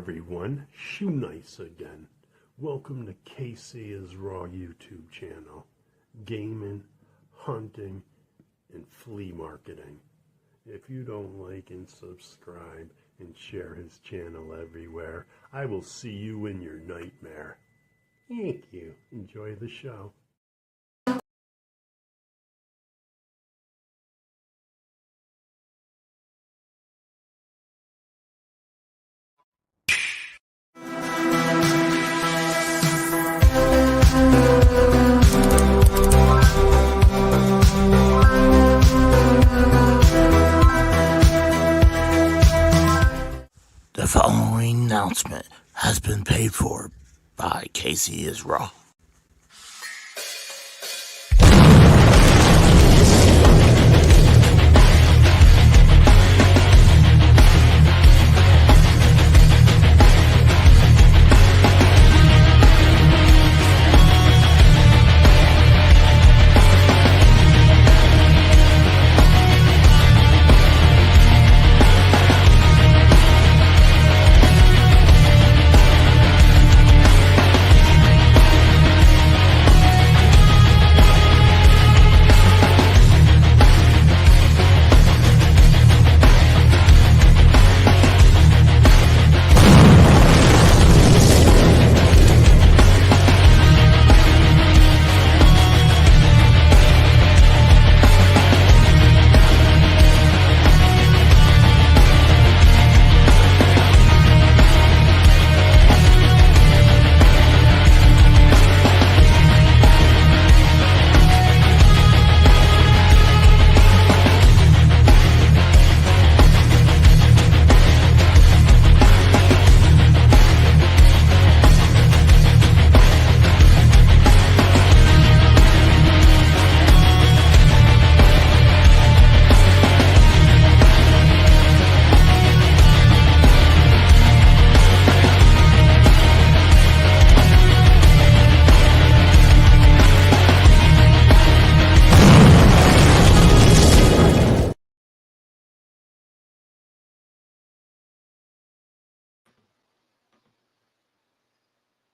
everyone, Shoe Nice again. Welcome to KC is Raw YouTube channel. Gaming, hunting, and flea marketing. If you don't like and subscribe and share his channel everywhere, I will see you in your nightmare. Thank you. Enjoy the show. The following announcement has been paid for by KC is Raw.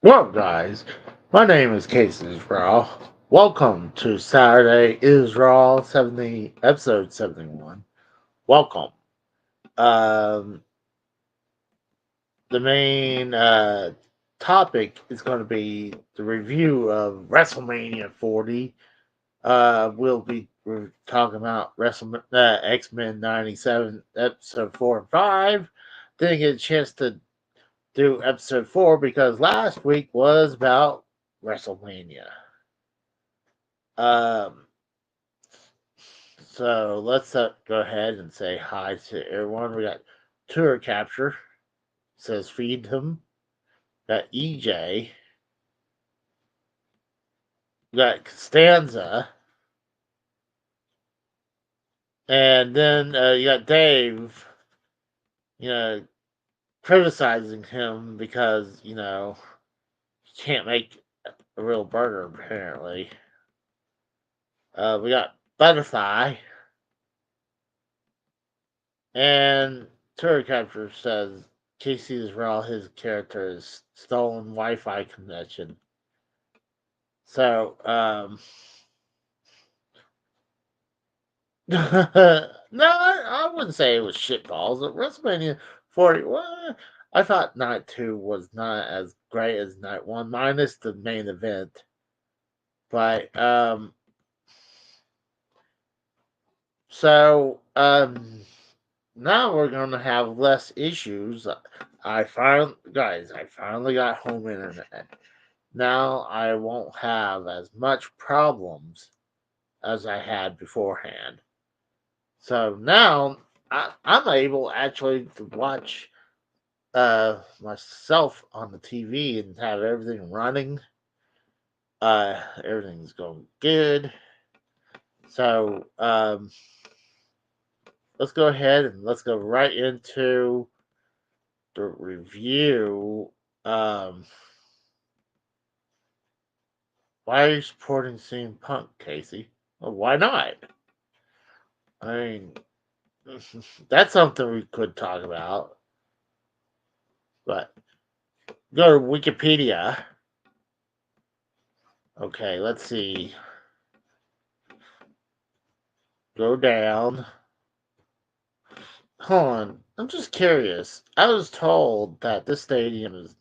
Well, guys, my name is KC is Raw. Welcome to Saturday is Raw 70, episode 71. Welcome. The main topic is going to be the review of WrestleMania 40. We'll be talking about X-Men 97, episode 4 and 5. Didn't get a chance to do episode 4 because last week was about WrestleMania. So let's go ahead and say hi to everyone. We got Tour Capture, says feed him. Got EJ. We got Costanza. And then you got Dave, criticizing him because, he can't make a real burger, apparently. We got Butterfly. And Tour Capture says KC is Raw, his character is stolen Wi-Fi connection. So, no, I wouldn't say it was shitballs. At WrestleMania 40, well, I thought Night 2 was not as great as Night 1, minus the main event. But, so, now we're going to have less issues. I finally got home internet. Now I won't have as much problems as I had beforehand. So now I'm able actually to watch myself on the TV and have everything running. Everything's going good. So let's go ahead and let's go right into the review. Why are you supporting CM Punk, Casey? Well, why not? I mean, that's something we could talk about. But go to Wikipedia. Okay, let's see. Go down. Hold on. I'm just curious. I was told that this stadium is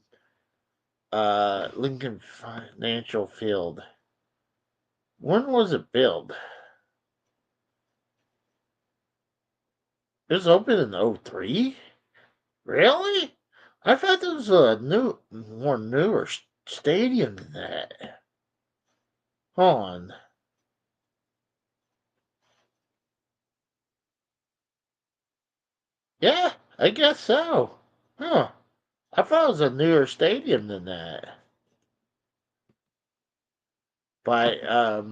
Lincoln Financial Field. When was it built? It was open in '03. Really? I thought there was a more newer stadium than that. Hold on. Yeah, I guess so. Huh. I thought it was a newer stadium than that. But I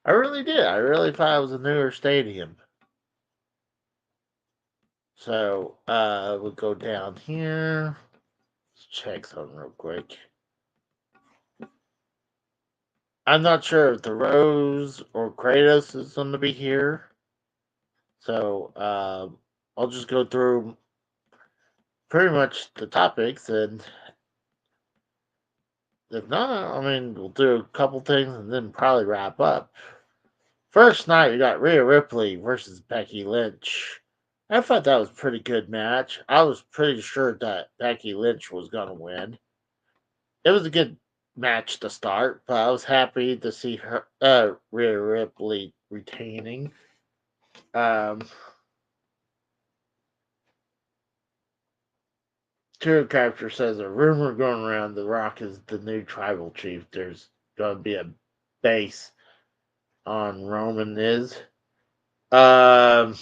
really did. I really thought it was a newer stadium. So we'll go down here. Let's check something real quick. I'm not sure if the Rose or Kratos is going to be here. So I'll just go through pretty much the topics, and if not, I mean, we'll do a couple things and then probably wrap up. First night, we got Rhea Ripley versus Becky Lynch. I thought that was a pretty good match. I was pretty sure that Becky Lynch was going to win. It was a good match to start, but I was happy to see her Rhea Ripley retaining. Um, True Character says a rumor going around The Rock is the new tribal chief. There's going to be a base on Roman is. Um,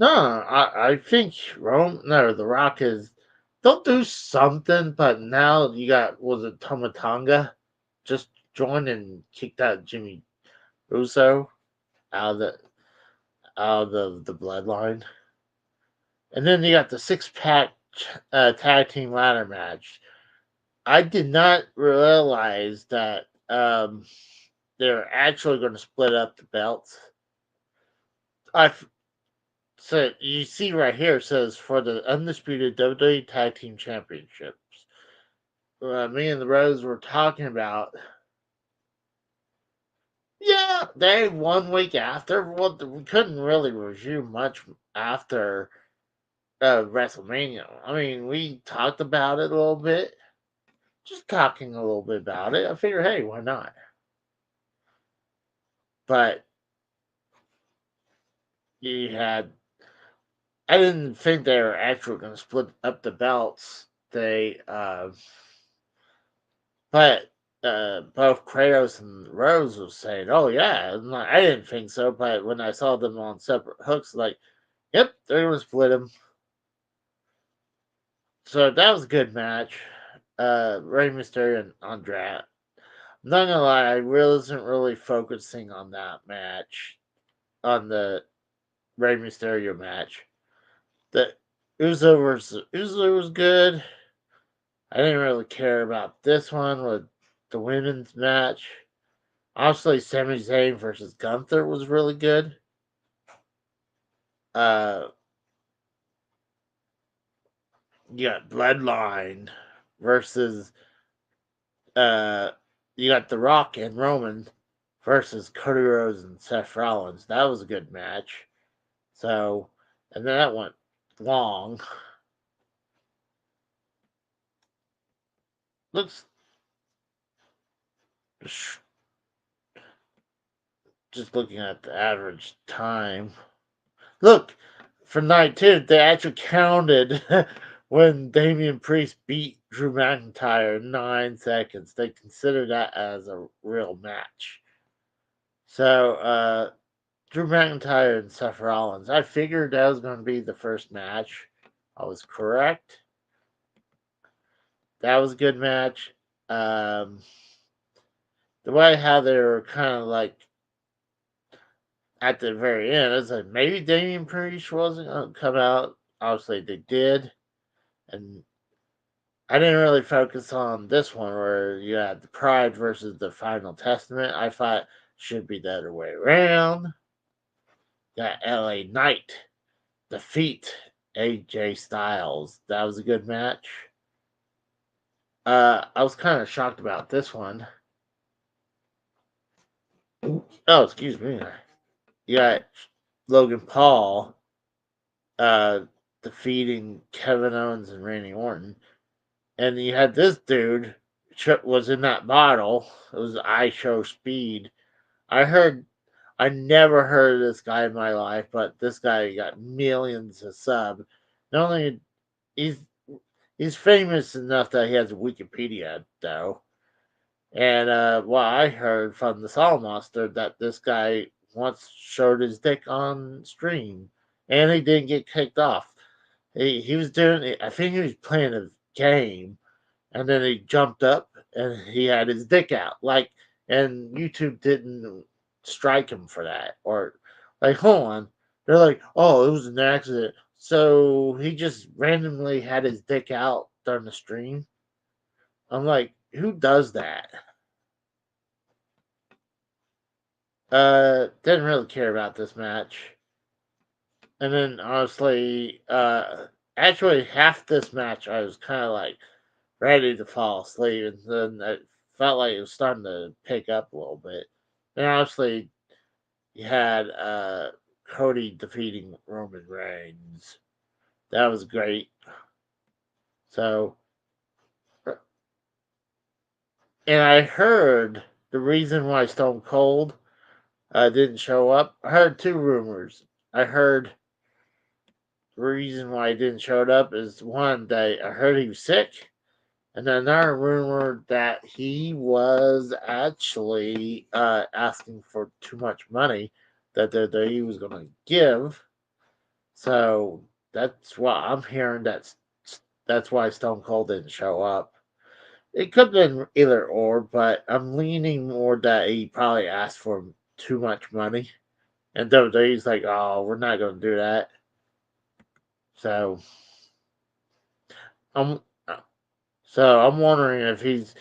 no, I think The Rock is. They'll do something, but now you got, was it Tomatonga? Just joined and kicked out Jimmy Uso out of the bloodline. And then you got the six-pack tag team ladder match. I did not realize that they're actually going to split up the belts. So you see right here, it says for the undisputed WWE Tag Team Championships. Me and the Rose were talking about. Yeah, they 1 week after. Well, we couldn't really review much after WrestleMania. I mean, we talked about it a little bit, just talking a little bit about it. I figured, hey, why not? But you had. I didn't think they were actually going to split up the belts. But both Kratos and Rose was saying, "Oh yeah," and I didn't think so. But when I saw them on separate hooks, like, yep, they're going to split them. So that was a good match. Rey Mysterio and Andrade. I'm not gonna lie, I wasn't really focusing on that match, on the Rey Mysterio match. The Uso versus Uso was good. I didn't really care about this one with the women's match. Obviously, Sami Zayn versus Gunther was really good. Uh, you got Bloodline versus you got The Rock and Roman versus Cody Rhodes and Seth Rollins. That was a good match. So, and then that went long. Looks just looking at the average time. Look, for night two, they actually counted when Damian Priest beat Drew McIntyre in 9 seconds. They consider that as a real match. So, Drew McIntyre and Seth Rollins. I figured that was going to be the first match. I was correct. That was a good match. The way how they were kind of like at the very end, it's like maybe Damian Priest wasn't going to come out. Obviously, they did. And I didn't really focus on this one where you had the Pride versus the Final Testament. I thought should be the other way around. Got LA Knight defeat AJ Styles. That was a good match. I was kind of shocked about this one. Oh, excuse me. You got Logan Paul uh, defeating Kevin Owens and Randy Orton, and you had this dude was in that bottle. It was I Show Speed. I heard, I never heard of this guy in my life, but this guy got millions of sub. Not only he's he's famous enough that he has a Wikipedia though. And what I heard from the Saw Monster that this guy once showed his dick on stream, and he didn't get kicked off. He was doing. I think he was playing a game, and then he jumped up and he had his dick out. Like, and YouTube didn't strike him for that, or like, hold on. They're like, oh, it was an accident. So he just randomly had his dick out during the stream. I'm like, who does that? Didn't really care about this match. And then honestly, actually half this match I was kind of like ready to fall asleep, and then it felt like it was starting to pick up a little bit. And honestly, you had Cody defeating Roman Reigns. That was great. So, and I heard the reason why Stone Cold didn't show up. I heard two rumors. I heard the reason why he didn't show up is one that I heard he was sick, and then another rumor that he was actually asking for too much money that he was going to give. So that's what I'm hearing. That's why Stone Cold didn't show up. It could have been either or, but I'm leaning more that he probably asked for too much money, and WWE's like, "Oh, we're not going to do that." So I'm I'm wondering if he's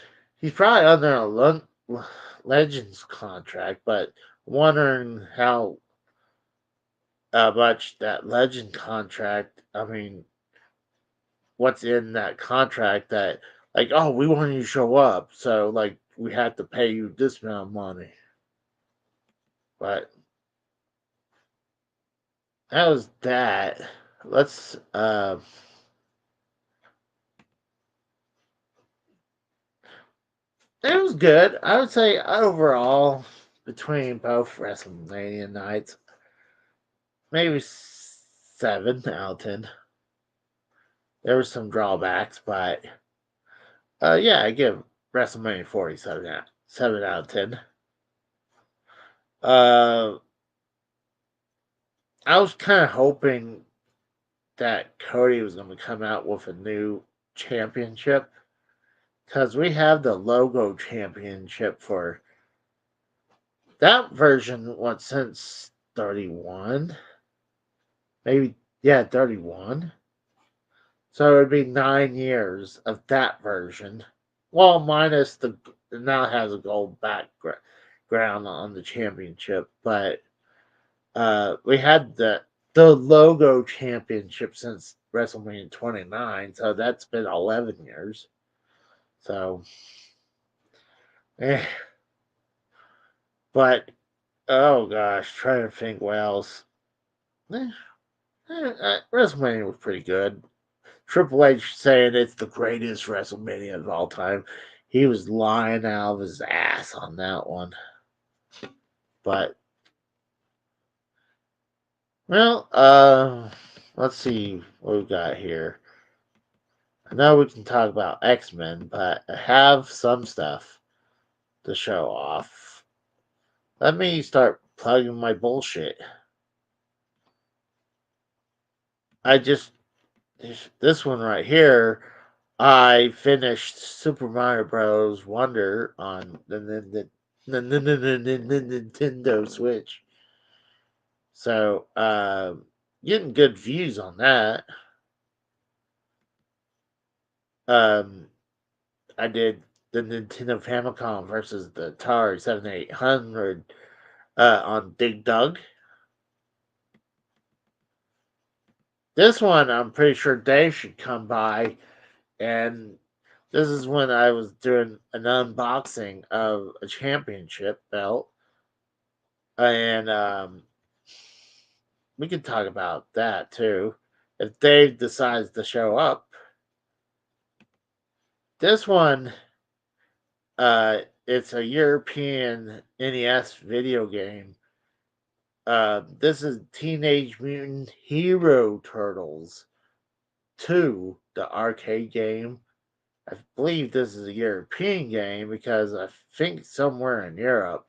probably under a Legends contract, but wondering how much that Legend contract. I mean, what's in that contract that like, oh, we want you to show up, so like we have to pay you this amount of money. But that was that. Let's it was good. I would say overall between both WrestleMania nights, maybe 7 out of 10. There were some drawbacks, but yeah, I give WrestleMania 47 7 out of 10. Uh, I was kind of hoping that Cody was going to come out with a new championship because we have the logo championship for that version. What since 31? Maybe yeah, 31. So it'd be 9 years of that version. Well, minus the now it has a gold background on the championship, but we had the logo championship since WrestleMania 29, so that's been 11 years. So, eh. But oh gosh, trying to think what else. Eh, WrestleMania was pretty good. Triple H saying it's the greatest WrestleMania of all time. He was lying out of his ass on that one. But well, let's see what we got here. I know we can talk about X-Men, but I have some stuff to show off. Let me start plugging my bullshit. I just this one right here. I finished Super Mario Bros. Wonder on the Nintendo Switch. So, getting good views on that. Um, I did the Nintendo Famicom versus the Atari 7800 on Dig Dug. This one, I'm pretty sure Dave should come by, and this is when I was doing an unboxing of a championship belt, and we can talk about that too if Dave decides to show up. This one, it's a European NES video game. This is Teenage Mutant Hero Turtles 2, the arcade game. I believe this is a European game because I think somewhere in Europe,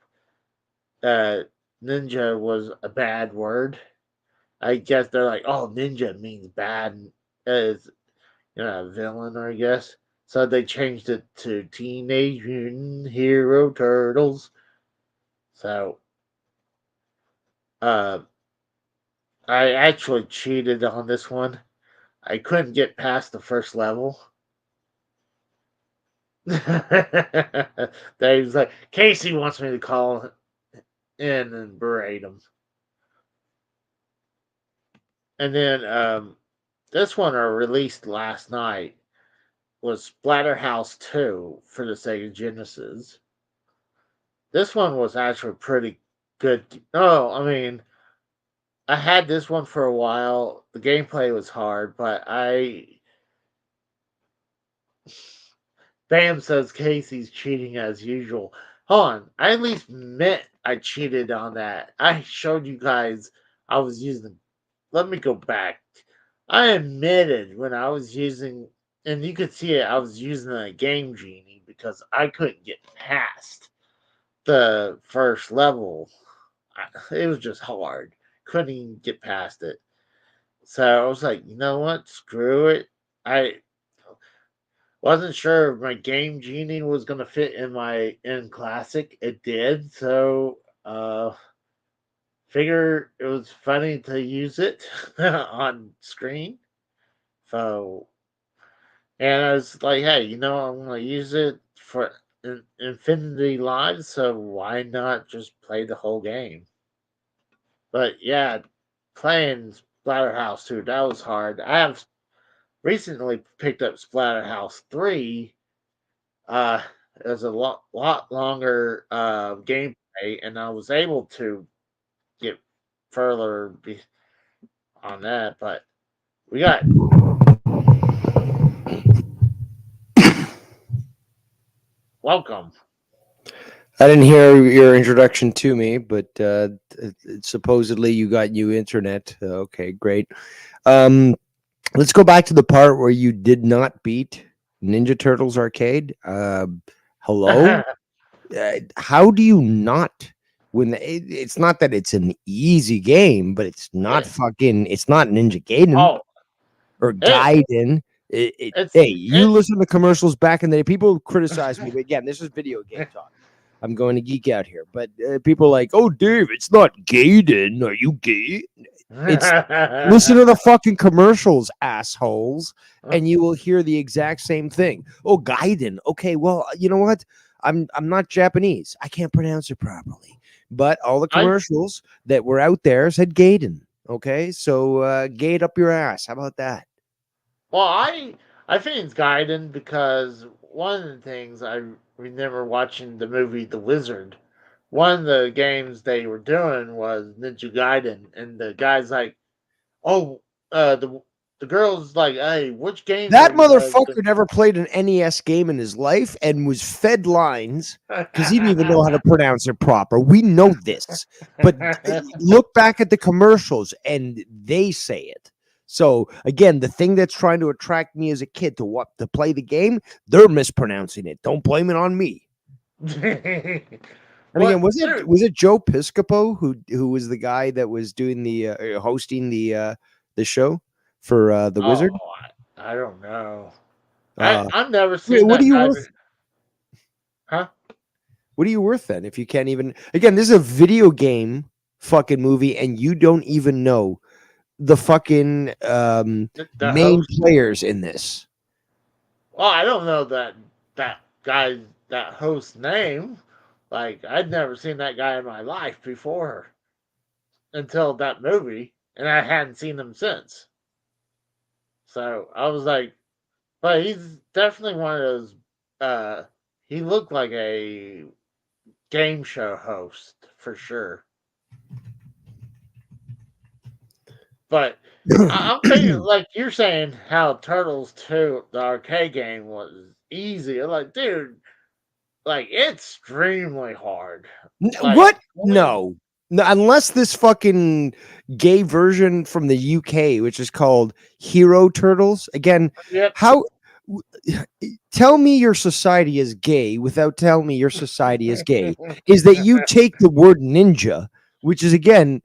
uh, ninja was a bad word. I guess they're like, oh, ninja means bad, as a villain, I guess. So they changed it to Teenage Mutant Hero Turtles. So, uh, I actually cheated on this one. I couldn't get past the first level. Dave's like, Casey wants me to call in and berate him. And then this one I released last night was Splatterhouse 2 for the Sega Genesis. This one was actually pretty good. Oh, I mean, I had this one for a while. The gameplay was hard, but Bam says Casey's cheating as usual. Hold on. I at least admit I cheated on that. I showed you guys I was using. Let me go back. I admitted when I was using, and you could see it, I was using a Game Genie because I couldn't get past the first level. It was just hard. Couldn't even get past it. So I was like, you know what? Screw it. I wasn't sure if my Game Genie was gonna fit in my in Classic. It did, so figure it was funny to use it on screen. So and I was like, hey, I'm gonna use it for Infinity Lives, so why not just play the whole game? But yeah, playing Splatterhouse 2, that was hard. I have recently picked up Splatterhouse 3. It was a lot longer gameplay, and I was able to get further on that. But we got welcome. I didn't hear your introduction to me, but supposedly you got new internet. Okay, great. Um, let's go back to the part where you did not beat Ninja Turtles Arcade. Hello? How do you not? It's not that it's an easy game, but it's not Yeah. fucking. It's not Ninja Gaiden Oh, or it Gaiden. it's Hey, you it. listen to commercials back in the day. People criticize me, but again, this is video game talk. I'm going to geek out here, but people are like, "Oh, Dave, it's not Gaiden. Are you gay?" It's listen to the fucking commercials, assholes, and you will hear the exact same thing. Oh, Gaiden. Okay, well, you know what? I'm not Japanese. I can't pronounce it properly, but all the I commercials that were out there said Gaiden. Okay, so gate up your ass. How about that? I think it's Gaiden because one of the things I remember watching the movie The Wizard. One of the games they were doing was Ninja Gaiden, and the guy's like, "Oh, the girl's like, hey, which games are That you guys?" motherfucker never played an NES game in his life and was fed lines because he didn't even know how to pronounce it proper. We know this, but look back at the commercials and they say it. So again, the thing that's trying to attract me as a kid to play the game, they're mispronouncing it. Don't blame it on me. And again, What? was it Joe Piscopo who was the guy that was doing the hosting the show for the Oh, Wizard? I don't know. Uh, I've never Wait, seen that guy. Huh? what are you worth then if you can't even? Again, this is a video game fucking movie, and you don't even know the fucking The main host? players in this. Well, I don't know that host's name. Like I'd never seen that guy in my life before until that movie, and I hadn't seen him since. So I was like, but he's definitely one of those. He looked like a game show host for sure. But I'm thinking, like you're saying, how Turtles 2, the arcade game, was easy. I'm like, dude, like it's extremely hard. Like, What? No. No, unless this fucking gay version from the UK, which is called Hero Turtles. Again, yep. how tell me your society is gay without telling me your society is gay is that you take the word ninja, which is again,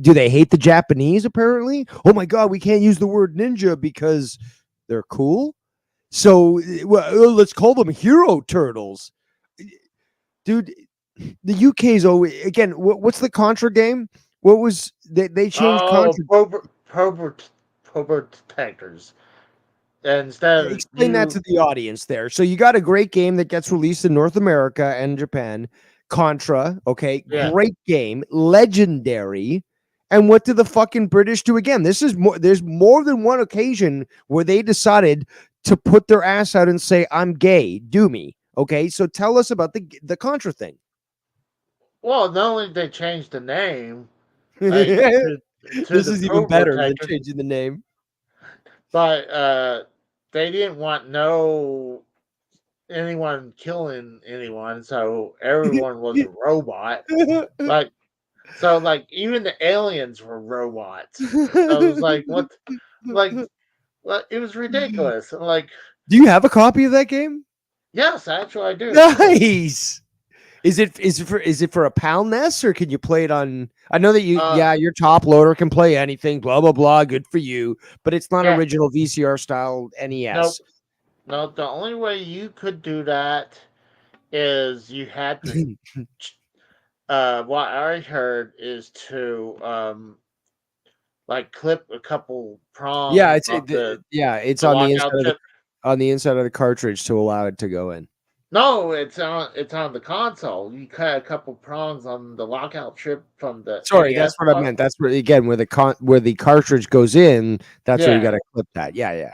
do they hate the Japanese apparently? Oh my god, we can't use the word ninja because they're cool. So let's call them Hero Turtles. Dude, the UK's always again. What's the Contra game? What was they changed Oh, Contra? Probert detectors. Instead of Explain that to the audience there. So you got a great game that gets released in North America and Japan. Contra, okay, Yeah. great game, legendary. And what did the fucking British do again? This is more. There's more than one occasion where they decided to put their ass out and say, "I'm gay, do me." Okay, so tell us about the Contra thing. Well, not only did they change the name, like to This the is even Probert better than detectors, changing the name. but they didn't want anyone killing anyone, so everyone was a robot. Like so, like even the aliens were robots. So it was like what, like it was ridiculous. Like Do you have a copy of that game? yes, actually I do. Nice. Is it for a PAL NES or can you play it on? I know that your top loader can play anything. Blah blah blah. Good for you, but it's not Yeah, original VCR style nope, NES. nope. The only way you could do that is you had to. What I heard is to like clip a couple Yeah, prongs off it's the on the lockout inside of chip. the cartridge to allow it to go in. No, it's on the console. You cut a couple prongs on the lockout chip from the Sorry, NES that's what I part. meant. That's where again where the cartridge goes in. That's where you Yeah. got to clip that. Yeah, yeah.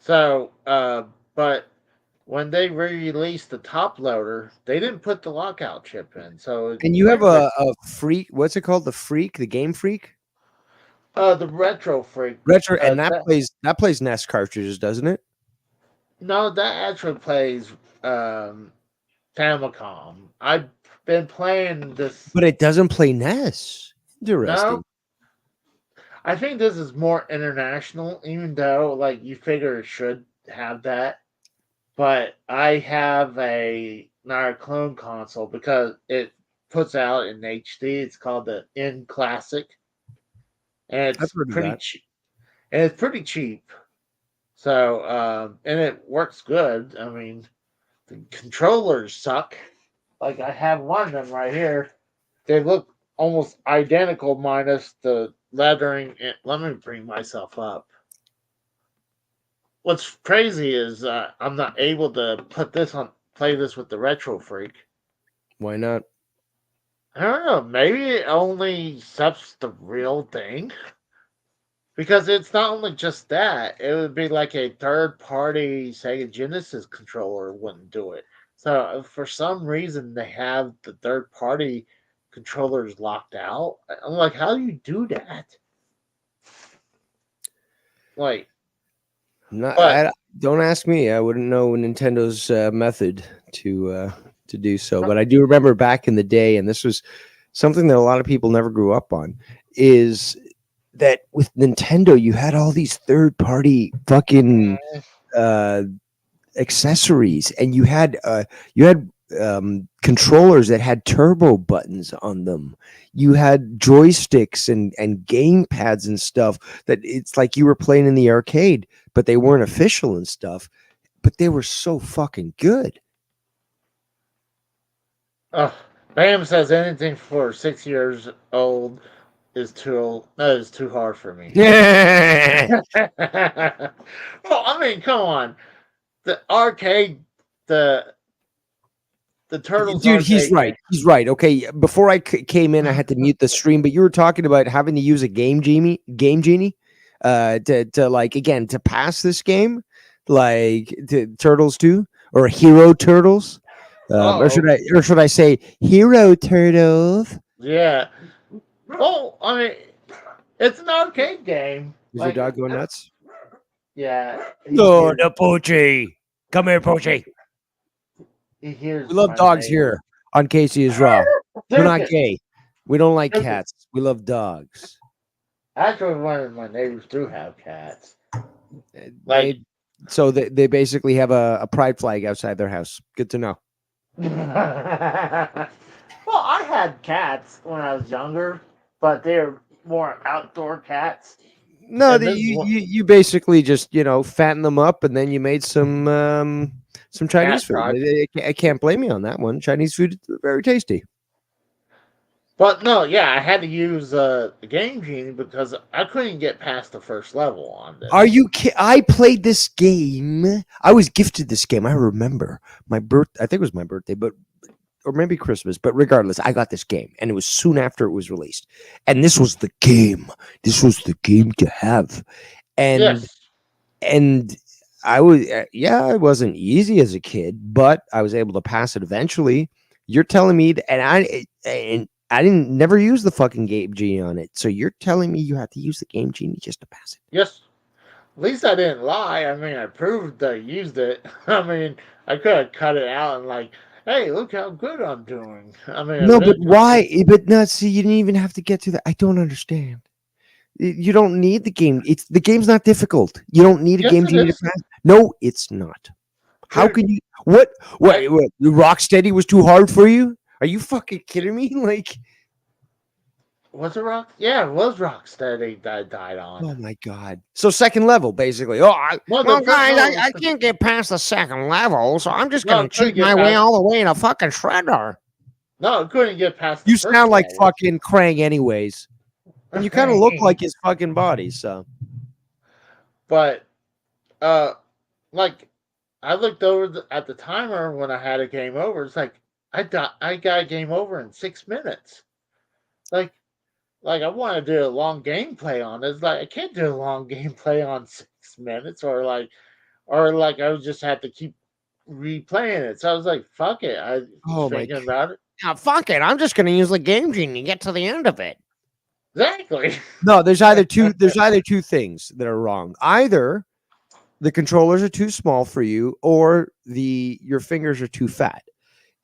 So, but when they re-released the top loader, they didn't put the lockout chip in. So it And you have went with a freak. What's it called? The Game Freak the Retro Freak. retro, and That that plays NES cartridges, doesn't it? no, that actually plays Famicom. I've been playing this. But it doesn't play NES. No, Interesting. I think this is more international, even though like you figure it should have that. But I have not a clone console because it puts out in HD. It's called the N Classic, and I've it's heard of pretty that. cheap. And it's pretty cheap. So and it works good. I mean, the controllers suck. Like I have one of them right here. They look almost identical minus the leathering. Let me bring myself up. What's crazy is I'm not able to play this with the Retro Freak. Why not? I don't know. Maybe it only accepts the real thing because it's not only just that. It would be like a third-party Sega Genesis controller wouldn't do it. So for some reason they have the third-party controllers locked out. I'm like, how do you do that? Like, but Don't ask me. I wouldn't know Nintendo's method to do so. But I do remember back in the day, and this was something that a lot of people never grew up on, is that with Nintendo you had all these third party fucking accessories, and you had controllers that had turbo buttons on them. You had joysticks and game pads and stuff that it's like you were playing in the arcade, but they weren't official and stuff. But they were so fucking good. Bam says anything for 6 years old is too hard for me. Yeah. Well, I mean, come on. The arcade, the Turtles Dude, he's arcade right. game. He's right. Okay, before I came in, I had to mute the stream, but you were talking about having to use a game genie. to like again to pass this game, like to Turtles 2 or Hero Turtles, or Oh, should I say Hero Turtles? yeah. Well, I mean, it's an arcade game. Is your dog going nuts? Yeah, No, the Poochie. Come here, Poochie. he hears We love my dogs name. here on Casey is Raw. We're not Duke it. gay. We don't like Duke it. cats. We love dogs. Actually, one of my neighbors do have cats. They, so they basically have a pride flag outside their house. Good to know. Well, I had cats when I was younger, but they're more outdoor cats. No, And this is what- you basically just fatten them up, and then you made some Chinese food. fries. I can't blame you on that one. Chinese food is very tasty. But no, yeah, I had to use the Game Genie because I couldn't get past the first level on this. Are you kidding? I played this game. I was gifted this game. I remember my I think it was my birthday, or maybe Christmas. But regardless, I got this game, and it was soon after it was released. And this was the game. This was the game to have. And Yes. and I was it wasn't easy as a kid, but I was able to pass it eventually. You're telling me, and I didn't never use the fucking Game Genie on it. So you're telling me you have to use the Game Genie just to pass it? Yes. At least I didn't lie. I mean, I proved that I used it. I mean, I could have cut it out and like, hey, look how good I'm doing. I mean, No, but why? But no, see, you didn't even have to get to that. I don't understand. You don't need the game. The game's not difficult. You don't need a Game Genie to pass. No, it's not. How can you? What? Rocksteady was too hard for you? Are you fucking kidding me? Like, was it Rock? Yeah, it was Rocksteady that I died on. oh my god! So second level, basically. Guys, I can't get past the second level, so I'm just gonna cheat my way all the way in a fucking shredder. No, I couldn't get past. You sound like fucking Krang, anyways, and you kind of look like his fucking body. So, but, like, I looked over at the timer when I had a game over. It's like I got a game over in 6 minutes. Like I want to do a long gameplay on it. It's like I can't do a long gameplay on 6 minutes, or like I would just have to keep replaying it. So I was like, "Fuck it." I was thinking about it. Yeah, fuck it. I'm just gonna use the Game Genie and get to the end of it. Exactly. No, there's either two things that are wrong. Either the controllers are too small for you, or your fingers are too fat.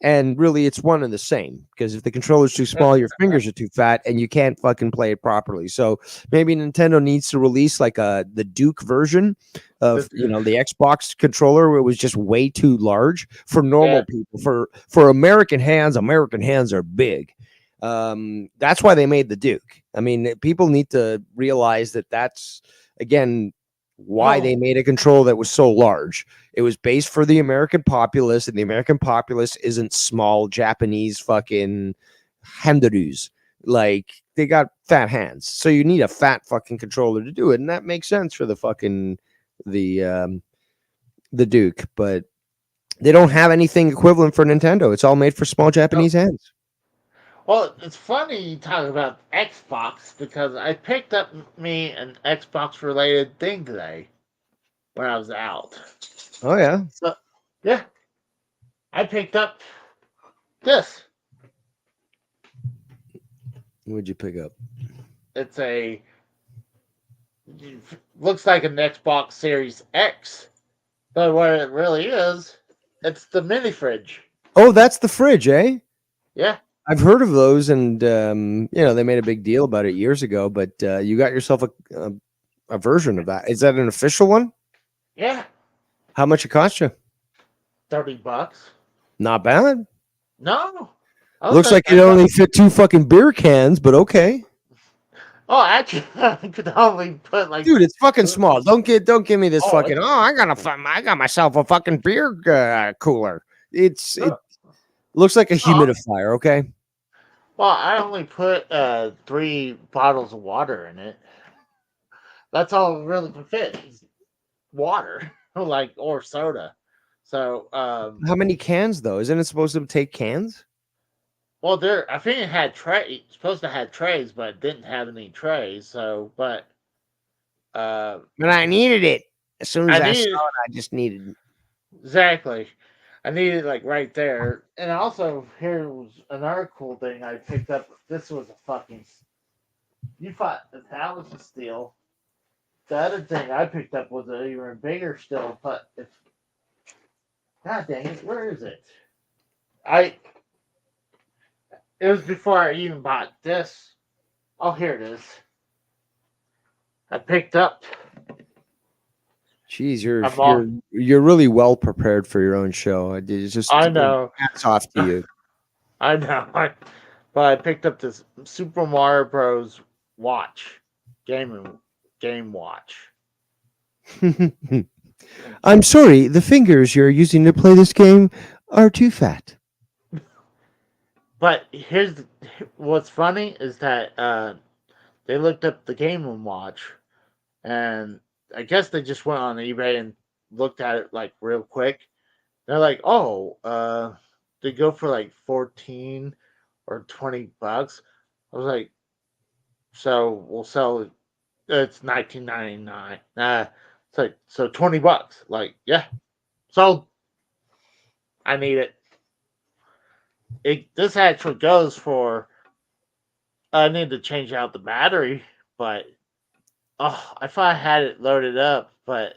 And really, it's one and the same, because if the controller's too small, your fingers are too fat, and you can't fucking play it properly. So maybe Nintendo needs to release like the Duke version of the Xbox controller, where it was just way too large for normal people. For American hands are big. That's why they made the Duke. I mean, people need to realize that's again why they made a controller that was so large. It was based for the American populace, and the American populace isn't small Japanese fucking hamdaroos. Like, they got fat hands, so you need a fat fucking controller to do it, and that makes sense for the fucking the Duke. But they don't have anything equivalent for Nintendo. It's all made for small Japanese hands. Well, it's funny you talk about Xbox, because I picked up me an Xbox related thing today when I was out. Oh yeah. So yeah, I picked up this. What'd you pick up? It's looks like an Xbox Series X, but what it really is, it's the mini fridge. Oh, that's the fridge, eh? Yeah. I've heard of those, and they made a big deal about it years ago. But you got yourself a version of that. Is that an official one? Yeah. How much it cost you? $30. Not bad. No. Looks like it only fit 2 fucking beer cans, but okay. Oh, actually, I could only put like. Dude, it's fucking small. Don't give me this fucking. I got myself a fucking beer cooler. It looks like a humidifier. Okay. Well, I only put 3 bottles of water in it. That's all it really can fit is water, or soda. So, how many cans though? Isn't it supposed to take cans? Well, I think it had supposed to have trays, but it didn't have any trays. So, but But I needed it. As soon as I saw it, I just needed it. Exactly. I needed like right there. And also, here was another cool thing I picked up. This was a fucking. You thought that was a steal. The other thing I picked up was an even bigger steal, but it's. God dang it, where is it? It was before I even bought this. Oh, here it is. I picked up. Jeez, you're really well prepared for your own show. It's just I know. Hats off to you. I know. But I picked up this Super Mario Bros. Watch. Game watch. I'm sorry, the fingers you're using to play this game are too fat. But what's funny is that they looked up the Game & Watch, and I guess they just went on eBay and looked at it like real quick. They're like, oh, they go for like 14 or $20. I was like, so we'll sell it. It's $19.99. It's like, so $20. Like, yeah, sold. I need it. This actually goes for. I need to change out the battery, but I thought I had it loaded up, but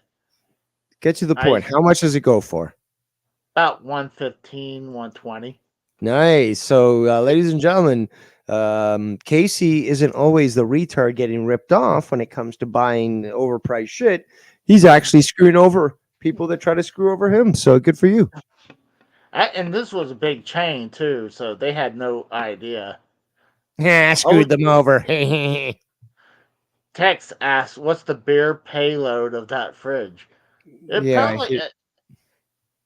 get to the point. How much does it go for? About $115, $120. Nice. So, ladies and gentlemen, Casey isn't always the retard getting ripped off when it comes to buying overpriced shit. He's actually screwing over people that try to screw over him. So good for you. And this was a big chain too, so they had no idea. Yeah, I screwed them over. Tex asked, "What's the beer payload of that fridge?"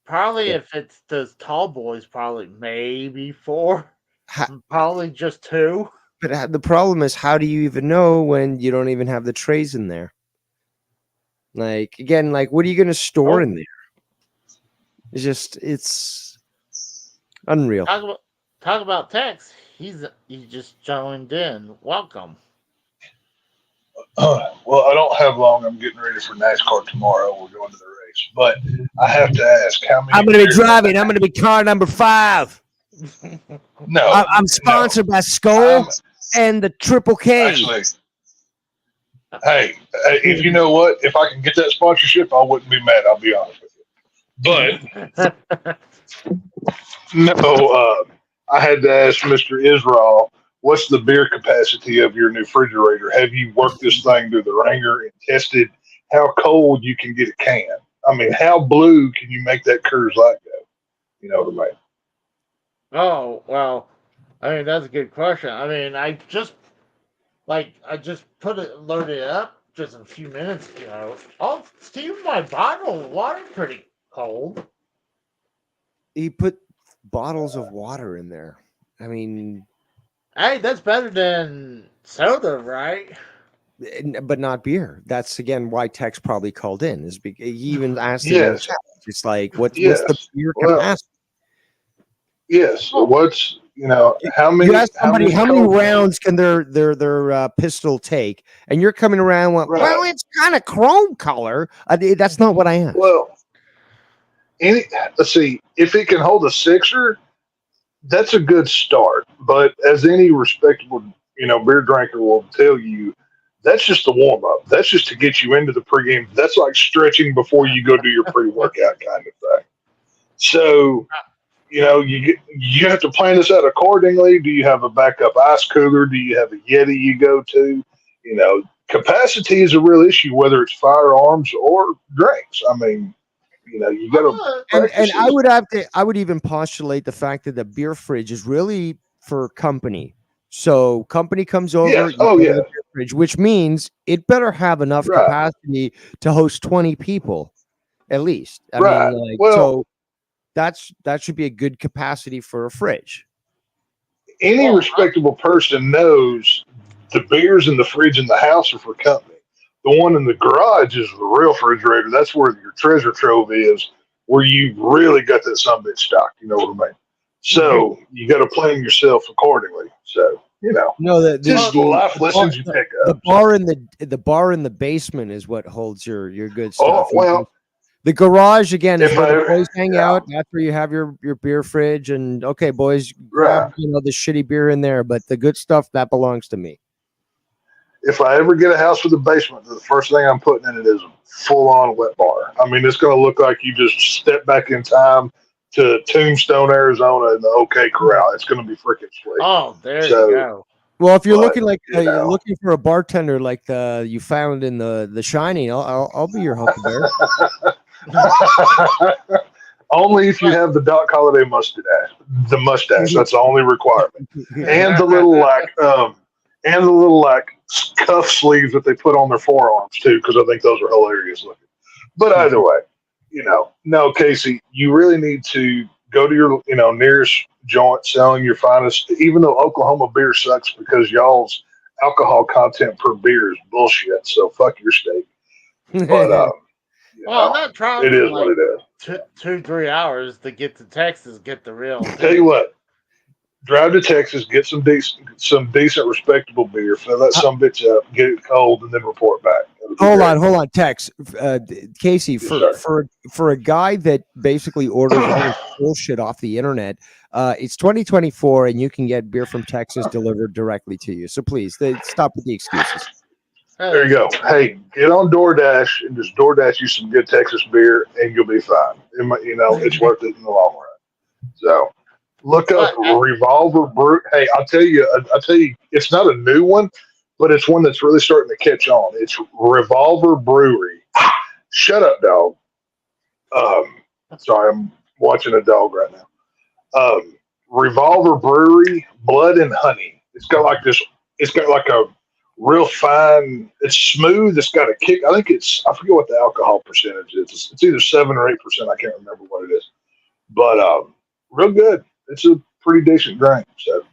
Probably if it's the tall boys, probably maybe 4, probably just 2. But the problem is, how do you even know when you don't even have the trays in there? Like, again, like, what are you going to store in there? It's unreal. Talk about Tex. He just joined in. Welcome. Well, I don't have long. I'm getting ready for NASCAR tomorrow. We're going to the race, but I have to ask how many. I'm going to be driving. I'm going to be car number 5. No, I'm sponsored by Skull and the Triple K. Actually, hey, if you know what, if I can get that sponsorship, I wouldn't be mad. I'll be honest with you. But no, I had to ask Mr. Israel, what's the beer capacity of your new refrigerator? Have you worked this thing through the ringer and tested how cold you can get a can? I mean, how blue can you make that Coors Light go? You know what I mean? Oh, well, I mean, that's a good question. I mean, I just loaded it up just a few minutes ago. Oh, Steve, my bottle of water pretty cold. He put bottles of water in there. I mean, hey, that's better than soda, right? But not beer. That's again why Tex probably called in. Is he even asked? Yes. It's like what's the beer capacity? Yes. What's how many? You ask somebody how many rounds can their pistol take, and you're coming around. Well, it's kind of chrome color. That's not what I asked. Well, let's see if it can hold a 6er. That's a good start. But as any respectable beer drinker will tell you, that's just the warm up. That's just to get you into the pregame. That's like stretching before you go do your pre-workout kind of thing. So. You have to plan this out accordingly. Do you have a backup ice cooler? Do you have a Yeti you go to? Capacity is a real issue, whether it's firearms or drinks. I mean, you got to. And I would even postulate the fact that the beer fridge is really for company. So company comes over, the beer fridge, which means it better have enough capacity to host 20 people, at least. I mean, so. That should be a good capacity for a fridge. Any respectable person knows the beers in the fridge in the house are for company. The one in the garage is the real refrigerator. That's where your treasure trove is, where you really got that son of a bitch stocked. You know what I mean? So you got to plan yourself accordingly. So you know, No, just life lessons you pick up. The bar in the basement is what holds your good Oh stuff. well, The garage again is If where I- the boys hang yeah. out. That's where you have your beer fridge, and okay, boys, Right. grab the shitty beer in there, but the good stuff that belongs to me. if I ever get a house with a basement, the first thing I'm putting in it is a full-on wet bar. I mean, it's going to look like you just step back in time to Tombstone, Arizona, in the OK Corral. It's going to be freaking sweet. Oh, there So- you go. Well, if you're But, looking like you you're know. looking for a bartender like you found in the Shining, I'll be your Huckleberry. Only if you have the Doc Holliday mustache. The mustache. That's the only requirement. And the little like cuff sleeves that they put on their forearms too, because I think those are hilarious looking. But either way, no, Casey, you really need to go to your nearest joint selling your finest. Even though Oklahoma beer sucks because y'all's alcohol content per beer is bullshit. So fuck your state. But Well, I'm not it is traveling what like it is. 2-3 hours to get to Texas, get the real Tell you what, drive to Texas, get some decent, respectable beer, fill that some bitch up, get it cold, and then report back. Hold on, Tex. Casey, Yes, for a guy that basically orders all this bullshit off the internet, it's 2024 and you can get beer from Texas delivered directly to you. So please, stop with the excuses. There you go. Hey, get on DoorDash and just DoorDash you some good Texas beer, and you'll be fine. It's worth it in the long run. So look up Revolver Brew. Hey, I'll tell you, it's not a new one, but it's one that's really starting to catch on. It's Revolver Brewery. Shut up, dog. Sorry, I'm watching a dog right now. Revolver Brewery, Blood and Honey. It's got like a real fine. It's smooth. It's got a kick. I forget what the alcohol percentage is. It's either 7 or 8%. I can't remember what it is, but real good. It's a pretty decent drink. So if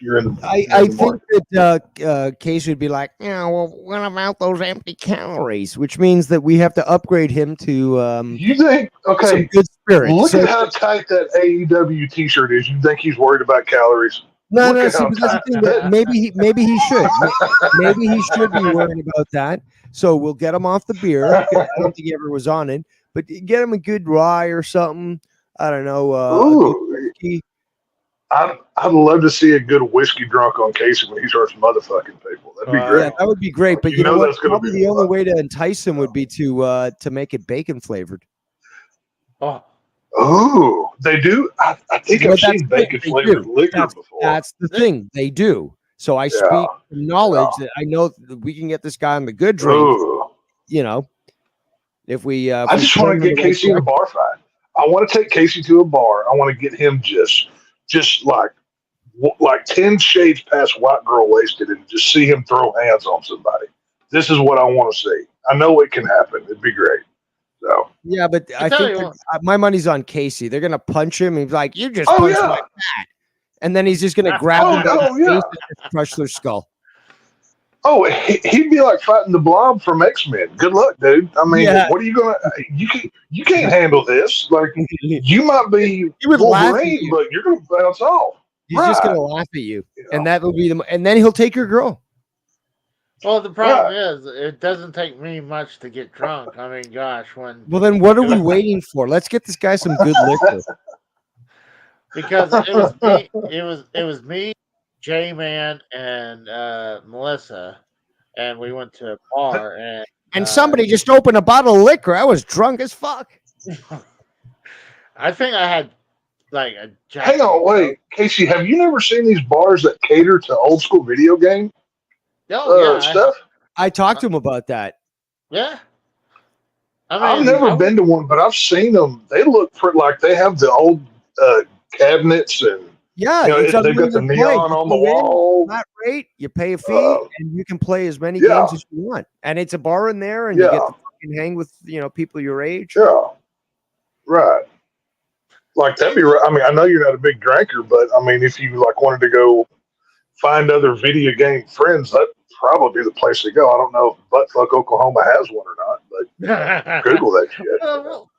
you're in the, I think that Casey would be like, well, what about those empty calories? Which means that we have to upgrade him to you think some good spirits. Look at how tight that AEW T-shirt is. You think he's worried about calories? No, Look at see, how but that's the tight thing. That maybe he should. Maybe he should be worried about that. So we'll get him off the beer. I don't think he ever was on it, but get him a good rye or something. I don't know. A good whiskey. I'd love to see a good whiskey drunk on Casey when he starts motherfucking people. That'd be great. Yeah, that would be great. But You you know what? that's gonna Probably be the only fun. way to entice him would be to make it bacon flavored. Oh, they do. I think But I've that's seen the thing, bacon they flavored do. liquor before. That's the thing. They do. So I speak from knowledge that I know that we can get this guy on the good drink. Ooh. If we I just want to get Casey in a bar fight. I want to take Casey to a bar. I want to get him just like 10 shades past white girl wasted and just see him throw hands on somebody. This is what I want to see. I know it can happen. It'd be great. So yeah, but I think my money's on Casey. They're gonna punch him. And he's like, "You just punched my bat," and then he's just gonna grab them by the face and crush their skull. Oh, he'd be like fighting the Blob from X-Men. Good luck, dude. I mean, what are you gonna? You can't handle this. Like you might be Wolverine, but you're gonna bounce off. He's just gonna laugh at you, and that will be and then he'll take your girl. Well, the problem is, it doesn't take me much to get drunk. I mean, gosh, Well, then what are we waiting for? Let's get this guy some good liquor. Because it was me, J-Man, and Melissa, and we went to a bar, and somebody just opened a bottle of liquor. I was drunk as fuck. I think I had like a. Hang on, wait, Casey. Have you never seen these bars that cater to old school video game? Stuff. I talked to him about that. Yeah. I've never been to one, but I've seen them. They look like they have the old cabinets and they've got the neon on the wall. Flat rate, you pay a fee, and you can play as many games as you want. And it's a bar in there, and you get to fucking hang with people your age. Yeah, right. Like that'd be. I mean, I know you're not a big drinker, but I mean, if you wanted to go find other video game friends, that'd probably be the place to go. I don't know if Buttfuck Oklahoma has one or not, but Google that shit.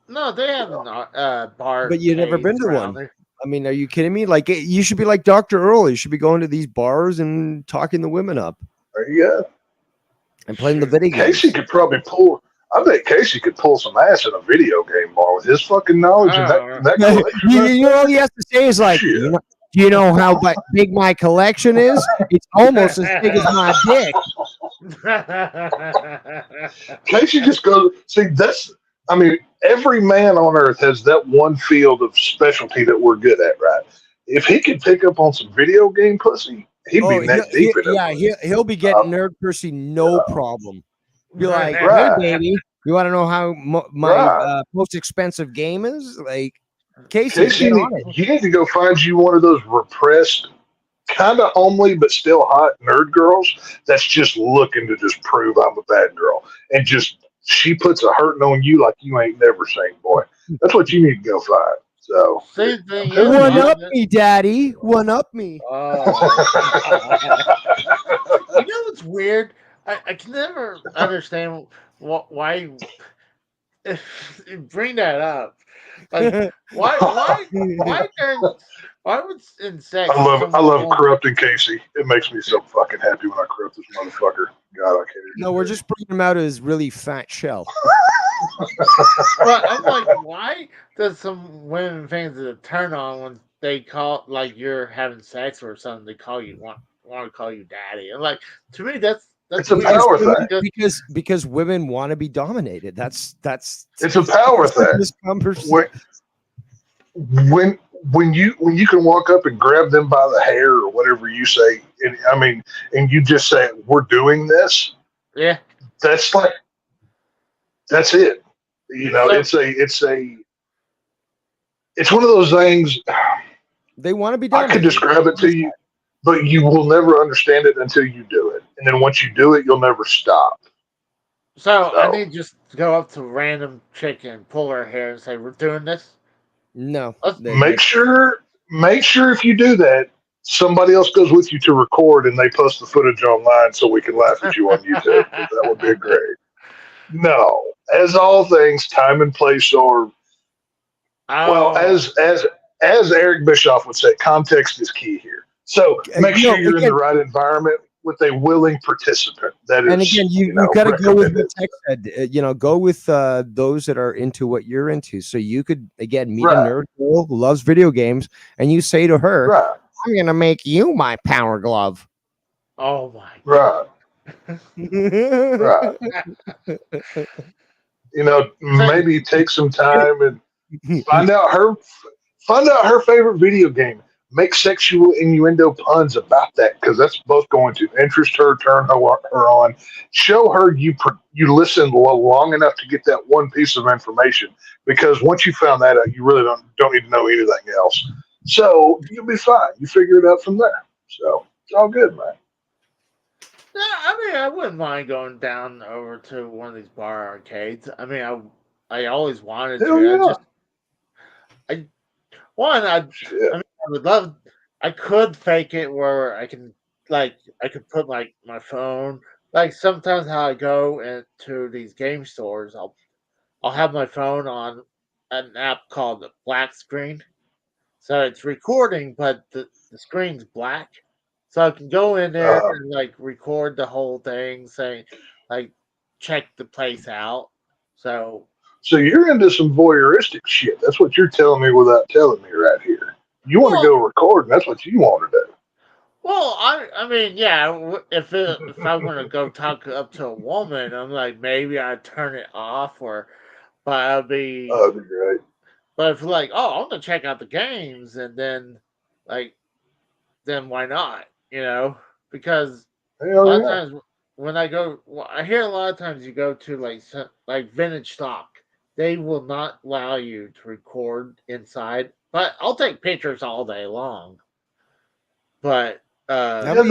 No, they have a bar. But you've never been to one. I mean, are you kidding me? Like, you should be like Dr. Earl. You should be going to these bars and talking the women up There you go. and playing the video games. Casey could probably pull. I bet Casey could pull some ass in a video game bar with his fucking knowledge and that collection. You know, all he has to say is like, Shit. do you know how big my collection is? It's almost as big as my dick. Casey just goes. See, I mean, every man on earth has that one field of specialty that we're good at, right? If he could pick up on some video game pussy, he'd be neck deep in it. Yeah, he'll be getting nerd pussy, no problem. Be like, Right. hey, baby, you want to know how my most expensive game is? Like, Casey, get on it. You need to go find you one of those repressed, kind of homely but still hot nerd girls that's just looking to just prove I'm a bad girl, and just she puts a hurting on you like you ain't never seen, boy. That's what you need to go find. So one up me, Daddy. One up me. You know what's weird? I can never understand why bring that up. Like, why would in sex? I love corrupting Casey. It makes me so fucking happy when I corrupt this motherfucker. God, I can't. No, we're just bringing him out of his really fat shell. But I'm like, why does some women fans a turn on when they call like you're having sex or something? They call you want to call you daddy, and like to me that's it's a power thing. Because women want to be dominated. That's it's a power thing. When you can walk up and grab them by the hair or whatever you say, and you just say we're doing this. Yeah, that's it. You know, it's one of those things. They want to be dominated. I could describe it to you, but you will never understand it until you do it. And then once you do it, you'll never stop. So I need just to go up to a random chick and pull her hair and say, we're doing this? No. Make sure if you do that, somebody else goes with you to record and they post the footage online so we can laugh at you on YouTube. That would be great. No. As all things, time and place are as Eric Bischoff would say, context is key here. So make sure you're in the right environment with a willing participant. That is, and again, you got to go with what Tech said. Go with those that are into what you're into. So you could again meet a nerd girl who loves video games, and you say to her, "I'm gonna make you my power glove." Oh my God. Right. Maybe take some time and find out her favorite video game. Make sexual innuendo puns about that, because that's both going to interest her, turn her on, show her you listened long enough to get that one piece of information. Because once you found that out, you really don't need to know anything else. So you'll be fine. You figure it out from there. So it's all good, man. Yeah, I mean, I wouldn't mind going down over to one of these bar arcades. I mean, I always wanted to. Yeah. I would love. I could fake it where I could put like my phone. Like sometimes how I go into these game stores, I'll have my phone on an app called the black screen, so it's recording, but the screen's black, so I can go in there and like record the whole thing, saying like check the place out. So you're into some voyeuristic shit. That's what you're telling me without telling me right here. You want to go record, and that's what you want to do. Well, I mean, yeah. If I'm gonna go talk up to a woman, I'm like, maybe I'd turn it off, but that'd be great. But if like, I'm gonna check out the games, and then why not? Because a lot of times when I go, I hear a lot of times you go to like vintage stock, they will not allow you to record inside. But I'll take pictures all day long. But the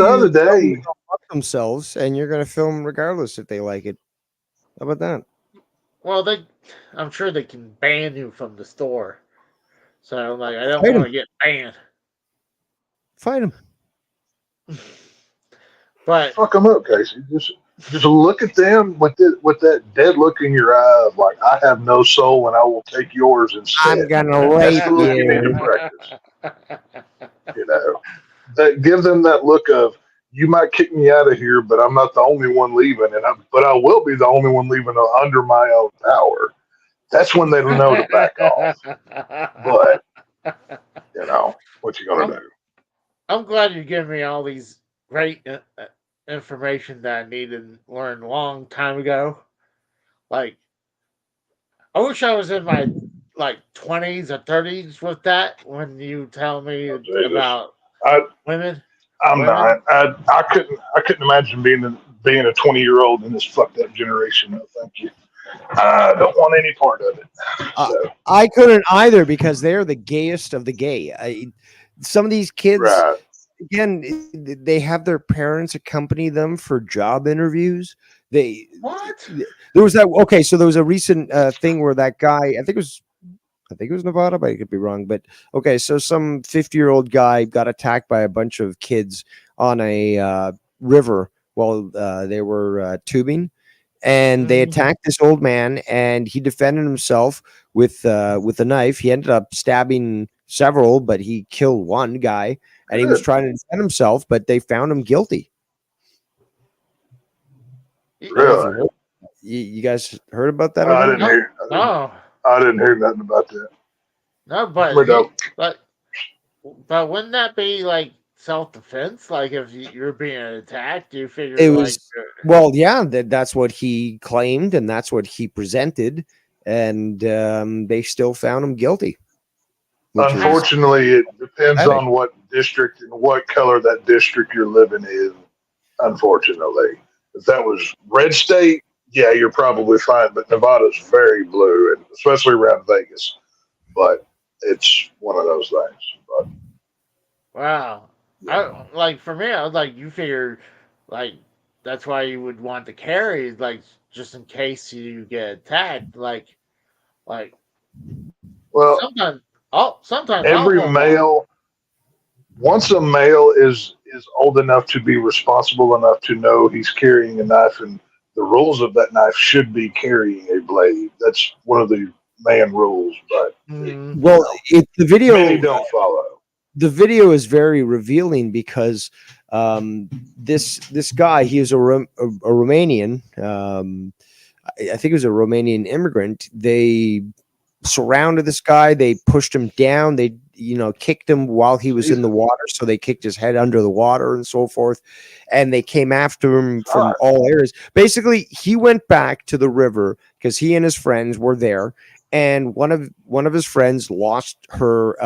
other day, themselves, and you're going to film regardless if they like it. How about that? Well, I'm sure they can ban you from the store. So I don't want to get banned. Fight them. But fuck them up, Casey. Just look at them with that dead look in your eye of like, I have no soul and I will take yours instead. I'm gonna rape you. You know, that give them that look of you might kick me out of here, but I'm not the only one leaving, but I will be the only one leaving under my own power. That's when they know to back off. But what you gonna do? I'm glad you're giving me all these great information that I needed and learned a long time ago. Like, I wish I was in my 20s or 30s with that when you tell me about I, women. I'm not. I couldn't imagine being a 20-year-old in this fucked up generation. No, thank you. I don't want any part of it. So. I couldn't either because they're the gayest of the gay. Some of these kids, right. Again, they have their parents accompany them for job interviews. There was that. Okay, so there was a recent thing where that guy, I think it was Nevada, but I could be wrong. But okay, so some 50-year-old guy got attacked by a bunch of kids on a river while they were tubing. And they attacked this old man, and he defended himself with a knife. He ended up stabbing several, but he killed one guy, and he was trying to defend himself, but they found him guilty. Really? You guys heard about that? I didn't hear. I didn't hear nothing about that. No, but wouldn't that be like self-defense? Like if you're being attacked, you figure it was that's what he claimed, and that's what he presented, and they still found him guilty. Unfortunately, it depends on what district and what color that district you're living in. Unfortunately, if that was red state, yeah, you're probably fine. But Nevada's very blue, and especially around Vegas. But it's one of those things. But wow. For me, I was like, you figure, that's why you would want to carry, just in case you get attacked. Well, sometimes every male, once a male is old enough to be responsible enough to know he's carrying a knife, and the rules of that knife should be carrying a blade. That's one of the man rules. But the video many don't follow. The video is very revealing because this guy, he was a Romanian. I think he was a Romanian immigrant. They surrounded this guy. They pushed him down. They kicked him while he was in the water. So they kicked his head under the water and so forth. And they came after him from all areas. Basically, he went back to the river because he and his friends were there. And one of his friends lost her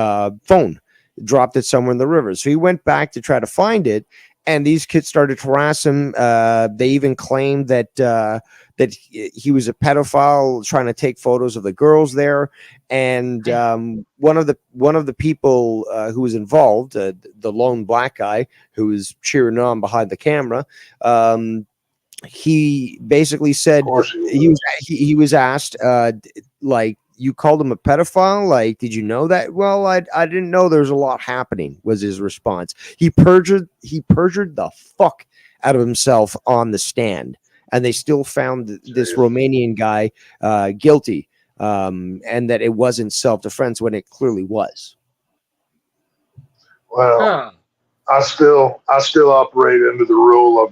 phone. Dropped it somewhere in the river. So he went back to try to find it, and these kids started to harass him. They even claimed that he was a pedophile trying to take photos of the girls there. And one of the people who was involved, the lone black guy who was cheering on behind the camera, he basically said he was asked you called him a pedophile? Did you know that? Well, I didn't know there was a lot happening, was his response. He perjured the fuck out of himself on the stand, and they still found this Romanian guy guilty, and that it wasn't self-defense when it clearly was. Well, I still operate under the rule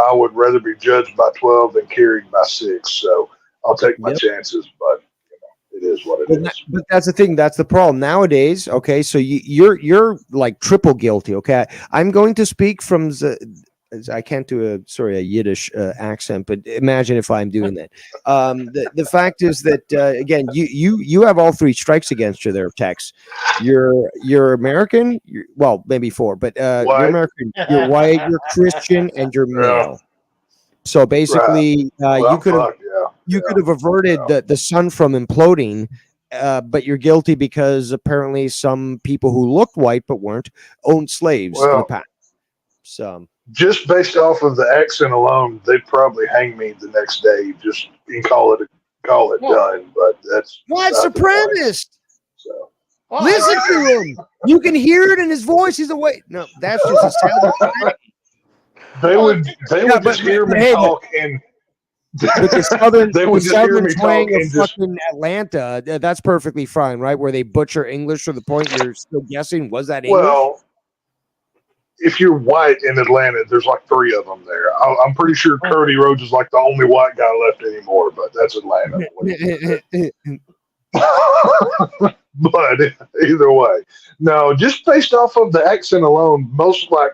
I would rather be judged by 12 than carried by 6. So I'll take my chances, but it is what it is. But that's the thing. That's the problem nowadays. Okay, so you're like triple guilty. Okay, I'm going to speak from I can't do a Yiddish accent, but imagine if I'm doing that. The fact is that again, you have all 3 strikes against you there, Tex. You're American. Well, maybe 4, but you're American. You're white. You're Christian, and you're male. So basically, you could have averted the sun from imploding, but you're guilty because apparently some people who looked white but weren't owned slaves in the past. So just based off of the accent alone, they'd probably hang me the next day just and call it done. But that's white supremacist. So listen to him. You can hear it in his voice. He's away. No, that's just a sound. They would just hear me talk, and With the southern, they would just hear me talk twang of and just, fucking Atlanta, that's perfectly fine, right? Where they butcher English to the point you're still guessing, was that English? well, if you're white in Atlanta, there's like 3 of them there. I'm pretty sure Cody Rhodes is like the only white guy left anymore, but that's Atlanta. But either way, no, just based off of the accent alone, most like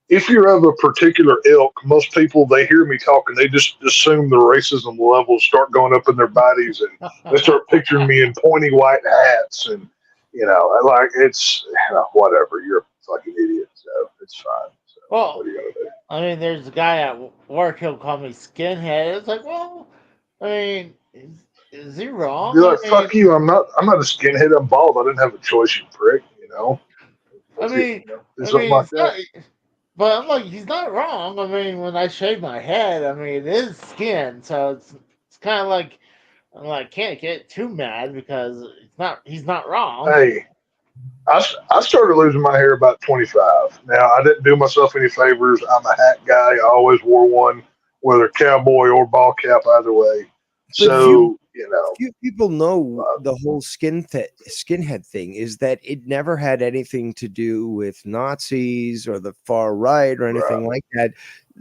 if you're of a particular ilk, most people they hear me talking, they just assume the racism levels start going up in their bodies, and they start picturing me in pointy white hats, and like it's whatever. You're a fucking idiot, so it's fine. So Well, what are you gonna do? I mean, there's a guy at work. He'll call me skinhead. It's like, well, I mean, is he wrong? Be like, I fuck mean, you. I'm not a skinhead. I'm bald. I didn't have a choice, you prick. I mean, Do something like it's that. not. But I'm like, he's not wrong. I mean, when I shave my head, I mean, it is skin, so it's kind of like I'm like can't get too mad because he's not wrong. Hey, I started losing my hair about 25. Now, I didn't do myself any favors. I'm a hat guy. I always wore one, whether cowboy or ball cap, either way. But So, few people know uh, the whole skinhead thing is that it never had anything to do with Nazis or the far right or anything right, like that.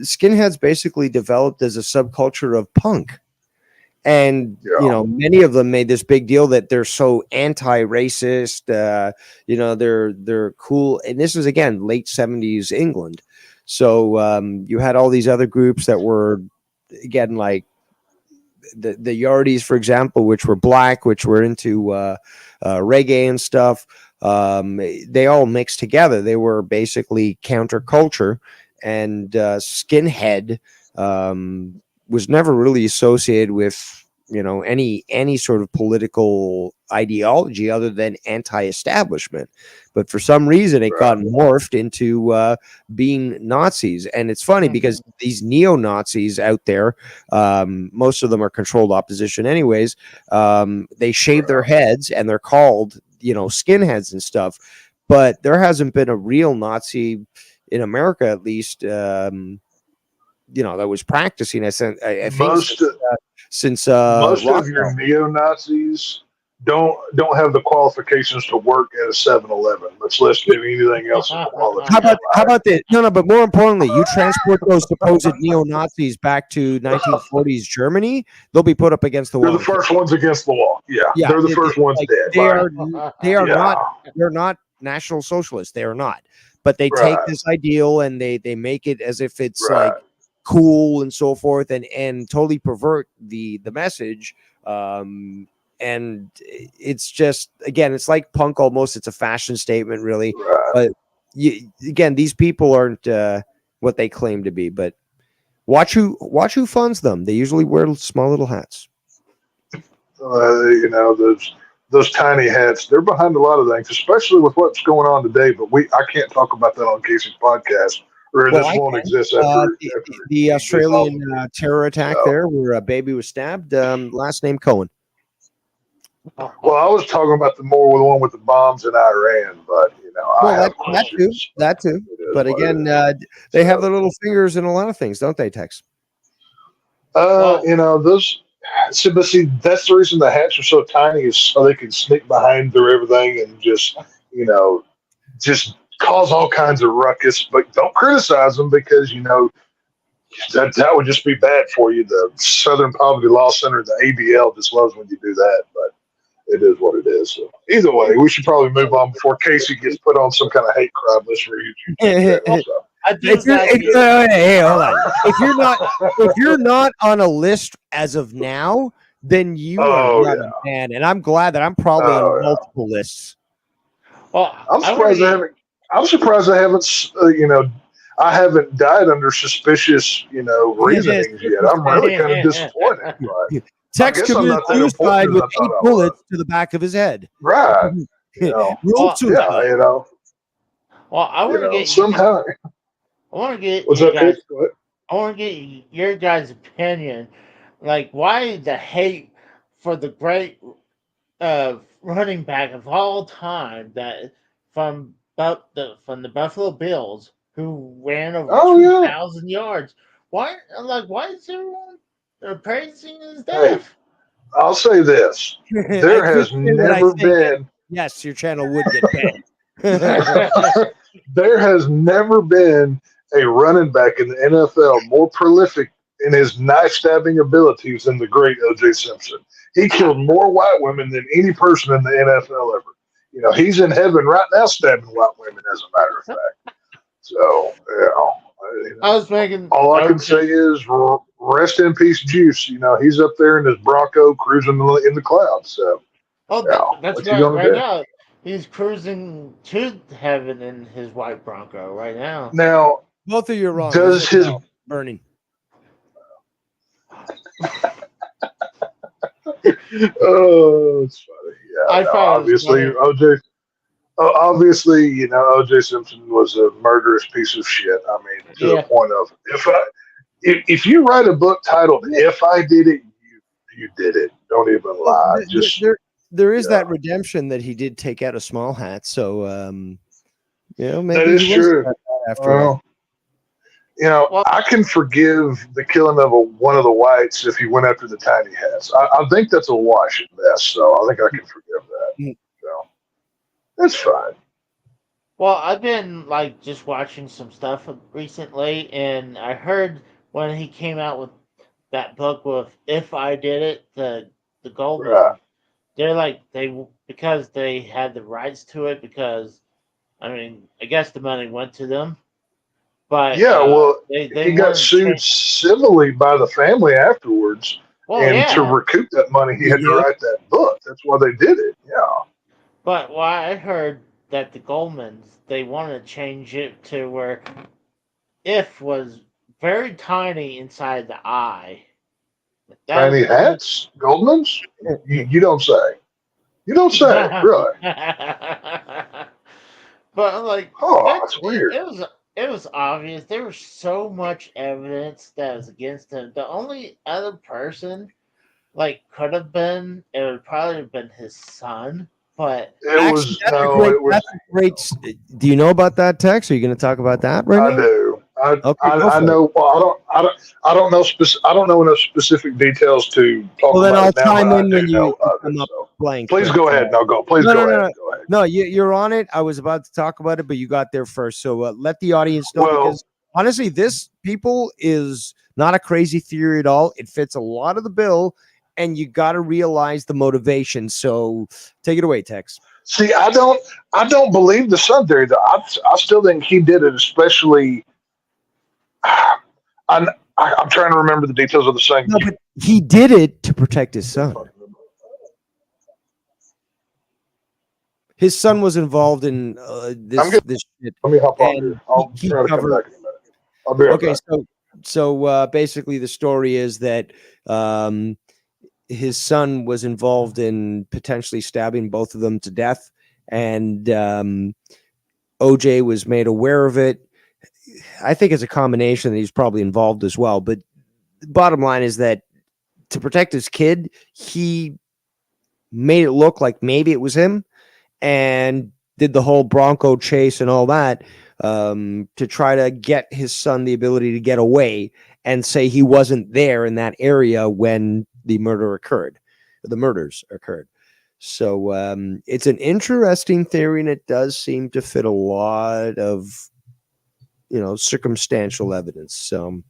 Skinheads basically developed as a subculture of punk. And yeah, many of them made this big deal that they're so anti-racist. They're cool. And this was again late 70s England. So you had all these other groups that were again like the Yardies, for example, which were black, which were into reggae and stuff. They all mixed together. They were basically counterculture, and skinhead was never really associated with any sort of political ideology other than anti-establishment. But for some reason, it got right, morphed into being Nazis. And it's funny because these neo-Nazis out there, most of them are controlled opposition anyways. They shave their right. heads and they're called, skinheads and stuff. But there hasn't been a real Nazi in America, at least, that was practicing. I think Most since most of your Rockwell. neo Nazis don't have the qualifications to work at a 7-Eleven, much less do anything else in quality. How about this? No, but more importantly, you transport those supposed neo Nazis back to 1940s Germany, they'll be put up against the They're wall. the first ones against the wall. Yeah, Yeah, they're the first ones like, dead. they are Yeah, they're not national socialists. They are not. But they take right, this ideal and they make it as if it's like right. cool and so forth, and totally pervert the message. And it's just, again, it's like punk almost. It's a fashion statement, really. Right. But again, these people aren't what they claim to be. But watch who funds them. They usually wear small little hats. Those tiny hats. They're behind a lot of things, especially with what's going on today. But I can't talk about that on Casey's podcast, or Well, this I won't can. exist after The Australian dissolves. terror attack So, there, where a baby was stabbed. Last name Cohen. well, I was talking about the one with the bombs in Iran, but I Well, have that too. It is But what it again, is. they have their little fingers in a lot of things, don't they, Tex? Well, Those. But see, that's the reason the hats are so tiny is so they can sneak behind through everything and just cause all kinds of ruckus. But don't criticize them because that would just be bad for you. The Southern Poverty Law Center, the ABL, just loves when you do that. But it is what it is. So either way, we should probably move on before Casey gets put on some kind of hate crime list for YouTube channel. So. I do Hey, hold on. If you're not on a list as of now, then you are Oh not yeah. a fan. And I'm glad that I'm probably on Oh yeah. multiple lists. Well, I'm surprised I haven't. I haven't died under suspicious, reasonings yet. I'm really kind of disappointed. But Tex guess I'm committed not that suicide important with as I 8 thought I bullets was. to the back of his head. Right. Real Well, suicide. Yeah. well, I want to get Somehow. I want to get What's you up, guys. Pete? Go ahead. I want to get your guys' opinion. Like, why the hate for the great running back of all time that from the Buffalo Bills who ran over Oh yeah. 2,000 yards? Why is everyone They're praising his Hey, death. I'll say this: I there could has say what I never think. been Yes, your channel would get banned. there has never been a running back in the NFL more prolific in his knife stabbing abilities than the great O.J. Simpson. He killed more white women than any person in the NFL ever. You know, he's in heaven right now stabbing white women, as a matter of fact. So, I was making. all I can say is rest in peace, Juice. You know, he's up there in his Bronco cruising in the clouds. So, Oh, yeah, that's what you right. gonna Right do? now, he's cruising to heaven in his white Bronco. Right now. Now, Both of you are wrong. He's does in his hell, burning. oh, it's funny. Yeah, I no, thought it was obviously funny. OJ. Obviously, you know OJ Simpson was a murderous piece of shit. I mean, to the Yeah. point of if you write a book titled "If I Did It, You Did It," don't even Well, lie. Just there is yeah, that redemption that he did take out a small hat. So, you know, that maybe is he was true. that bad after all. Well, you know, Well, I can forgive the killing of one of the whites if he went after the tiny hats. I think that's a wash at best. So I think I can forgive that. Mm. So that's fine. well, I've been like just watching some stuff recently, and I heard when he came out with that book with "If I Did It," the Right. Goldman. They're like because they had the rights to it because I mean I guess the money went to them, but Yeah, well, they he got wanted to sued change. civilly by the family afterwards, Well, and to yeah, recoup that money, he had to Yep. write that book. That's why they did it. Yeah, but I heard that the Goldmans they wanted to change it to where if was very tiny inside the eye. That was tiny the only. hats, Goldman's. You don't say. You don't say. Really? But I'm like Oh, that that's weird. it was obvious. There was so much evidence that was against him. The only other person like could have been it would probably have been his son. But It Actually, was no. It was. that's a great. Do you know about that, Tex? Are you going to talk about that right I now? do. Okay, go I for it. know. Well, I don't know. I don't know enough specific details to talk Well, then about I'll it now, but chime I in do when you know of it. come up So blank. please But go ahead. No, go. Please no, no, go no, ahead. no, Go ahead. no. You're on it. I was about to talk about it, but you got there first. So let the audience know Well, because honestly, this people is not a crazy theory at all. It fits a lot of the bill, and you got to realize the motivation. So take it away, Tex. see, I don't believe the Sun theory. Though I still think he did it. Especially, I'm, I'm trying to remember the details of the Sun. No, but he did it to protect his son. His son was involved in I'm good. this shit, Let me hop on here. and I'll he try to come covered. back in a minute. I'll be right Okay, back. so basically, the story is that his son was involved in potentially stabbing both of them to death, and OJ was made aware of it. I think it's a combination that he's probably involved as well. But the bottom line is that to protect his kid, he made it look like maybe it was him and did the whole Bronco chase and all that to try to get his son the ability to get away and say he wasn't there in that area when the murders occurred. So it's an interesting theory, and it does seem to fit a lot of circumstantial evidence. So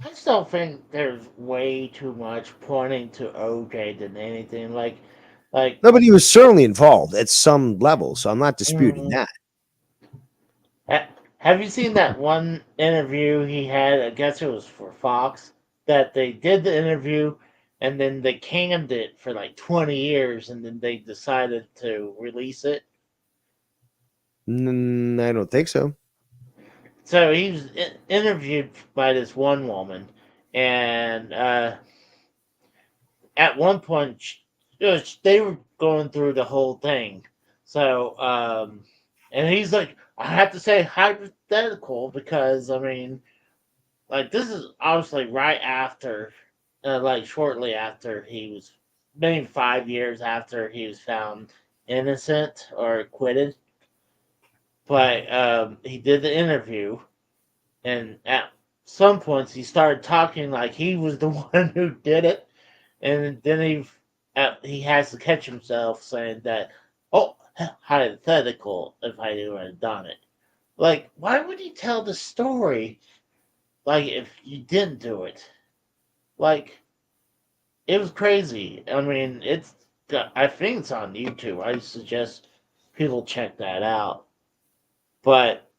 I still think there's way too much pointing to OJ than anything. Like no, but he was certainly involved at some level. So I'm not disputing mm, that. have you seen that one interview he had? I guess it was for Fox. That they did the interview, and then they canned it for like 20 years, and then they decided to release it. I don't think so. So he was interviewed by this one woman, and at one point, they were going through the whole thing. So, and he's like, I have to say hypothetical because I mean, like this is obviously right after, like shortly after he was, maybe 5 years after he was found innocent or acquitted. But he did the interview, and some points he started talking like he was the one who did it, and then he has to catch himself saying that, oh, hypothetical if I had done it. Like, why would he tell the story like if you didn't do it? Like, it was crazy. I mean, I think it's on YouTube. I suggest people check that out. But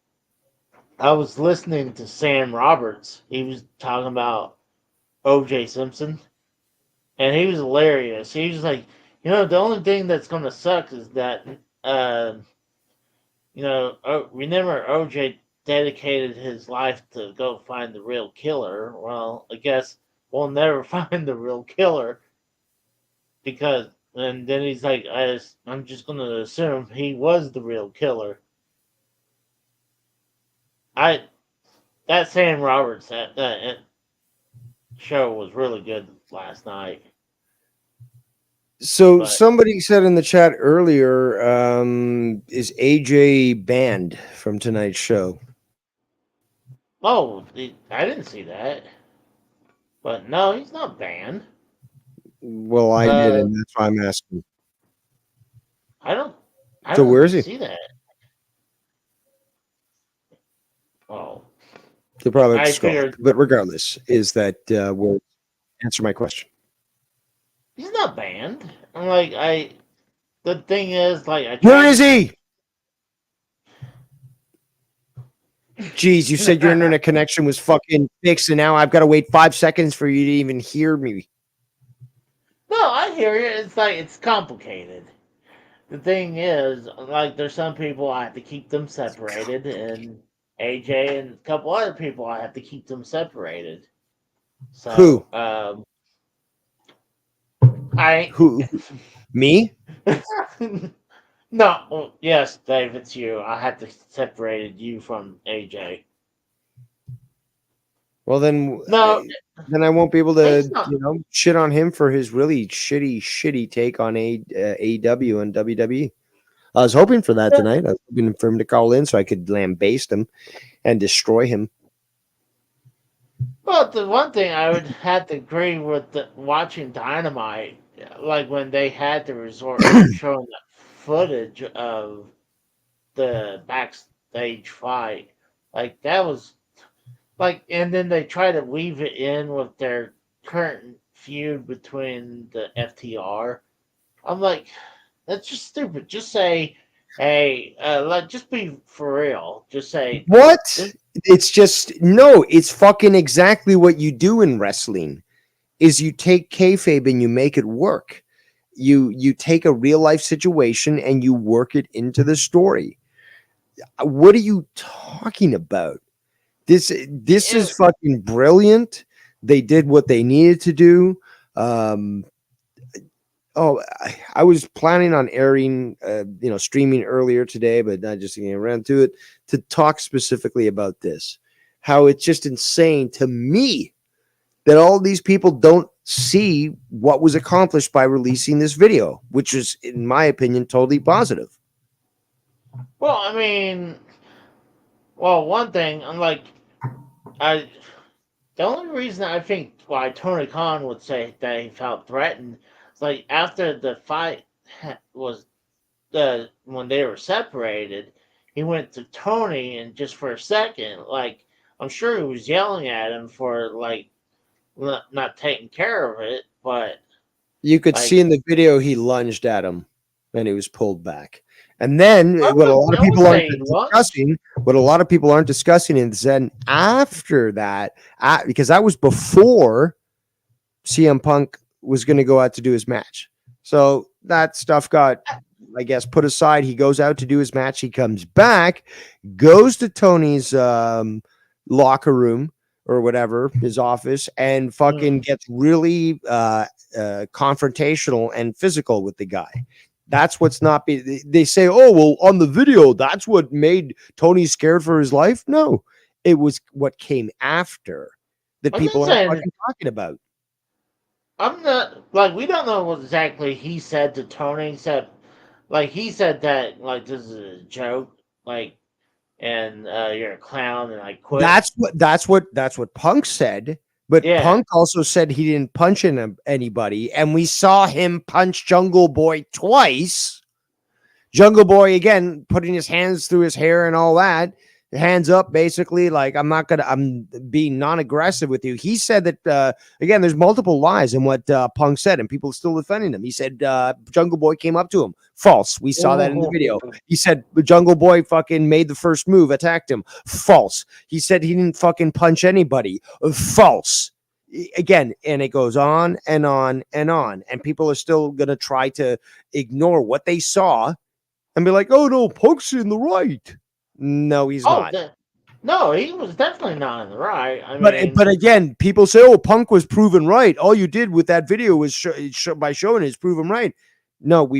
I was listening to Sam Roberts. He was talking about O.J. Simpson, and he was hilarious. He was like, the only thing that's going to suck is that, remember O.J. dedicated his life to go find the real killer. Well, I guess we'll never find the real killer because, and then he's like, I'm just going to assume he was the real killer. That Sam Roberts that show was really good last night. So somebody said in the chat earlier, is AJ banned from tonight's show? Oh, I didn't see that. But no, he's not banned. Well, I did, and that's why I'm asking. I don't where is he? See that. Oh. You'll probably have to scroll. But regardless, is that will answer my question. He's not banned. The thing is, where is he? Jeez, you said your internet connection was fucking fixed, and now I've got to wait 5 seconds for you to even hear me. No, I hear you. It's complicated. The thing is, there's some people I have to keep them separated, and AJ and a couple other people I have to keep them separated. So, who? Who? Me? No. Well, yes, Dave, it's you. I had to separate you from AJ. Well, then, then I won't be able to, shit on him for his really shitty take on AEW and WWE. I was hoping for that tonight. I was hoping for him to call in so I could lambaste him and destroy him. Well, the one thing I would have to agree with watching Dynamite, like when they had to resort to showing the footage of the backstage fight, that was and then they try to weave it in with their current feud between the FTR. I'm like, that's just stupid. Just say, hey, just be for real. Just say what? It's just no. It's fucking exactly what you do in wrestling. Is you take kayfabe and you make it work. You take a real life situation and you work it into the story. What are you talking about? This is fucking brilliant. They did what they needed to do. I was planning on airing, streaming earlier today, but I just ran to it to talk specifically about this. How it's just insane to me that all these people don't see what was accomplished by releasing this video, which is, in my opinion, totally positive. Well, I mean, one thing, the only reason I think why Tony Khan would say that he felt threatened is after the fight was when they were separated, he went to Tony and just for a second, I'm sure he was yelling at him for not taking care of it, but you could see in the video he lunged at him and he was pulled back. And then what a lot of people aren't discussing is then after that, because that was before CM Punk was going to go out to do his match. So that stuff got, I guess, put aside. He goes out to do his match. He comes back, goes to Tony's locker room or whatever, his office, and fucking gets really confrontational and physical with the guy. That's what's not be. They say, oh, well, on the video, that's what made Tony scared for his life. No, it was what came after that people are fucking talking about. I'm not we don't know what exactly he said to Tony, except he said that this is a joke. and you're a clown, and I quit. That's what Punk said. But Yeah. Punk also said he didn't punch anybody, and we saw him punch Jungle Boy twice. Jungle Boy again putting his hands through his hair and all that, hands up, basically like I'm being non-aggressive with you. He said that again, there's multiple lies in what Punk said, and people are still defending him. He said Jungle Boy came up to him. False. We saw that in the video. He said Jungle Boy fucking made the first move, attacked him. False. He said he didn't fucking punch anybody. False. Again, and it goes on and on and on, and people are still gonna try to ignore what they saw and be like, "Oh no, Punk's in the right." No, he's not. No, he was definitely not in the right. But again, people say, "Oh, Punk was proven right." All you did with that video was by showing it is prove him right. No,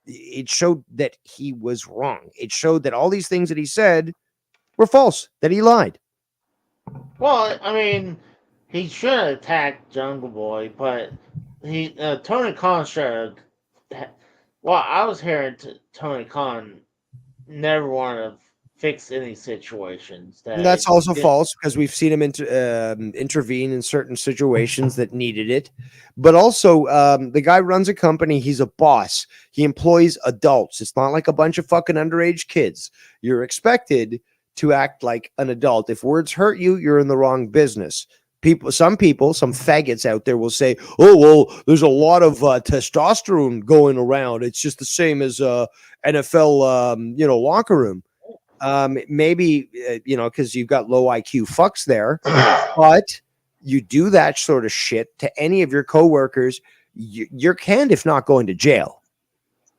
it showed that he was wrong. It showed that all these things that he said were false. That he lied. Well, I mean, he should have attacked Jungle Boy, but Tony Khan should have. Well, I was hearing Tony Khan never wanted to fix any situations. That's also false because we've seen him intervene in certain situations that needed it. But also, the guy runs a company. He's a boss. He employs adults. It's not like a bunch of fucking underage kids. You're expected to act like an adult. If words hurt you, you're in the wrong business. Some faggots out there will say, "Oh, well, there's a lot of testosterone going around. It's just the same as NFL, locker room." Maybe because you've got low IQ fucks there, but you do that sort of shit to any of your coworkers, you're canned, if not going to jail.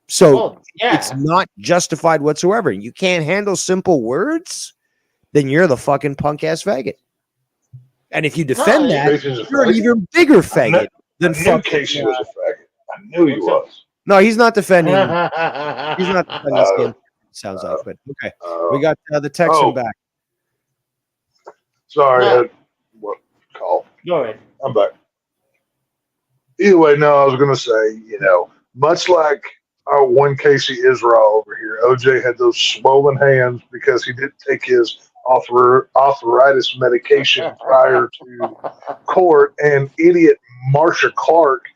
So it's not justified whatsoever. You can't handle simple words, then you're the fucking punk ass faggot. And if you defend that, you're an even bigger faggot than fucking Casey was a faggot. I knew he was. No, he's not defending. He's not defending skin. Sounds like, but okay. We got the Texan back. Sorry, what call? Go ahead. I'm back. Either way, no, I was going to say, much like our one Casey Israel over here, OJ had those swollen hands because he didn't take his arthritis medication prior to court, and idiot Marsha Clark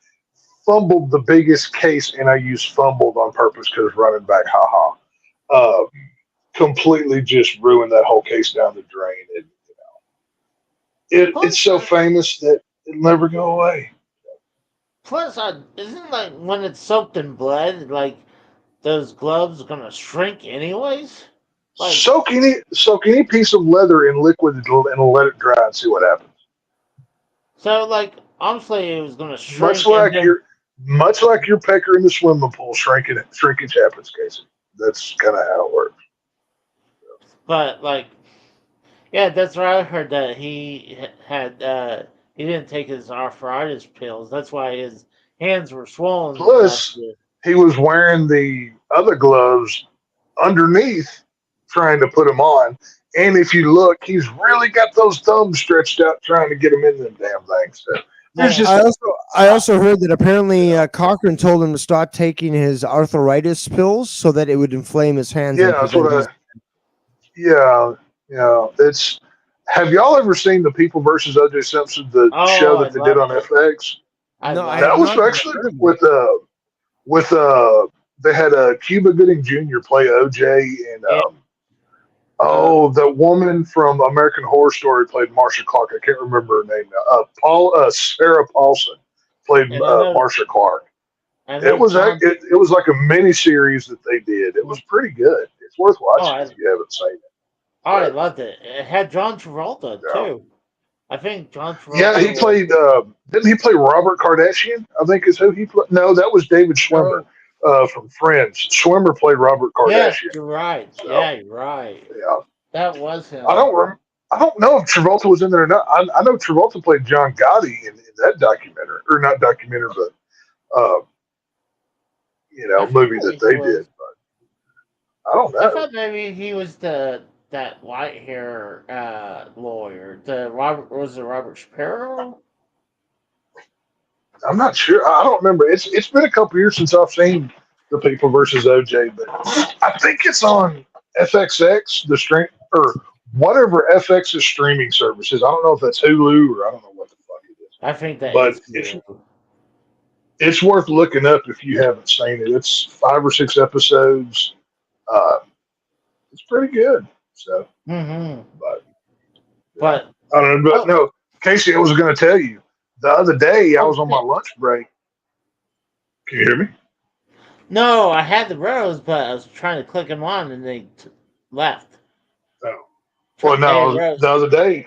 fumbled the biggest case, and I use fumbled on purpose because running back, haha. Completely just ruined that whole case down the drain. And, it's so famous that it'll never go away. Plus, isn't like when it's soaked in blood, like those gloves are gonna shrink anyways? Like, soak any piece of leather in liquid and let it dry and see what happens. So, like, honestly, it was gonna shrink. Much like your pecker in the swimming pool, shrinkage happens, Casey. That's kind of how it works. But that's what I heard, that he had he didn't take his arthritis pills. That's why his hands were swollen. Plus, he was wearing the other gloves underneath, trying to put them on. And if you look, he's really got those thumbs stretched out, trying to get them in them damn things. So, I also heard that apparently Cochran told him to stop taking his arthritis pills so that it would inflame his hands. Yeah, that's what it's. Have y'all ever seen the People versus O.J. Simpson, the show that they did on FX? That was actually with they had Cuba Gooding Jr. play O.J. and the woman from American Horror Story played Marsha Clark. I can't remember her name now. Sarah Paulson played Marsha Clark. It was like a mini series that they did. It was pretty good. It's worth watching if you haven't seen it. Oh, I loved it. It had John Travolta too. I think John Travolta. Yeah, he played. Didn't he play Robert Kardashian? I think is who he played. No, that was David Schwimmer from Friends. Schwimmer played Robert Kardashian. Yeah, you're right. So, you're right. Yeah, that was him. I don't know if Travolta was in there or not. I know Travolta played John Gotti in that documentary, or not documentary, but movie that they did. But I don't know. I thought maybe he was that white hair lawyer. Was it Robert Shapiro? I'm not sure. I don't remember. It's been a couple years since I've seen the People versus OJ, but I think it's on FXX, the stream or whatever FX's streaming service is. I don't know if that's Hulu or I don't know what the fuck it is, I think that but is cool. it's worth looking up if you haven't seen it. It's 5 or 6 episodes. Uh, it's pretty good. So, but I don't know. But no, Casey, I was going to tell you the other day I was on my lunch break. Can you hear me? No, I had the Rose, but I was trying to click them on and they left. Oh. Well, no, the other day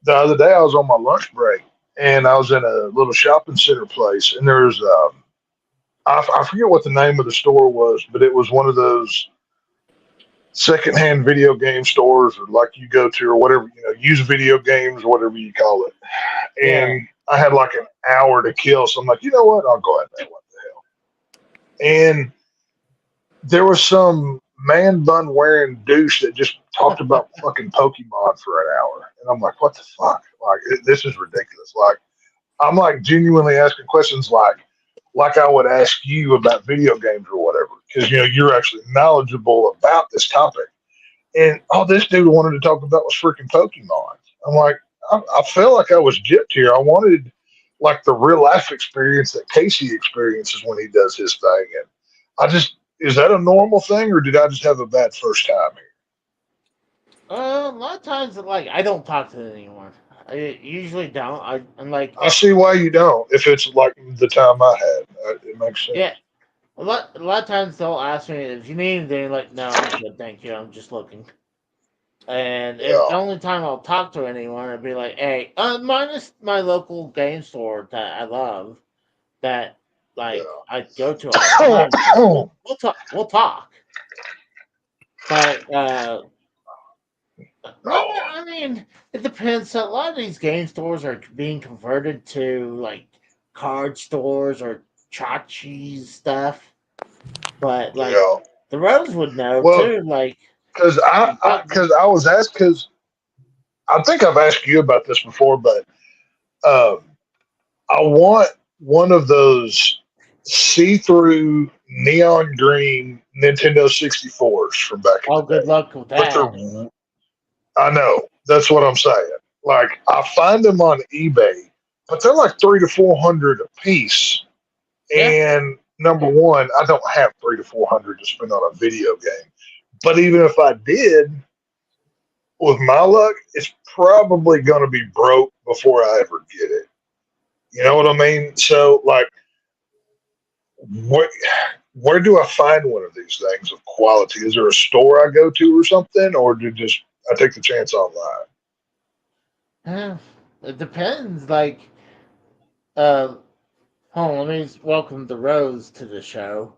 I was on my lunch break and I was in a little shopping center place and there's I forget what the name of the store was, but it was one of those secondhand video game stores or like you go to or whatever, use video games or whatever you call it. And I had like an hour to kill. So I'm like, you know what? I'll go ahead and what the hell. And there was some man bun wearing douche that just talked about fucking Pokemon for an hour. And I'm like, what the fuck? Like, this is ridiculous. Like, I'm like genuinely asking questions like I would ask you about video games or whatever, because you're actually knowledgeable about this topic. And all this dude wanted to talk about was freaking Pokemon. I'm like, I felt like I was gypped here. I wanted like the real life experience that Casey experiences when he does his thing. And is that a normal thing, or did I just have a bad first time here? A lot of times, like, I don't talk to anyone. I usually don't. I'm like, I see why you don't. If it's like the time I had, it makes sense. Yeah, a lot of times they'll ask me if you need anything. Like, no, I'm good, thank you. I'm just looking. And if the only time I'll talk to anyone, I'd be like, hey, minus my local game store that I love, that I go to all the time. We'll talk. But I mean, it depends. A lot of these game stores are being converted to like card stores or tchotchkes stuff. But like the Rose would know too. Like, because I was asked, because I think I've asked you about this before, but I want one of those see-through neon green Nintendo 64s from back in the day. Good luck with that. I know. That's what I'm saying. Like, I find them on eBay, but they're like $300 to $400 a piece. Yeah. And number one, I don't have $300 to $400 to spend on a video game. But even if I did, with my luck, it's probably going to be broke before I ever get it. You know what I mean? So, like, where do I find one of these things of quality? Is there a store I go to or something, or do I take the chance online? It depends. Like, hold on, let me welcome the Rose to the show.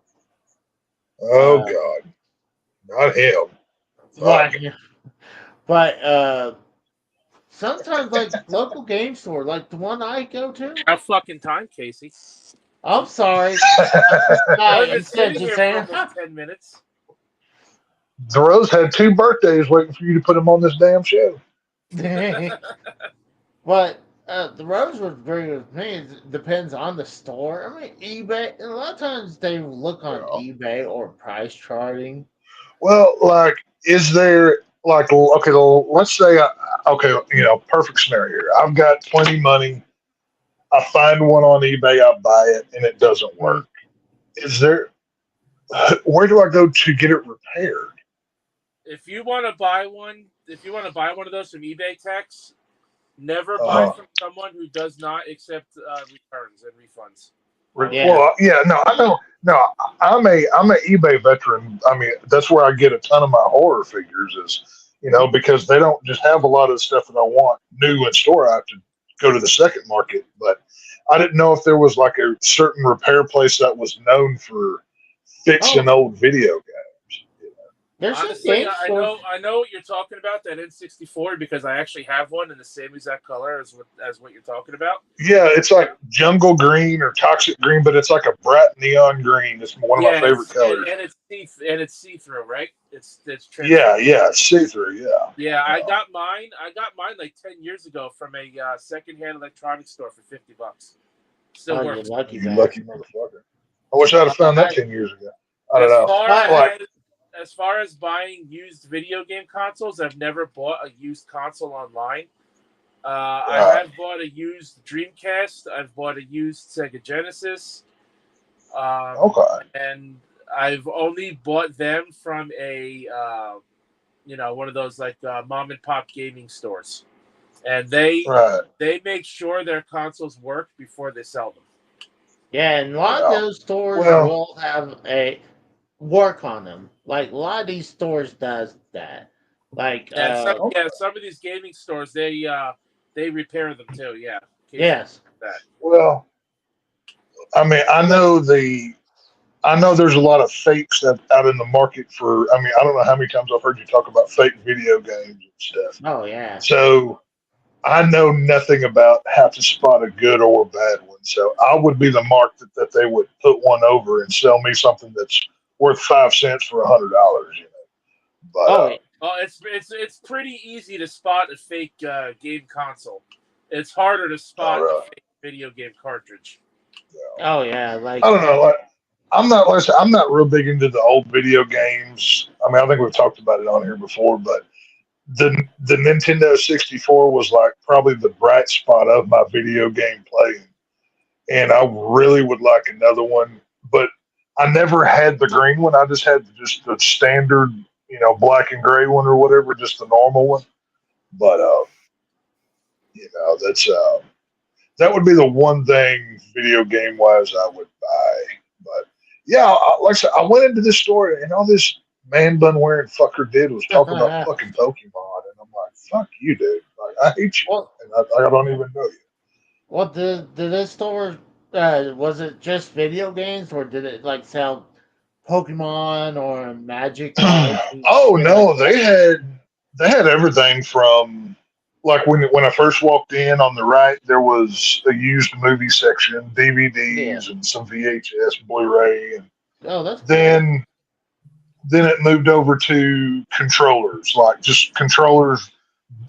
Oh God, not him. But sometimes, like, local game store, like the one I go to. About fucking time, Casey. I'm sorry. I've been sitting here for almost 10 minutes. The Rose had 2 birthdays waiting for you to put them on this damn show. But the Rose would agree with me. It depends on the store. I mean, eBay. A lot of times they look on eBay or price charting. Well, like, is there like, okay, let's say, perfect scenario here. I've got plenty of money. I find one on eBay, I buy it, and it doesn't work. Is there? Where do I go to get it repaired? If you want to buy one of those from eBay Techs, never buy from someone who does not accept returns and refunds. Well, yeah, no, I know. No, I'm an eBay veteran. I mean, that's where I get a ton of my horror figures. Is because they don't just have a lot of stuff that I want new in store. I have to go to the second market, but I didn't know if there was like a certain repair place that was known for fixing old video games. Honestly, I know what you're talking about, that N64, because I actually have one in the same exact color as what you're talking about. Yeah, it's like jungle green or toxic green, but it's like a bright neon green. It's one of my favorite colors. And it's see-through, right? It's yeah, see-through, yeah. Yeah, I got mine like 10 years ago from a secondhand electronics store for $50. Still works. You lucky motherfucker. I wish I'd have found that 10 years ago. I don't know. as far as buying used video game consoles, I've never bought a used console online. I have bought a used Dreamcast. I've bought a used Sega Genesis. Okay. And I've only bought them from a, one of those like mom and pop gaming stores, and they make sure their consoles work before they sell them. Yeah, and a lot of those stores will have a work on them. Like a lot of these stores does that. Like some of these gaming stores they repair them too. Yeah. Yes. That. Well, I mean, I know there's a lot of fakes out in the market for. I mean, I don't know how many times I've heard you talk about fake video games and stuff. Oh yeah. So I know nothing about how to spot a good or bad one. So I would be the mark that they would put one over and sell me something that's worth 5 cents for $100. But it's pretty easy to spot a fake game console. It's harder to spot a fake video game cartridge. Yeah. Oh yeah, like I don't know. Like I'm not real big into the old video games. I mean, I think we've talked about it on here before, but the Nintendo 64 was like probably the bright spot of my video game playing, and I really would like another one. But I never had the green one. I just had the standard, black and gray one or whatever, just the normal one. But that would be the one thing video game wise I would buy. But yeah, like I said, I went into this store and all this man bun wearing fucker did was talk about fucking Pokemon, and I'm like, fuck you, dude. Like, I hate you, and I don't even know you. Well, did this store was it just video games, or did it like sell Pokemon or Magic? Oh no, they had everything from like when I first walked in on the right, there was a used movie section, DVDs and some VHS, Blu-ray, and that's then it moved over to controllers, like just controllers.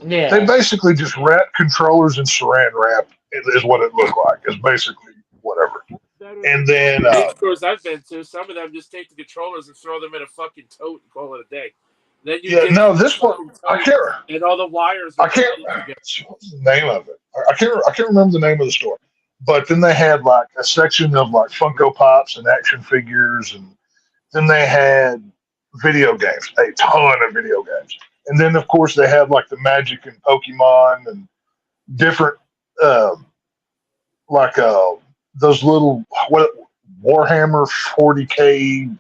Yeah, they basically just wrapped controllers in saran wrap. Is what it looked like. It's basically whatever. And then stores I've been to, some of them just take the controllers and throw them in a fucking tote and call it a day. Then you this one I can't. And all the wires. I can't. What's the name of it? I can't remember the name of the store. But then they had like a section of like Funko Pops and action figures, and then they had video games, a ton of video games, and then of course they had like the Magic and Pokemon and different those little Warhammer 40K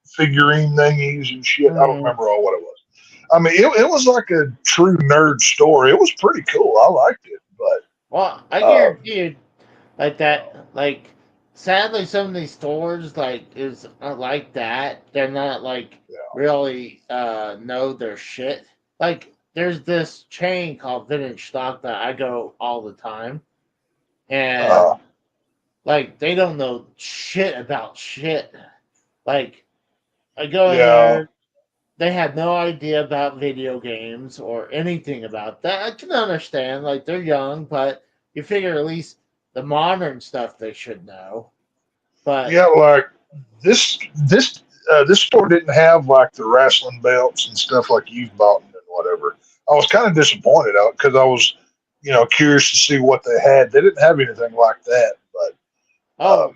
figurine thingies and shit. I don't remember all what it was. I mean, it was like a true nerd store. It was pretty cool. I liked it, but I guarantee you, like that, like sadly, some of these stores is like that. They're not really know their shit. Like there's this chain called Vintage Stock that I go all the time, and they don't know shit about shit. Like I go in there, they had no idea about video games or anything about that. I can understand, they're young, but you figure at least the modern stuff they should know. But yeah, like this store didn't have like the wrestling belts and stuff like you've bought and whatever. I was kind of disappointed out because I was, curious to see what they had. They didn't have anything like that, but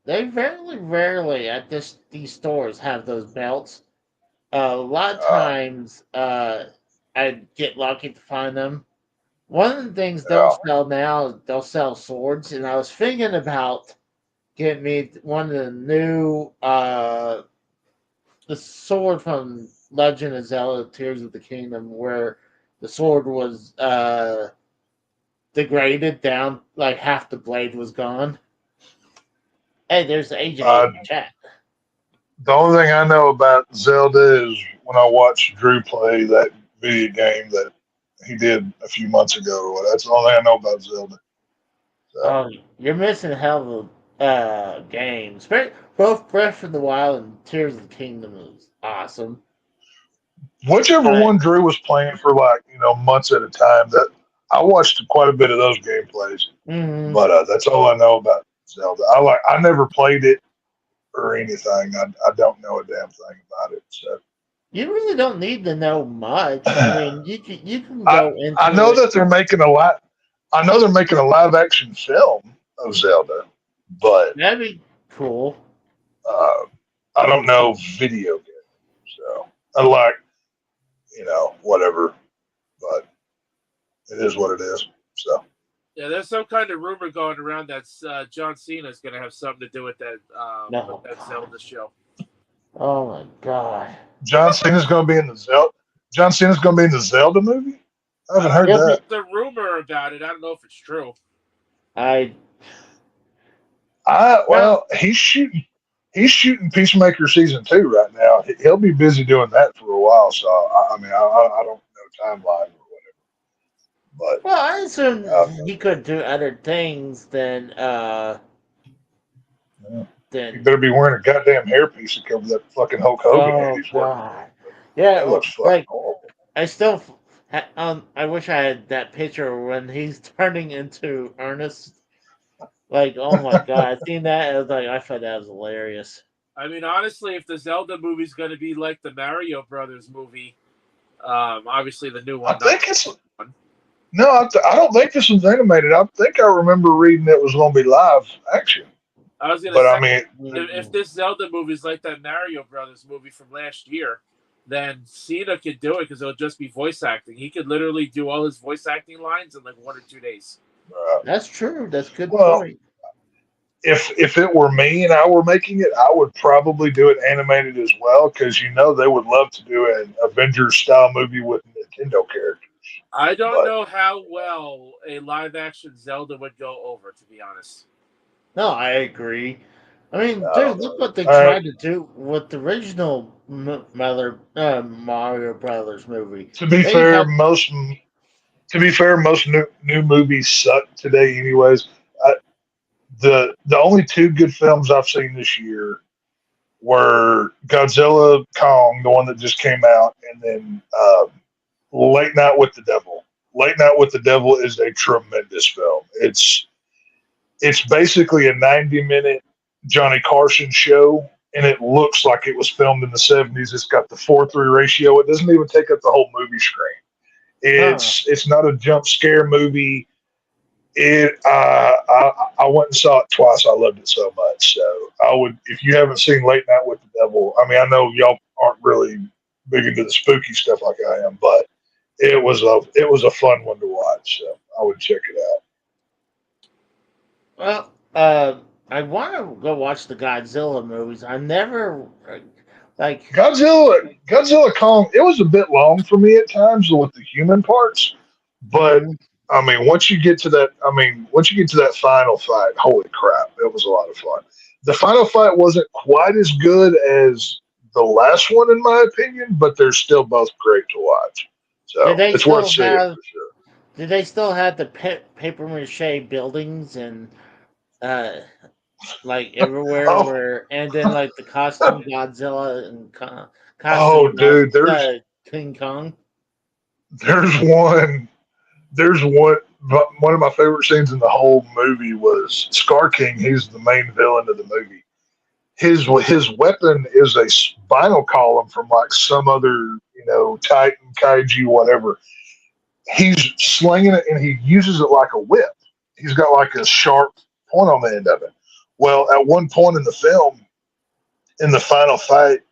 they very rarely at these stores have those belts. A lot of times, I get lucky to find them. One of the things they'll sell now, they'll sell swords, and I was thinking about getting me one of the new, the sword from Legend of Zelda: Tears of the Kingdom, where the sword was degraded down, like half the blade was gone. Hey, there's the agent in the chat. The only thing I know about Zelda is when I watched Drew play that video game that he did a few months ago or whatever. That's the only thing I know about Zelda. So. You're missing a hell of games. Both Breath of the Wild and Tears of the Kingdom is awesome. Whichever one Drew was playing for months at a time, that I watched quite a bit of those gameplays. Mm-hmm. But that's all I know about Zelda. I never played it or anything. I don't know a damn thing about it. So You really don't need to know much. I mean, you can go into I know it. that they're making a lot. I know they're making a live action film of Zelda, but That'd be cool. I don't know video game. So I like, whatever, but it is what it is. So Yeah, there's some kind of rumor going around that John Cena is going to have something to do with that No. Zelda show. Oh my god. John Cena's going to be in the Zelda. John Cena's going to be in the Zelda movie. I haven't heard He'll that. There's a rumor about it. I don't know if it's true. Well, he's shooting Peacemaker season 2 right now. He'll be busy doing that for a while. So I mean, I don't know timeline or whatever. But Well, I assume he could do other things than you better be wearing a goddamn hairpiece to cover that fucking Hulk Hogan head oh he's wearing. god. Yeah, That looks fucking like horrible. I still I wish I had that picture when he's turning into Ernest. Like, oh my god, I seen that. I was like, I thought that was hilarious. I mean, honestly, if the Zelda movie's going to be like the Mario Brothers movie, obviously the new one. I think it's no. I don't think this one's animated. I think I remember reading it was going to be live action. I was going to But say, I mean, if this Zelda movie is like that Mario Brothers movie from last year, then Cena could do it because it'll just be voice acting. He could literally do all his voice acting lines in like 1 or 2 days. That's true. That's a good Well, point. if it were me and I were making it, I would probably do it animated as well because they would love to do an Avengers style movie with Nintendo characters. I don't know how well a live action Zelda would go over, to be honest. No, I agree. I mean, No. dude, look what they tried to do with the original Mario Brothers movie. To be fair, most new movies suck today, anyways. The only 2 good films I've seen this year were Godzilla Kong, the one that just came out, and then Late Night with the Devil. Late Night with the Devil is a tremendous film. It's basically a 90-minute Johnny Carson show, and it looks like it was filmed in the 70s. It's got the 4:3 ratio. It doesn't even take up the whole movie screen. It's not a jump scare movie. I went and saw it twice. I loved it so much. So I would, if you haven't seen Late Night with the Devil, I mean, I know y'all aren't really big into the spooky stuff like I am, but it was a fun one to watch. So I would check it Well, I want to go watch the Godzilla movies. I never like Godzilla Kong. It was a bit long for me at times with the human parts, but I mean, once you get to that final fight, holy crap, it was a lot of fun. The final fight wasn't quite as good as the last one, in my opinion, but they're still both great to watch. So it's worth seeing for sure. Did they still have the paper mache buildings and like everywhere and then like the costume Godzilla and costume dude, there's King Kong? There's one of my favorite scenes in the whole movie was Scar King. He's the main villain of the movie. His weapon is a spinal column from like some other, Titan, Kaiju, whatever. He's slinging it and he uses it like a whip. He's got like a sharp point on the end of it. Well, at one point in the film, in the final fight,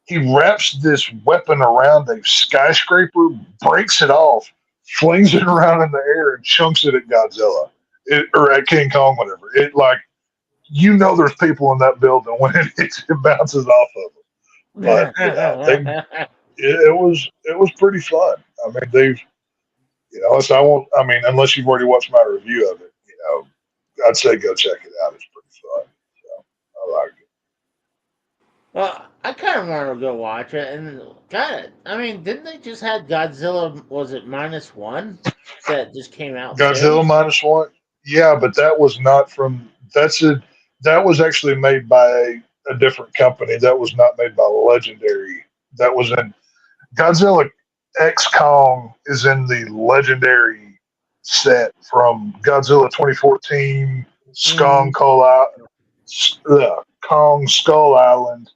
he wraps this weapon around a skyscraper, breaks it off, flings it around in the air, and chunks it at Godzilla or at King Kong, whatever. There's people in that building when it hits, it bounces off of them. But it was pretty fun. I mean, unless you've already watched my review of it, I'd say go check it out. It's pretty fun. So I like it. Well, I kind of want to go watch it, and didn't they just have Godzilla? Was it -1 that just came out? Godzilla -1, yeah, but that was not from. That was actually made by a different company. That was not made by Legendary. That was in Godzilla X Kong is in the Legendary set from Godzilla 2014, Skong Kola. Kong, Skull Island,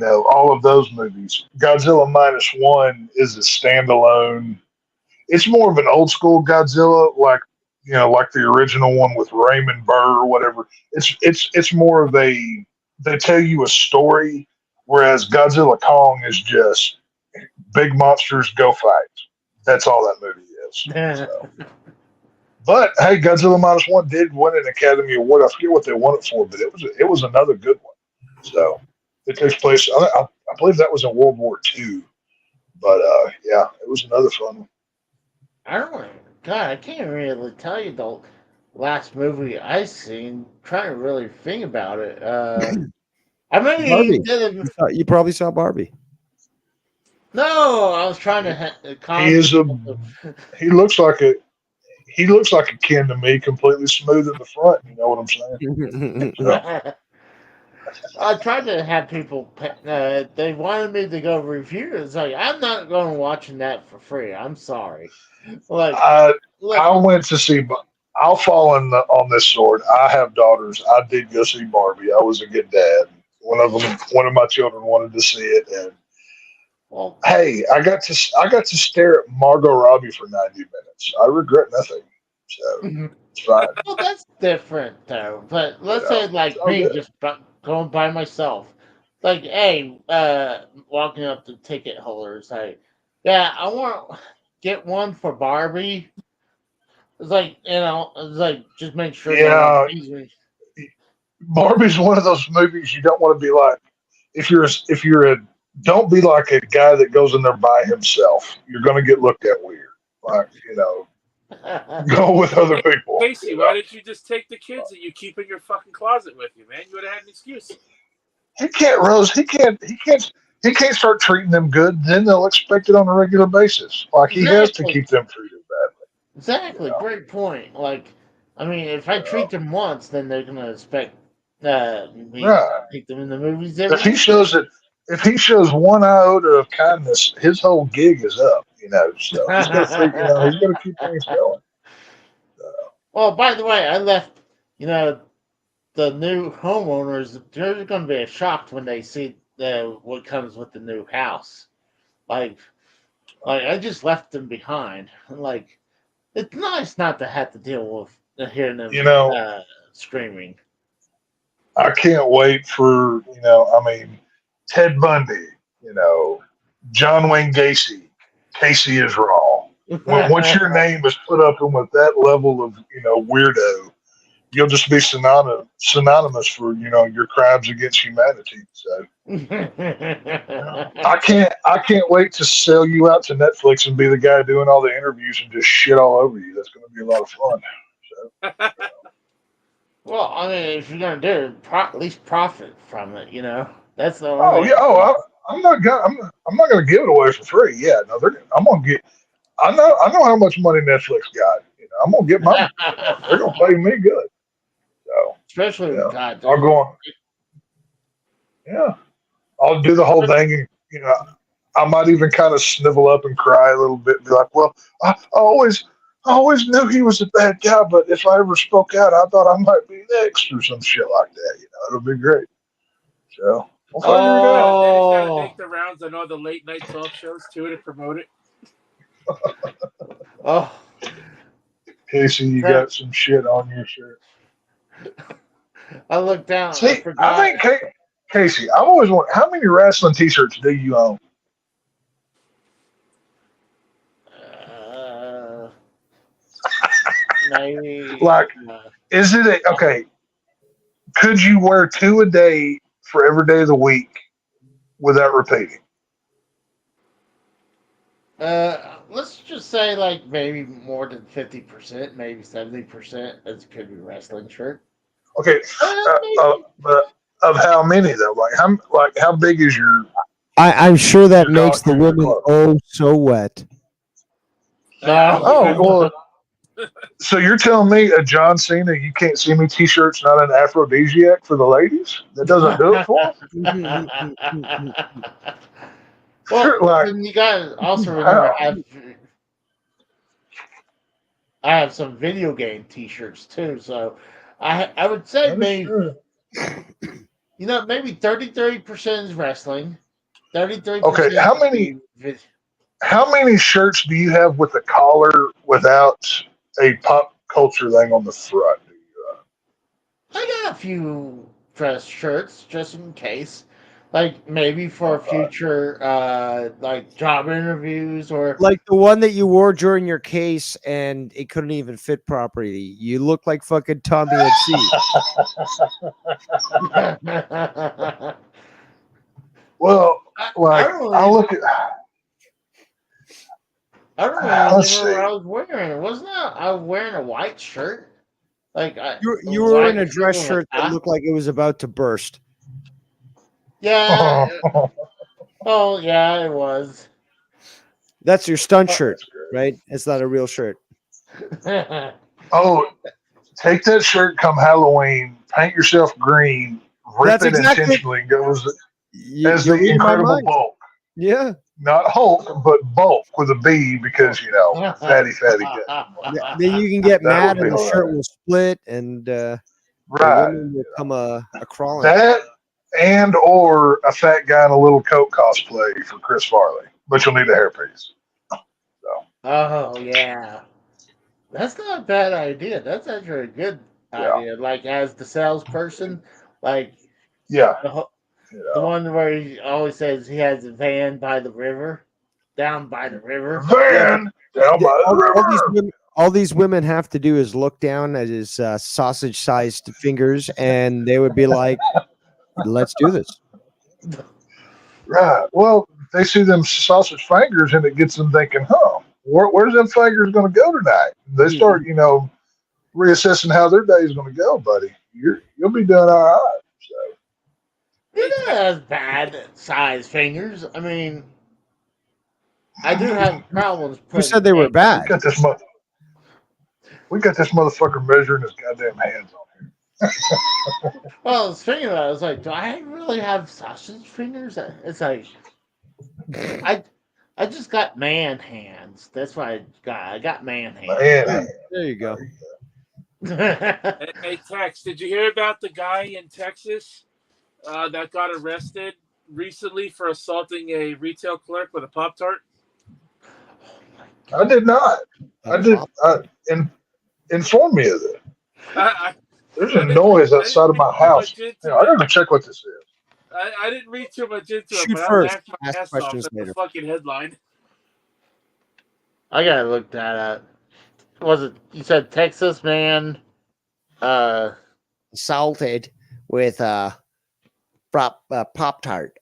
all of those movies. Godzilla minus one is a standalone. It's more of an old school Godzilla, like like the original one with Raymond Burr or whatever. It's more of a, they tell you a story, whereas Godzilla Kong is just big monsters go fight. That's all that movie is. So. But hey, Godzilla minus one did win an Academy Award. I forget what they won it for, but it was another good one. So it takes place. I believe that was in World War II. But yeah, it was another fun one. I don't know. God, I can't really tell you the last movie I seen. Trying to really think about it. I mean, Barbie. You probably saw Barbie. No, I was trying to. He looks like a. He looks like a Ken to me, completely smooth in the front. You know what I'm saying? So. I tried to have people. They wanted me to go review it. It's like, I'm not going watching that for free. I'm sorry. Like, I went to see. I'll fall on this sword. I have daughters. I did go see Barbie. I was a good dad. One of my children wanted to see it, and hey, I got to stare at Margot Robbie for 90 minutes. I regret nothing. So it's fine. Well, that's different though. But let's say like me, just going by myself. Like, hey, walking up to ticket holders, like, yeah, I want to get one for Barbie. It's like, it's like just make sure. Yeah, Barbie's one of those movies you don't want to be like. If you're a don't be like a guy that goes in there by himself. You're going to get looked at weird. Like, go with other people. Casey, why didn't you just take the kids that you keep in your fucking closet with you, man? You would have had an excuse. He can't, Rose. He can't start treating them good. Then they'll expect it on a regular basis. Like he has to keep them treated badly. Exactly. Great point. Like, I mean, if I treat them once, then they're going to expect me to take them in the movies. If he shows one iota of kindness, his whole gig is up. So he's got to keep things going. Well, by the way, I left. The new homeowners, they're going to be shocked when they see what comes with the new house. Like I just left them behind. Like, it's nice not to have to deal with hearing them screaming. I can't wait for Ted Bundy, John Wayne Gacy, Casey is Raw. Once your name is put up with that level of weirdo, you'll just be synonymous for your crimes against humanity. So I can't wait to sell you out to Netflix and be the guy doing all the interviews and just shit all over you. That's going to be a lot of fun. So. Well, I mean, if you're going to do it, at least profit from it. That's the only. Oh yeah. Oh, I'm not going to give it away for free. Yeah, no, I'm going to get. I know how much money Netflix got. I'm going to get my. They're going to pay me good. So, especially God, I'll go on. Yeah, I'll do the whole thing. I might even kind of snivel up and cry a little bit and be like, "Well, I always knew he was a bad guy, but if I ever spoke out, I thought I might be next or some shit like that." It'll be great. So, we'll figure it out. Then he's got to make the rounds on all the late night talk shows too to promote it. Oh. Casey, you got some shit on your shirt. I looked down. See, I think Casey, I always wondered, how many wrestling T-shirts do you own? Maybe. Like, is it okay? Could you wear 2 a day for every day of the week without repeating? Let's just say like maybe more than 50%, maybe 70%. It could be wrestling shirt. Okay, of how many though? Like how big is your? I'm sure that makes the women so wet. Oh well. So you're telling me a John Cena, you can't see me T-shirt's not an aphrodisiac for the ladies? That doesn't do it for them? Well, you guys also remember I have some video game T-shirts too, so I would say maybe maybe 33% is wrestling. 33%. Okay, how many shirts do you have with a collar without a pop culture thing on the front? I got a few dress shirts just in case, like maybe for future like job interviews or. Like the one that you wore during your case and it couldn't even fit properly. You look like fucking Tommy MC. Well, like I look at. I don't Let's even remember what see. I was wearing. Wasn't I was wearing a white shirt? Like You were wearing a dress shirt that looked like it was about to burst. Yeah. Oh yeah, it was. That's your stunt shirt, right? It's not a real shirt. Oh, take that shirt come Halloween, paint yourself green, rip That's it exactly. intentionally, and go as the You're reading my Incredible mind. Bulk. Yeah. Not Hulk, but Bulk with a B because, fatty good. Then you can get That mad would and be the shirt will split and the Right. women will come a crawling. That and or a fat guy in a little coat cosplay for Chris Farley. But you'll need a hairpiece. So Oh yeah. That's not a bad idea. That's actually a good yeah. idea. Like as the salesperson, like Yeah. the one where he always says he has a van by the river, down by the river. Van down by the river. All these women have to do is look down at his sausage-sized fingers, and they would be like, "Let's do this." Right. Well, they see them sausage fingers and it gets them thinking, where's them fingers going to go tonight? They start, reassessing how their day is going to go, buddy. You'll be doing all right. So. He doesn't have bad size fingers. I mean, I do have problems. Who said they were bad? We got this motherfucker measuring his goddamn hands on here. Well, I was thinking about it. I was like, do I really have sausage fingers? It's like, I just got man hands. That's what I got. I got man hands. There you go. Hey, Tex, did you hear about the guy in Texas that got arrested recently for assaulting a retail clerk with a Pop-Tart? I did not. I did. Inform me of it. There's a noise outside of my house. I gotta check what this is. I didn't read too much into Shoot it, but first. I laughed my Ask ass off questions at the later. fucking headline. I gotta look that up. Was it? You said Texas man? Assaulted with a Pop-Tart.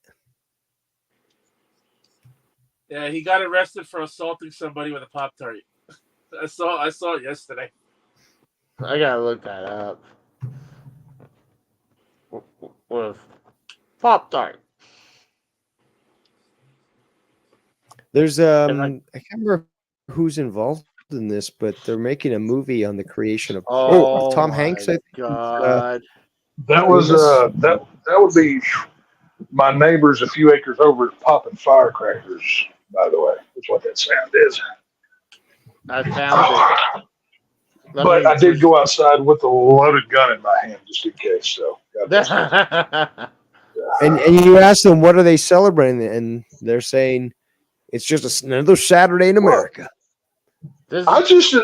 Yeah, he got arrested for assaulting somebody with a Pop-Tart. I saw it yesterday. I gotta look that up. With Pop-Tart. There's I can't remember who's involved in this, but they're making a movie on the creation of Tom Hanks. I think. God. That was that would be my neighbors a few acres over popping firecrackers. By the way, that's what that sound is. I found it. But I did go outside with a loaded gun in my hand just in case. So. And you ask them what are they celebrating, and they're saying it's just another Saturday in America. I just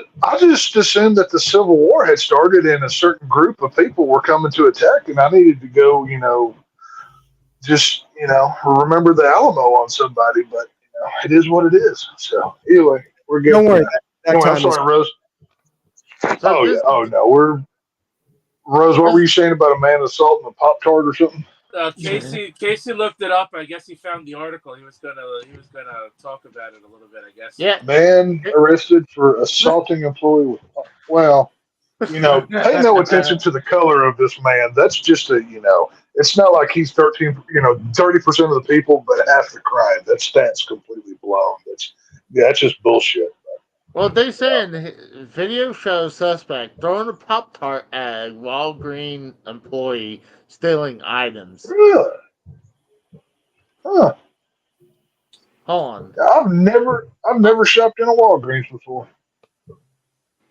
assumed that the Civil War had started and a certain group of people were coming to attack, and I needed to go, remember the Alamo on somebody. But it is what it is. So anyway, we're good. Don't worry. Anyway, I'm sorry, Rose. Oh no, Rose. What were you saying about a man assaulting a Pop-Tart or something? Casey looked it up. I guess he found the article. He was gonna talk about it a little bit. I guess. Yeah. Man arrested for assaulting employee with. Well, pay no attention to the color of this man. That's just it's not like he's 30% of the people, but half the crime. That stat's completely blown. That's just bullshit. Well, they saying video shows suspect throwing a Pop-Tart at Walgreens employee stealing items. Really? Huh. Hold on. I've never shopped in a Walgreens before.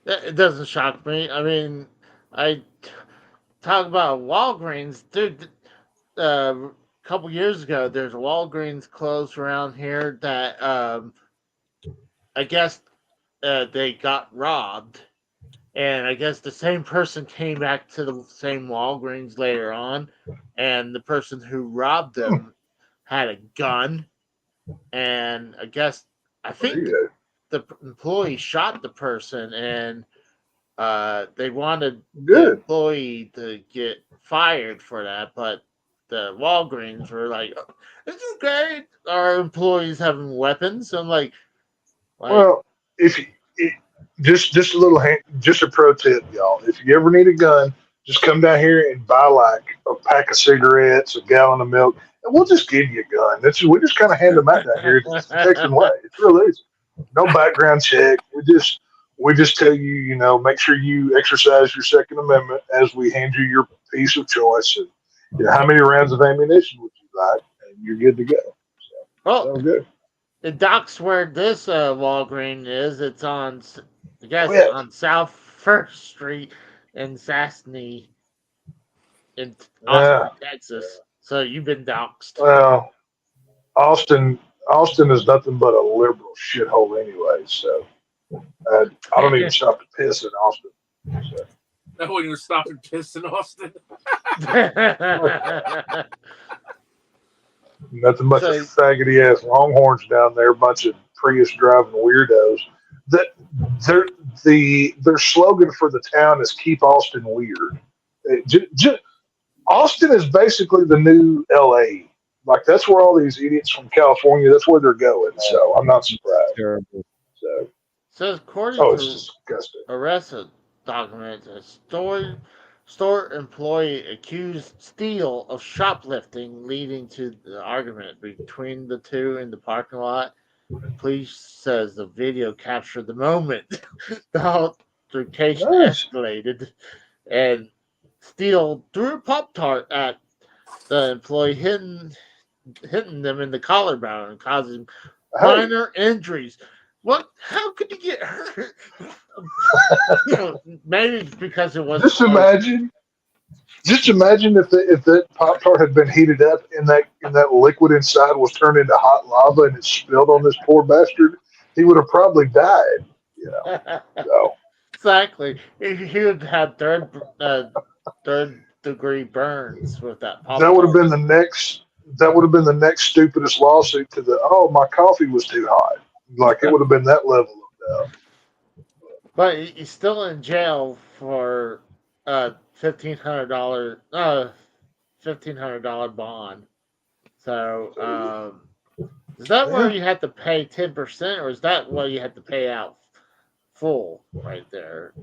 It doesn't shock me. I mean, I talk about Walgreens. a couple years ago, there's a Walgreens closed around here that I guess they got robbed. And I guess the same person came back to the same Walgreens later on, and the person who robbed them had a gun. And I think the employee shot the person, and they wanted the employee to get fired for that, but the Walgreens were like, "It's okay. Our employees having weapons." I'm like well, if you, just a little just a pro tip, y'all. If you ever need a gun, just come down here and buy like a pack of cigarettes, a gallon of milk, and we'll just give you a gun. We just kind of hand them out down here. It's the Texan way. It's real easy. No background check. We just tell you, make sure you exercise your Second Amendment as we hand you your piece of choice, and how many rounds of ammunition would you like, and you're good to go. So good. The docks where this Walgreens is, it's on, on South First Street in Sassney, in Austin, Texas. So you've been doxxed. Well, Austin is nothing but a liberal shithole anyway. So I don't even stop to piss in Austin. So. I wouldn't even stop and piss in Austin. Nothing but faggoty ass Longhorns down there, a bunch of Prius driving weirdos. Their slogan for the town is "Keep Austin Weird." Austin is basically the new LA. Like that's where all these idiots from California. That's where they're going. So I'm not surprised. Terrible. So according to arrest document, a store employee accused Steele of shoplifting, leading to the argument between the two in the parking lot. Police says the video captured the moment the altercation escalated, and Steele threw a Pop-Tart at the employee, hitting them in the collarbone and causing minor injuries. What? How could you get hurt? Maybe it's because it wasn't. Just imagine if that Pop-Tart had been heated up and that liquid inside was turned into hot lava and it spilled on this poor bastard. He would have probably died. So. Exactly. He would have third degree burns with that Pop-Tart. That would have been the next stupidest lawsuit to my coffee was too hot. Like it would have been that level of doubt. But he's still in jail for $1,500 bond. So is that where you have to pay 10%, or is that what you have to pay out full right there?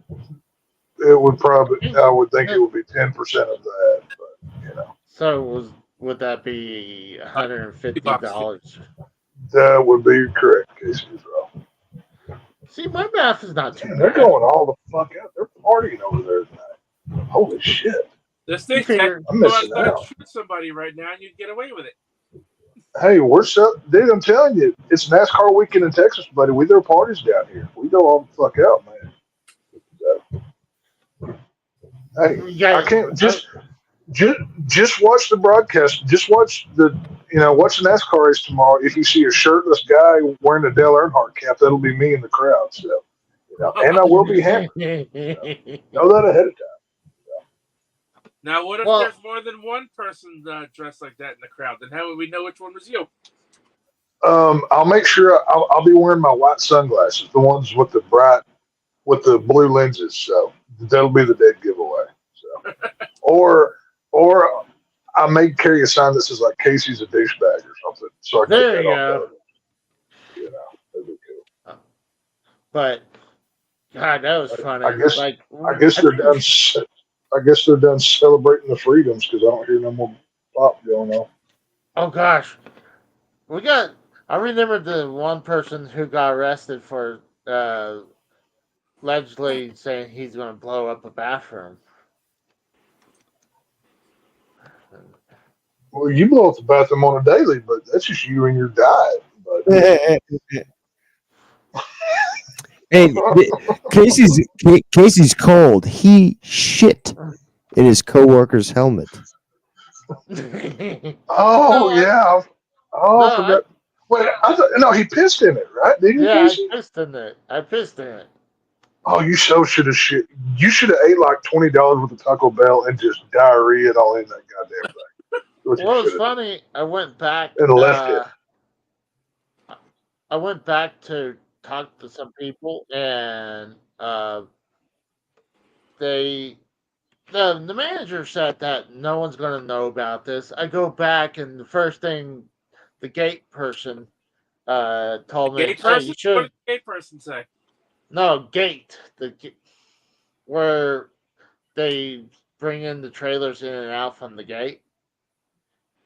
It would probably. I would think it would be 10% of that, but So would that be $150? That would be correct, Casey as well. See, my math is not too bad. They're going all the fuck out. They're partying over there tonight. Holy shit. This thing, I'm missing out. Shoot somebody right now and you'd get away with it. Hey, dude, I'm telling you, it's NASCAR weekend in Texas, buddy. We throw parties down here. We go all the fuck out, man. Hey, I can't just watch the broadcast. Just watch watch the NASCAR race tomorrow. If you see a shirtless guy wearing a Dale Earnhardt cap, that'll be me in the crowd. So, and I will be hammered. Know that ahead of time. Now, what if there's more than one person dressed like that in the crowd? Then how would we know which one was you? I'll make sure I'll be wearing my white sunglasses, the ones with the blue lenses. So that'll be the dead giveaway. So, or I may carry a sign that says like Casey's a douchebag or something. So I can there you go. That'd be cool. But God, that was funny. I guess they're done. I guess they're done celebrating the freedoms because I don't hear no more pop going on. Oh gosh, I remember the one person who got arrested for allegedly saying he's going to blow up a bathroom. Well, you blow up the bathroom on a daily, but that's just you and your diet. Hey, Casey's cold. He shit in his coworker's helmet. Oh No, yeah. Oh, I no, forgot. Wait, I thought no, he pissed in it, right? Didn't you, yeah, Casey? I pissed in it. Oh, you so should have shit. You should have ate like $20 worth of Taco Bell and just diarrhea it all in that goddamn thing. What you Well, it was should have done funny. and left it. I went back to talk to some people, and they the manager said that no one's going to know about this. I go back, and the first thing the gate person told Gay me, "Hey, you person? What should did the gay person say? no gate where they bring in the trailers in and out from the gate."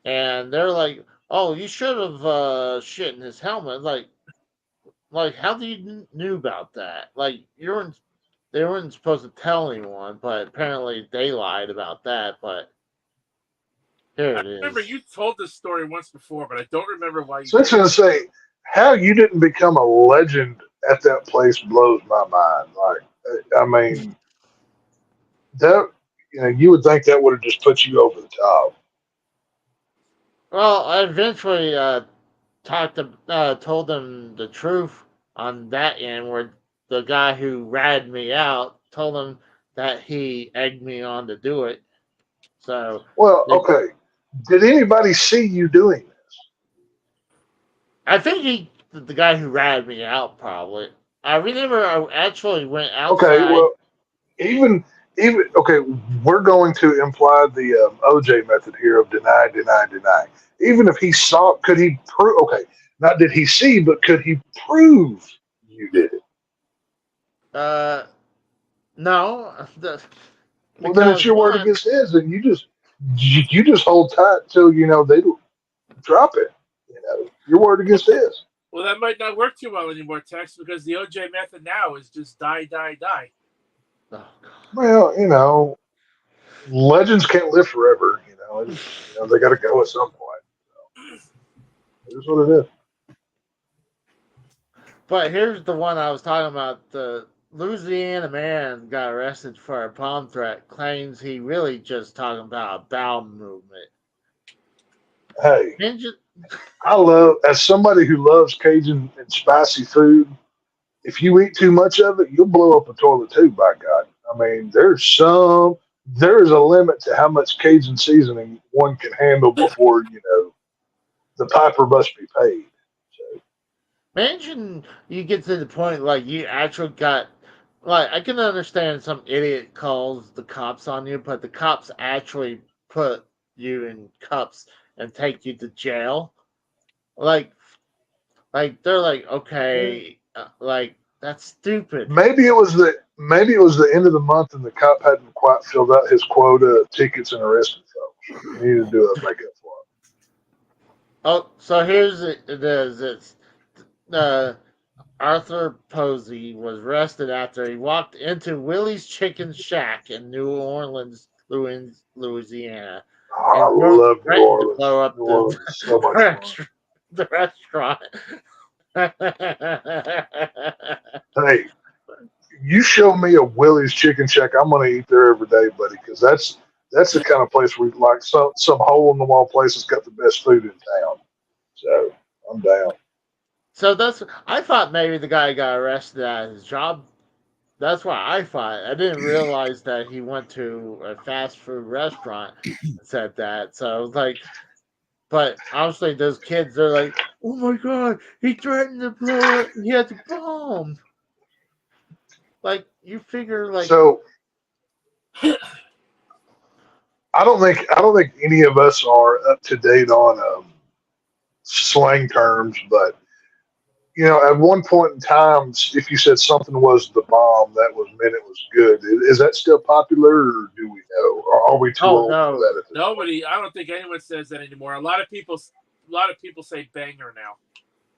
And they're like, "Oh, you should have shit in his helmet." Like how do you knew about that? Like they weren't supposed to tell anyone, but apparently they lied about that. But here I it remember is. you told this story once before, but I don't remember why you So that's did. going to say how you didn't become a legend at that place blows my mind. Like, I mean, that you would think that would have just put you over the top. Well, I eventually told them the truth on that end, where the guy who ratted me out told them that he egged me on to do it. So Well, they, okay. Did anybody see you doing this? I think the guy who ratted me out, probably. I remember I actually went Okay, outside. well, even okay, we're going to imply the OJ method here of deny, deny, deny. Even if he saw, could he prove? Okay, not did he see, but could he prove you did it? Uh, no, Well, then it's because your word one, against his, and you just hold tight till they drop it. Your word against his. Well, that might not work too well anymore, Tex, because the OJ method now is just die, die, die. oh Well, legends can't live forever. And, they got to go at some point. It is what it is. But here's the one I was talking about. The Louisiana man got arrested for a bomb threat. Claims he really just talking about a bowel movement. Hey, Ninja, as somebody who loves Cajun and spicy food, if you eat too much of it, you'll blow up a toilet too, by God. I mean, there is a limit to how much Cajun seasoning one can handle before, the piper must be paid. So, imagine you get to the point like you actually got. Like I can understand some idiot calls the cops on you, but the cops actually put you in cuffs and take you to jail. Like they're like, okay, like that's stupid. maybe it was the end of the month and the cop hadn't quite filled out his quota of tickets and arresting folks. He needed to do a makeup for Oh, so here's it is. It's uh, Arthur Posey was arrested after he walked into Willie's Chicken Shack in New Orleans, Louisiana, I and love New threatened to Orleans. blow New up Orleans is so the, much fun. the restaurant. Hey, you show me a Willie's Chicken Shack, I'm gonna eat there every day, buddy, because that's the kind of place where like some hole in the wall place that's got the best food in town. So I'm down. So I thought maybe the guy got arrested at his job. That's what I thought. I didn't realize that he went to a fast food restaurant and said that. So I was like, but honestly, those kids, they're like, oh my God, he threatened to blow it. He had to bomb. Like, you figure, like, So I don't think any of us are up to date on slang terms, but at one point in time, if you said something was the bomb, that was meant it was good. Is that still popular, or do we know? Or are we too oh old for no. that at this point? Nobody, I don't think anyone says that anymore. A lot of people say banger now.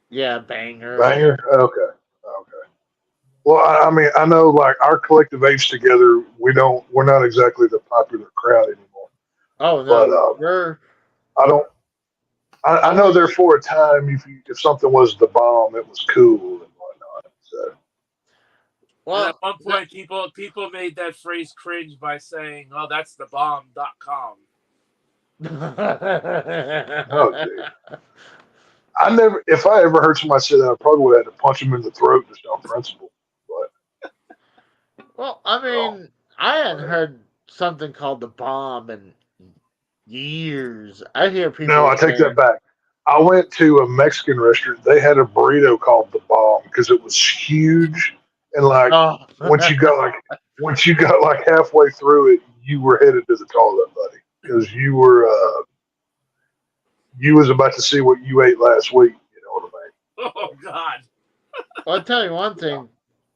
Yeah, banger. Banger? Okay. Okay. Well, I mean, I know like our collective age together, we're not exactly the popular crowd anymore. Oh But no. We're I don't. I know there only, for a time, if something was the bomb, it was cool and whatnot. So And at well, one point, people made that phrase cringe by saying, "Oh, that's the bomb.com." Oh, dude. If I ever heard somebody say that, I probably would have had to punch him in the throat just on principle. But Well, I mean, I hadn't heard something called the bomb in years. I hear no, people I take that saying, back. I went to a Mexican restaurant. They had a burrito called the bomb because it was huge, and like "Oh, once you got like halfway through it, you were headed to the toilet, buddy, because you was about to see what you ate last week. You know what I Oh God. well, I'll tell you one mean? thing.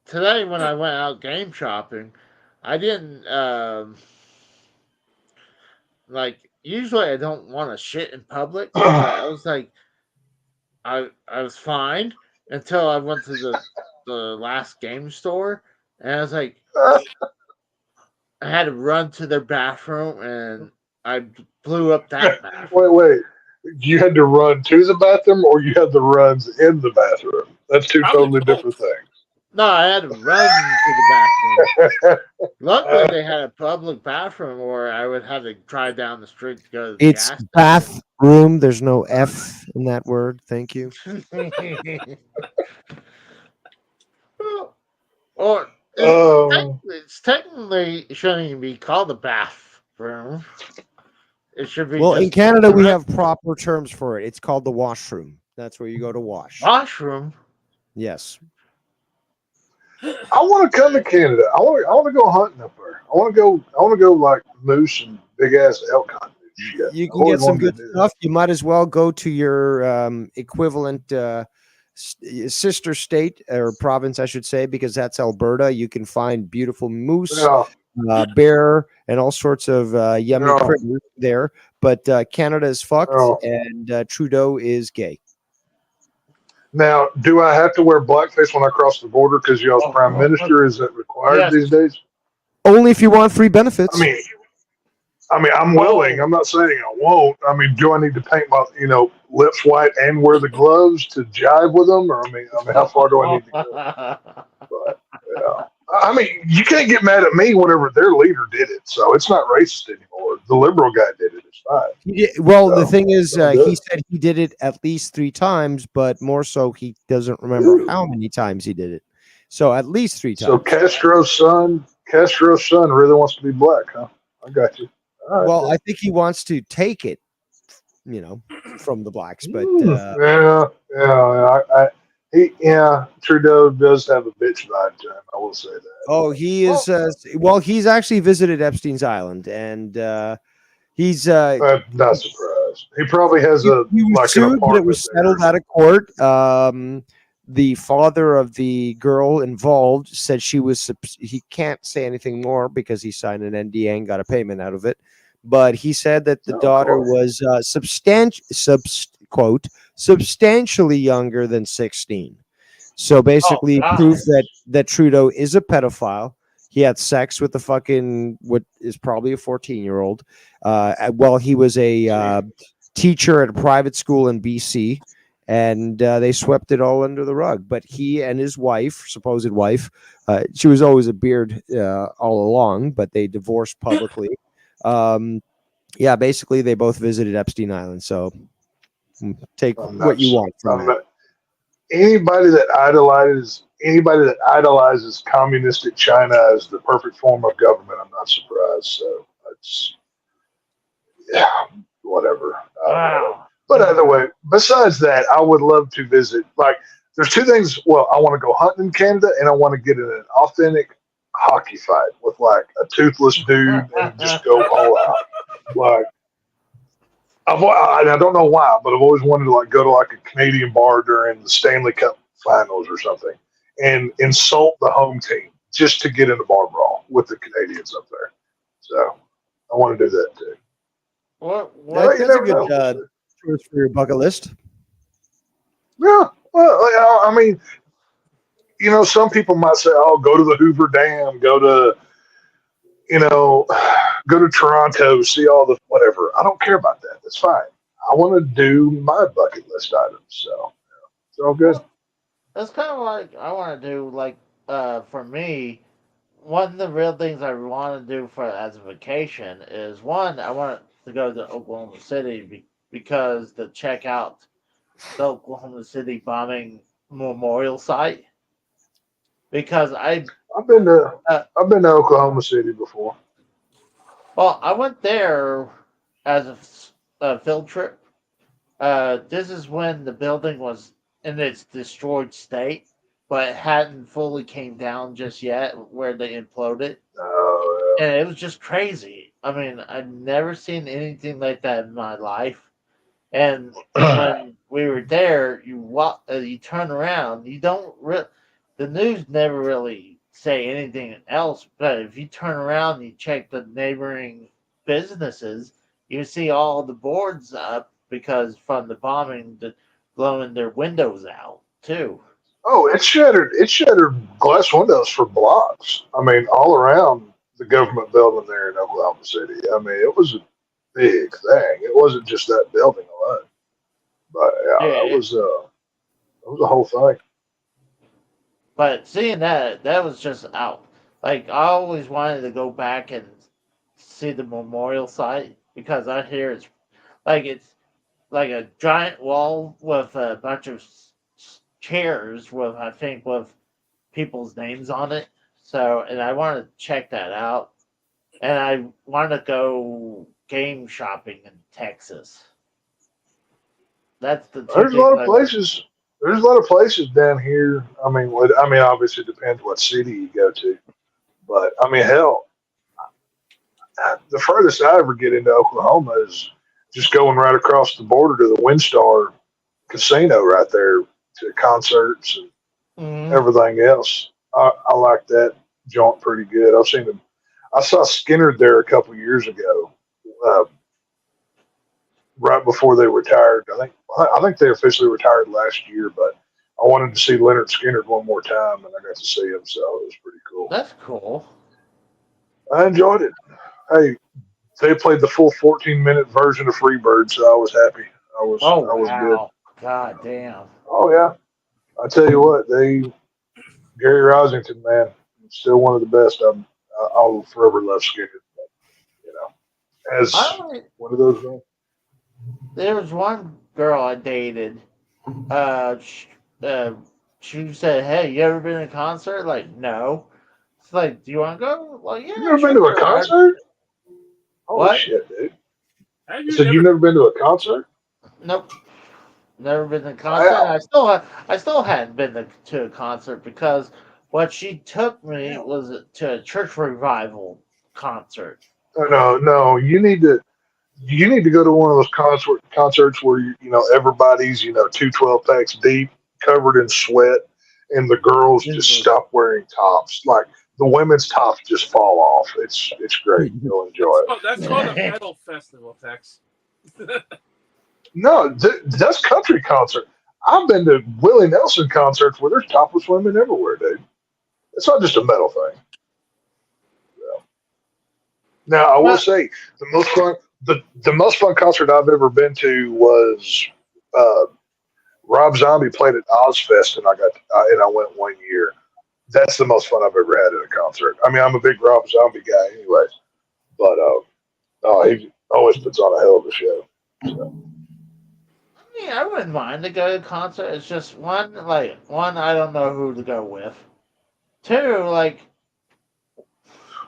Today, when I went out game shopping, I didn't like. Usually, I don't want to shit in public, but Yeah. I was like, I was fine until I went to the last game store, and I was like, I had to run to their bathroom, and I blew up that bathroom. Wait. You had to run to the bathroom, or you had the runs in the bathroom. That's two Probably totally different both. No, I had to run to the bathroom. Luckily, they had a public bathroom, or I would have to drive down the street to go to the It's gas bathroom. There's no F in that word. Thank you. station. Or thing. it's technically it shouldn't even be called a bathroom. It should be Well, in just Canada, we have proper terms for it. It's called the washroom. That's where you go to wash. washroom. Yes. I want to come to Canada. I want to go hunting up there. I want to go like moose and big ass elk hunting and shit. You I can always get some wanted to good do stuff. You might as well go to your equivalent sister state or province, I should say, because that's Alberta. You can find beautiful moose, that. bear, and all sorts of yummy Yeah. critters there. But Canada is fucked, Yeah. and Trudeau is gay. Now, do I have to wear blackface when I cross the border because y'all's prime minister? Is that required Yes. these days? Only if you want free benefits. I mean, I'm willing. I'm not saying I won't. I mean, do I need to paint my, lips white and wear the gloves to jive with them? Or how far do I need to go? But, yeah. I mean, you can't get mad at me whenever their leader did it. So it's not racist anymore. The liberal guy did it. It's fine. Well, So, the thing is, I'm he good. said he did it at least 3 times, but more so, he doesn't remember how many times he did it. So at least 3 times. So Castro's son really wants to be black, huh? I got you. All right, Well, then. I think he wants to take it, from the blacks, but Trudeau does have a bitch vibe to him. I will say that. he is. He's actually visited Epstein's Island, and he's I'm not surprised. He probably has he was an sued, but it apartment was there. settled out of court. The father of the girl involved said he can't say anything more because he signed an NDA and got a payment out of it. But he said that the daughter was substantially younger than 16. So basically, proof that Trudeau is a pedophile. He had sex with what is probably a 14-year-old. While he was a teacher at a private school in BC, and they swept it all under the rug. But he and his wife, supposed wife, she was always a beard all along, but they divorced publicly. Basically, they both visited Epstein Island. So take what you want from that. Anybody that idolizes communistic China as the perfect form of government, I'm not surprised. So it's whatever. Wow. But either way, besides that, I would love to visit. Like, there's 2 things. Well, I want to go hunting in Canada, and I want to get in an authentic hockey fight with like a toothless dude and just go all out. Like, I don't know why, but I've always wanted to like go to like a Canadian bar during the Stanley Cup Finals or something and insult the home team just to get in a bar brawl with the Canadians up there. So I want to do that too. What That's a good choice for your bucket list. Yeah. Well, I mean, some people might say, "Oh, go to the Hoover Dam, go to Toronto, see all the whatever." I don't care about that. That's fine. I want to do my bucket list items. So it's all good. That's kind of like I want to do. Like for me, one of the real things I want to do for as a vacation is one. I want to to go to Oklahoma City because to check out the Oklahoma City bombing memorial site. Because I've been to Oklahoma City before. well, I went there as a field trip. This is when the building was in its destroyed state, but it hadn't fully came down just yet where they imploded. And it was just crazy. I mean, I've never seen anything like that in my life. And when we were there, you turn around, you don't the news never really say anything else. But if you turn around and you check the neighboring businesses, you see all the boards up because from the bombing, blowing their windows out too. Oh, it shattered glass windows for blocks. I mean, all around the government building there in Oklahoma City. I mean, it was a big thing. It wasn't just that building alone. But yeah, Yeah, it was a whole thing. but seeing that was just out. Like I always wanted to go back and see the memorial site because I hear it's like a giant wall with a bunch of chairs with I think with people's names on it. So and I want to check that out, and I want to go game shopping in Texas. That's the two There's a things lot of places. There's a lot of places down here. I mean, obviously it depends what city you go to, but I mean, hell, the furthest I ever get into Oklahoma is just going right across the border to the WinStar Casino right there to concerts and Mhm. everything else. I like that joint pretty good. I've seen them. I saw Skinner there a couple years ago, uh, right before they retired. I think they officially retired last year, but I wanted to see Leonard Skinner one more time, and I got to see him, so it was pretty cool. That's cool. I enjoyed it. Hey, they played the full 14-minute version of Freebird, so I was happy. I was good. God damn. Oh yeah, I tell you what, Gary Rosington, man, still one of the best. I'll forever love Skinner. But, you know, as one of those guys. There was one girl I dated. Uh, she, uh, she said, "Hey, you ever been to a concert?" Like, no. It's like, "Do you want to go?" Well, yeah. You never sure. been to a concert? Holy What? shit, dude! So you've never been to a concert? Nope. Never been to a concert. Wow. I still hadn't been to a concert because what she took me was to a church revival concert. No. You need to go to one of those concerts where everybody's 2 12 packs deep, covered in sweat, and the girls just stop wearing tops. Like the women's tops just fall off. It's great. You'll enjoy it. Oh, that's called a metal festival, Tex. No, that's country concert. I've been to Willie Nelson concerts where there's topless women everywhere, dude. It's not just a metal thing. Now I will say the most fun concert I've ever been to was Rob Zombie played at Ozfest, and I went one year. That's the most fun I've ever had at a concert. I mean, I'm a big Rob Zombie guy, anyway, but he always puts on a hell of a show. So. I wouldn't mind to go to a concert. It's just one, I don't know who to go with. Two, like.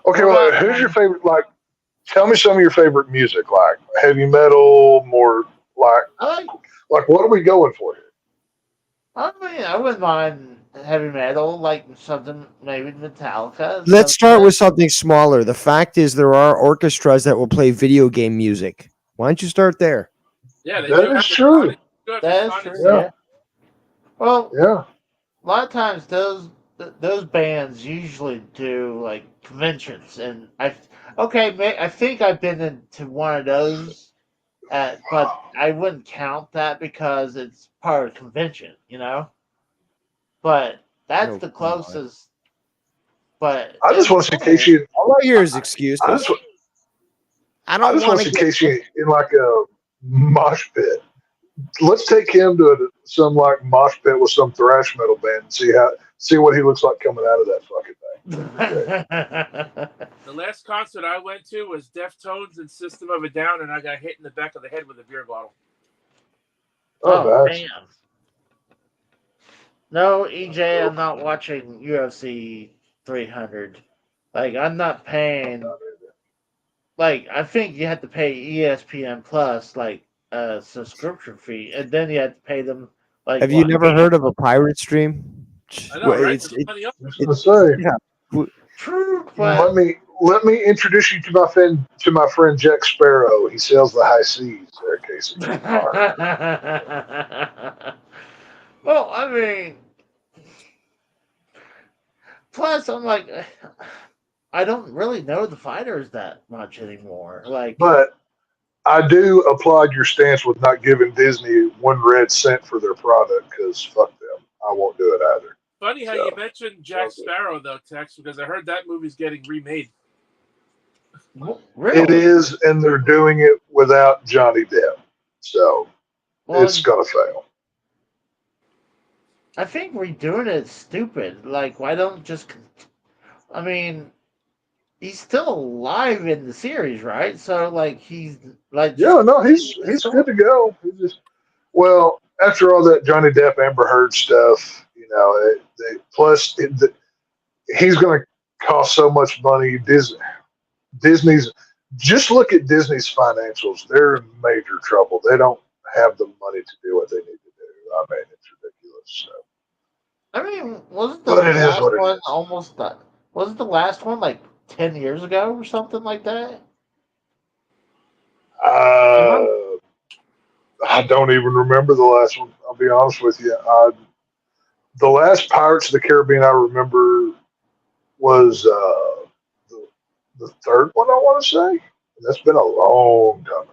Okay, well, who's your favorite? Like, tell me some of your favorite music, like heavy metal, more like what are we going for here? I mean, I wouldn't mind heavy metal, like something maybe Metallica. Let's start with something smaller. The fact is, there are orchestras that will play video game music. Why don't you start there? Yeah, that is true. That is true. Yeah. Well, yeah. A lot of times those bands usually do like conventions, and I think I've been into one of those, but I wouldn't count that because it's part of a convention, But that's the closest. But I just want to see Casey. All I hear is excuses. I just want to see Casey in like a mosh pit. Let's take him to some like mosh pit with some thrash metal band and see what he looks like coming out of that fucking thing. The last concert I went to was Deftones and System of a Down, and I got hit in the back of the head with a beer bottle. Oh, damn. No, EJ, I'm not watching UFC 300. Like, I'm not paying. Like, I think you have to pay ESPN Plus, like, a subscription fee, and then you have to pay them, like, Have you never heard of a pirate stream? I know, right? It's, There's money up. I was gonna say. yeah. True, but Let me introduce you to my friend Jack Sparrow. He sells the high seas there, Casey. well, I mean, plus I'm like, I don't really know the fighters that much anymore. Like, But I do applaud your stance with not giving Disney 1 red cent for their product because fuck them. I won't do it either. Funny how you mentioned Jack Sparrow, though, Tex, because I heard that movie's getting remade. really? It is, and they're doing it without Johnny Depp. So it's going to fail. I think redoing it is stupid. Like, why don't just. I mean, he's still alive in the series, right? So, like, he's like. Yeah, no, he's good to go. Well, after all that Johnny Depp Amber Heard stuff, you know, he's going to cost so much money. Disney's just look at Disney's financials. They're in major trouble. They don't have the money to do what they need to do. I mean, it's ridiculous. So. I mean, wasn't the last one almost done? Wasn't the last one like 10 years ago or something like that? I don't even remember the last one. I'll be honest with you. The last Pirates of the Caribbean I remember was the third one, I want to say. That's been a long time ago.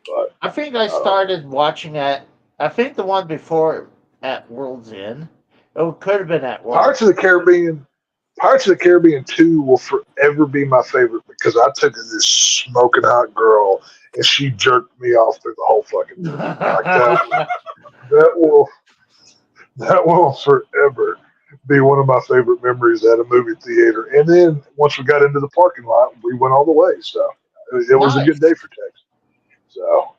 But I think I started watching it. I think the one before at World's End. It could have been at World's Pirates of the Caribbean 2 will forever be my favorite because I took this smoking hot girl and she jerked me off through the whole fucking movie. Like that will forever be one of my favorite memories at a movie theater. And then once we got into the parking lot, we went all the way. So it was a good day for Texas. So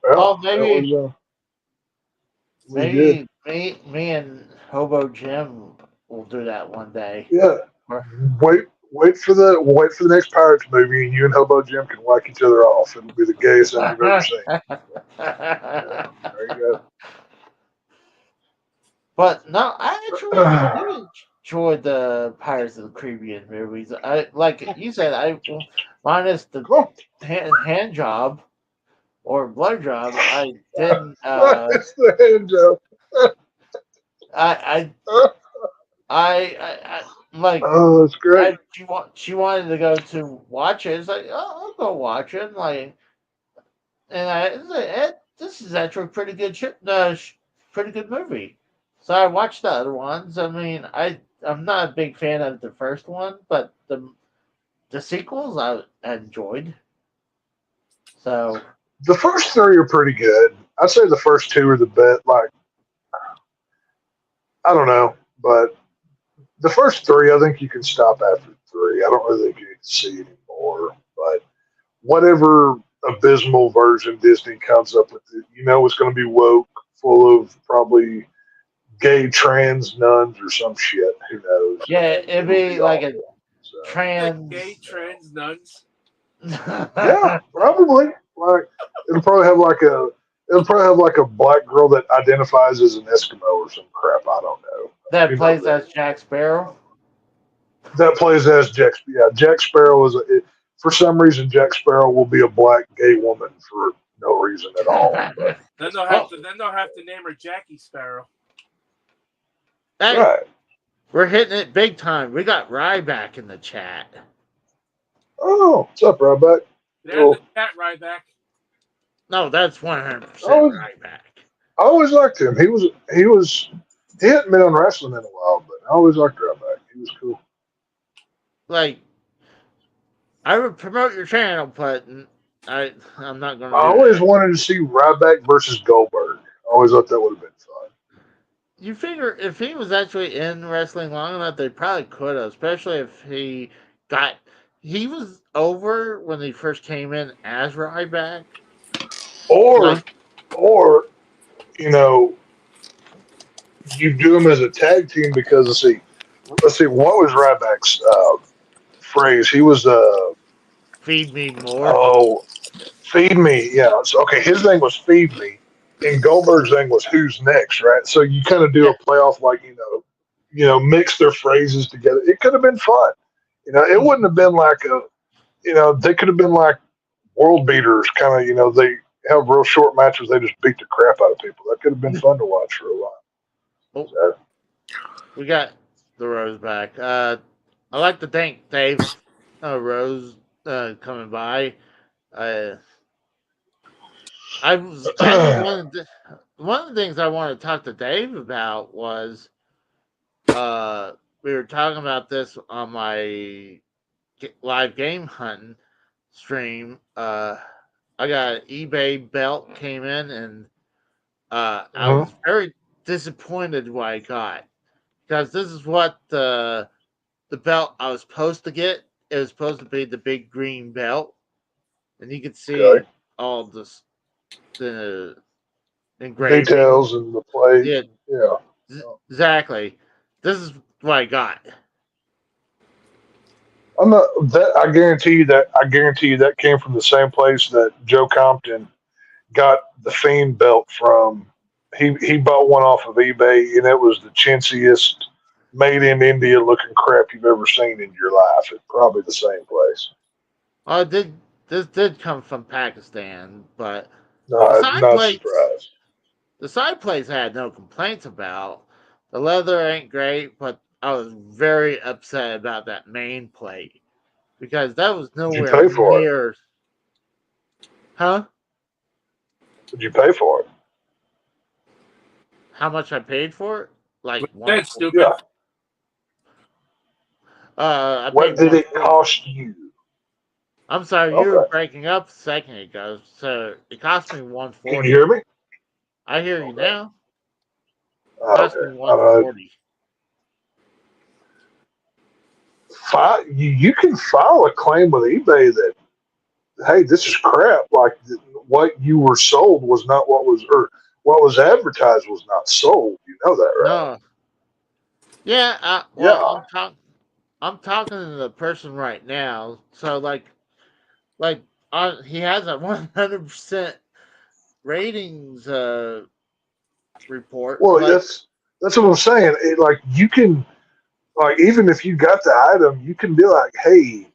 maybe me and Hobo Jim will do that one day. Yeah. Wait for the next Pirates movie, and you and Hobo Jim can whack each other off. It'll be the gayest thing you've ever seen. Yeah, there you go. But no, I actually enjoyed the Pirates of the Caribbean movies. I like you said, minus the hand job or blood job, I didn't. It's the hand job. I like. Oh, that's great. She wanted to go to watch it. It's like, oh, I'll go watch it. Like, and I said, this is actually a pretty good pretty good movie. So I watched the other ones. I mean, I'm not a big fan of the first one, but the sequels I enjoyed. So the first 3 are pretty good. I'd say the first 2 are the best. Like, I don't know, but the first 3, I think you can stop after 3. I don't really think you need to see anymore. But whatever abysmal version Disney comes up with, it's going to be woke, full of probably gay trans nuns or some shit. Who knows? Yeah, it'd be like a trans gay trans nuns. Yeah, probably. Like it'll probably have like a black girl that identifies as an Eskimo or some crap. I don't know. That plays as Jack Sparrow. That plays as Jack. Yeah, Jack Sparrow for some reason Jack Sparrow will be a black gay woman for no reason at all. But, then they'll have to name her Jackie Sparrow. Hey, right. We're hitting it big time. We got Ryback in the chat. Oh, what's up, Ryback? There's the chat, Ryback. No, that's 100% Ryback. I always liked him. He hadn't been on wrestling in a while, but I always liked Ryback. He was cool. Like, I would promote your channel, but I'm not going to. I always wanted to see Ryback versus Goldberg. I always thought that would have been fun. you figure if he was actually in wrestling long enough, they probably could have, especially if he was over when he first came in as Ryback. Or, Like, or you know, you do them as a tag team because let's see, what was Ryback's phrase? He was feed me more. oh, feed me. Yeah. So, okay, his thing was feed me, and Goldberg's thing was who's next, right? So you kind of do Yeah. a playoff, like mix their phrases together. It could have been fun. It wouldn't have been like they could have been like world beaters, kind of. They have real short matches. They just beat the crap out of people. That could have been fun to watch for a while. Oh, So, we got the Rose back. I like to thank Dave Rose coming by. Uh, I was actually one of the things I wanted to talk to Dave about was we were talking about this on my live game hunting stream. I got an eBay belt came in, and I mhm. was very disappointed what I got because this is what the belt I was supposed to get. It was supposed to be the big green belt, and you could see Okay. all the engraving. Details and the play. Yeah, Yeah. exactly. This is what I got. I'm not that. I guarantee you that. I guarantee you that came from the same place that Joe Compton got the Fiend belt from. He bought one off of eBay, and it was the chintziest, made in India looking crap you've ever seen in your life. It's probably the same place. This did come from Pakistan, but the No, side not plates surprised. the side plates I had no complaints about. The leather ain't great, but I was very upset about that main plate because that was Did you nowhere pay for it? near. Huh? Did you pay for it? How much I paid for it? Like one. That's stupid. Yeah. I What paid did it 140. cost you? I'm sorry, you were Okay. breaking up a second ago, so it cost me Can you 140. hear me? I hear you Okay. now. Cost me Okay. 140. You can file a claim with eBay that, hey, this is crap. Like what you were sold was not or what was advertised was not sold. You know that, right? No. Yeah. Well, Yeah. I'm talking to the person right now. So like he has a 100% ratings report. Well, Like, that's what I'm saying. Like you can, like, even if you got the item, you can be like, hey,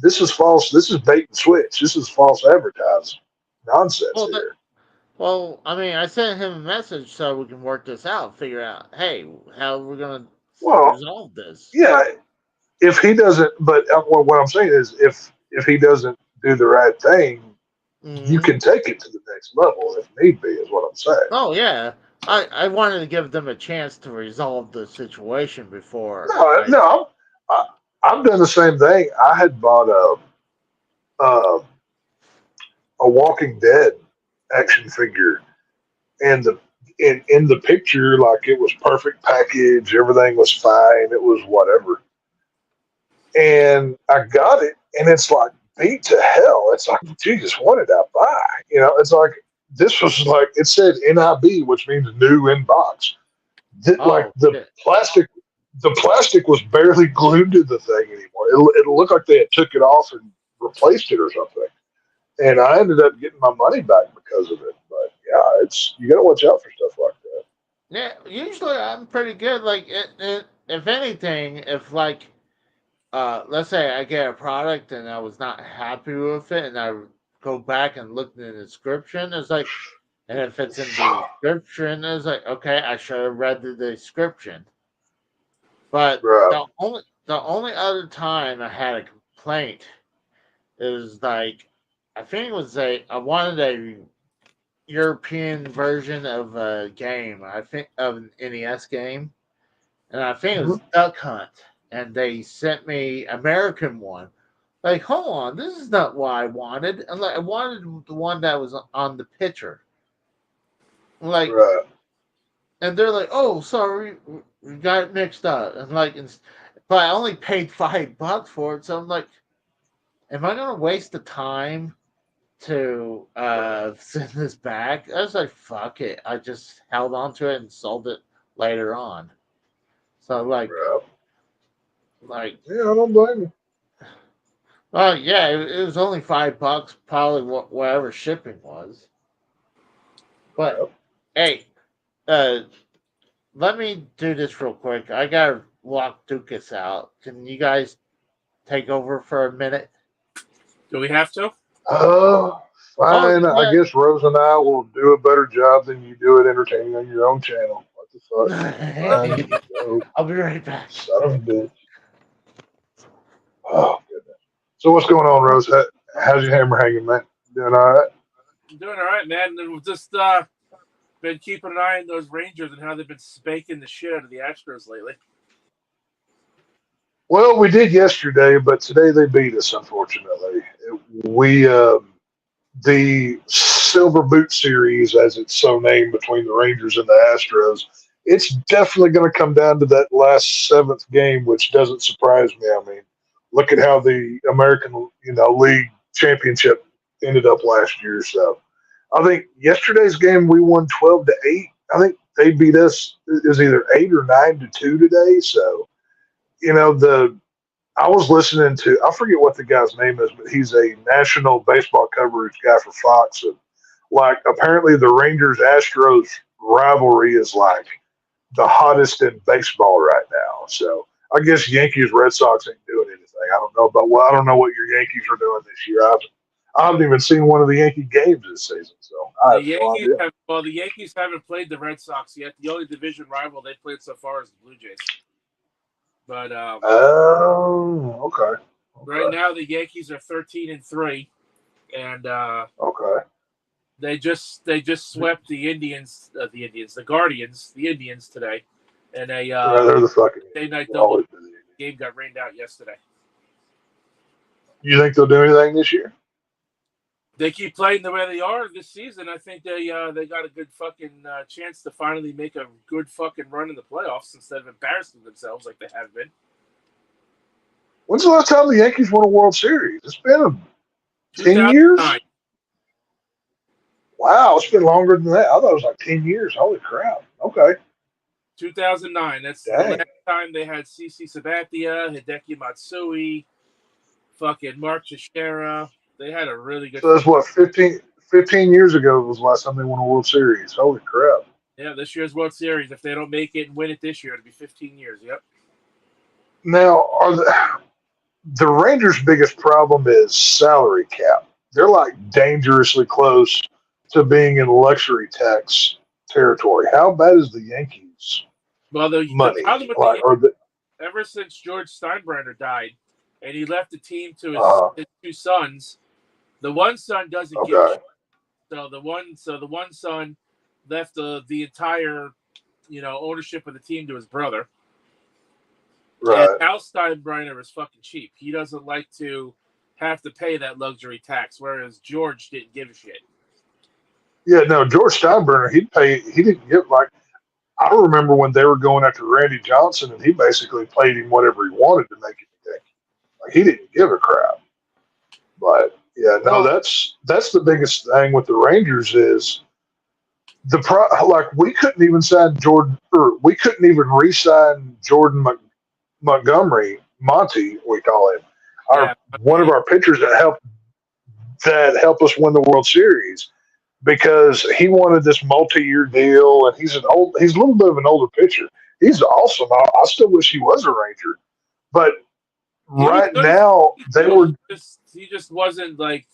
this is false. This is bait and switch. This is false advertising nonsense well, here. I mean, I sent him a message so we can work this out, figure out, hey, how we're gonna Well, resolve this. yeah, if he doesn't, but what I'm saying is, if he doesn't do the right thing, you Hmm. can take it to the next level if need be. Is what I'm saying. Oh yeah, I wanted to give them a chance to resolve the situation before No, I. no, I've done the same thing. I had bought a Walking Dead action figure, and in the picture, like it was perfect package, everything was fine, it was whatever, and I got it, and it's like beat to hell. It's like, Jesus, what did I buy? It's like this was like it said NIB, which means new in box. Like Oh shit. the plastic was barely glued to the thing anymore. It looked like they had took it off and replaced it or something. And I ended up getting my money back because of it. But yeah, it's you got to watch out for stuff like that. Yeah, usually I'm pretty good. Like, if anything, if like, let's say I get a product and I was not happy with it, and I go back and look in the description, it's like, and if it's in the description, it's like, okay, I should have read the description. But Right. the only other time I had a complaint is like, I think it was I wanted a European version of a game. I think of an NES game, and I think it was Mhm. Duck Hunt, and they sent me American one. Like, hold on, this is not what I wanted. And like, I wanted the one that was on the picture. Like, Right. and they're like, "Oh, sorry, we got it mixed up." And like, but I only paid $5 for it, so I'm like, "Am I gonna waste the time to send this back?" I was like, "Fuck it." I just held on to it and sold it later on. So like, Yeah, I don't blame you. well, yeah, it was only $5, probably whatever shipping was. But Yep. hey, uh, let me do this real quick. I gotta walk Dukas out. Can you guys take over for a minute? Do we have to? Oh, Oh fine. I yeah. guess Rose and I will do a better job than you do at entertaining on your own channel. What the fuck? Fine. So, I'll be right back. son of a bitch. Oh, goodness. So what's going on, Rose? How's your hammer hanging, man? Doing all right? I'm doing all right, man. And we've just been keeping an eye on those Rangers and how they've been spanking the shit out of the Astros lately. Well, we did yesterday, but today they beat us, unfortunately. The Silver Boot Series, as it's so named, between the Rangers and the Astros, it's definitely going to come down to that last seventh game, which doesn't surprise me. I mean, look at how the American, League Championship ended up last year. So, I think yesterday's game we won 12-8. I think they beat us is either 8 or 9-2 today. So, the I was listening to, I forget what the guy's name is, but he's a national baseball coverage guy for Fox. And like, apparently the Rangers Astros rivalry is like the hottest in baseball right now. So I guess Yankees Red Sox ain't doing anything. I don't know what your Yankees are doing this year. I haven't even seen one of the Yankee games this season, so I have no idea. The Yankees haven't played the Red Sox yet. The only division rival they played so far is the Blue Jays. But oh, okay. Right now the Yankees are 13-3, and okay. They just swept the Indians today, and they're the fucking day night double game got rained out yesterday. You think they'll do anything this year? They keep playing the way they are this season. I think they got a good fucking chance to finally make a good fucking run in the playoffs instead of embarrassing themselves like they have been. When's the last time the Yankees won a World Series? It's been 10 years? Wow, it's been longer than that. I thought it was like 10 years. Holy crap. Okay. 2009. That's the last time they had CC Sabathia, Hideki Matsui, fucking Mark Teixeira. They had a really good. So that's what 15 years ago was the last time they won a World Series. Holy crap! Yeah, this year's World Series. If they don't make it and win it this year, it'll be 15 years. Yep. Now, the Rangers' biggest problem is salary cap. They're like dangerously close to being in luxury tax territory. How bad is the Yankees? Well, the money. Ever since George Steinbrenner died, and he left the team to his two sons. The one son doesn't give a shit. So the one son left the entire, ownership of the team to his brother. Right. And Al Steinbrenner is fucking cheap. He doesn't like to have to pay that luxury tax, whereas George didn't give a shit. Yeah, no, George Steinbrenner, he didn't give, like, I remember when they were going after Randy Johnson, and he basically paid him whatever he wanted to make it a Yankee. Like, he didn't give a crap. But yeah, no, that's the biggest thing with the Rangers is we couldn't even sign Jordan, or we couldn't even re-sign Jordan Montgomery, Monty, we call him, one of our pitchers that helped us win the World Series, because he wanted this multi-year deal, and he's a little bit of an older pitcher. He's awesome. I still wish he was a Ranger, but right now he just wasn't like,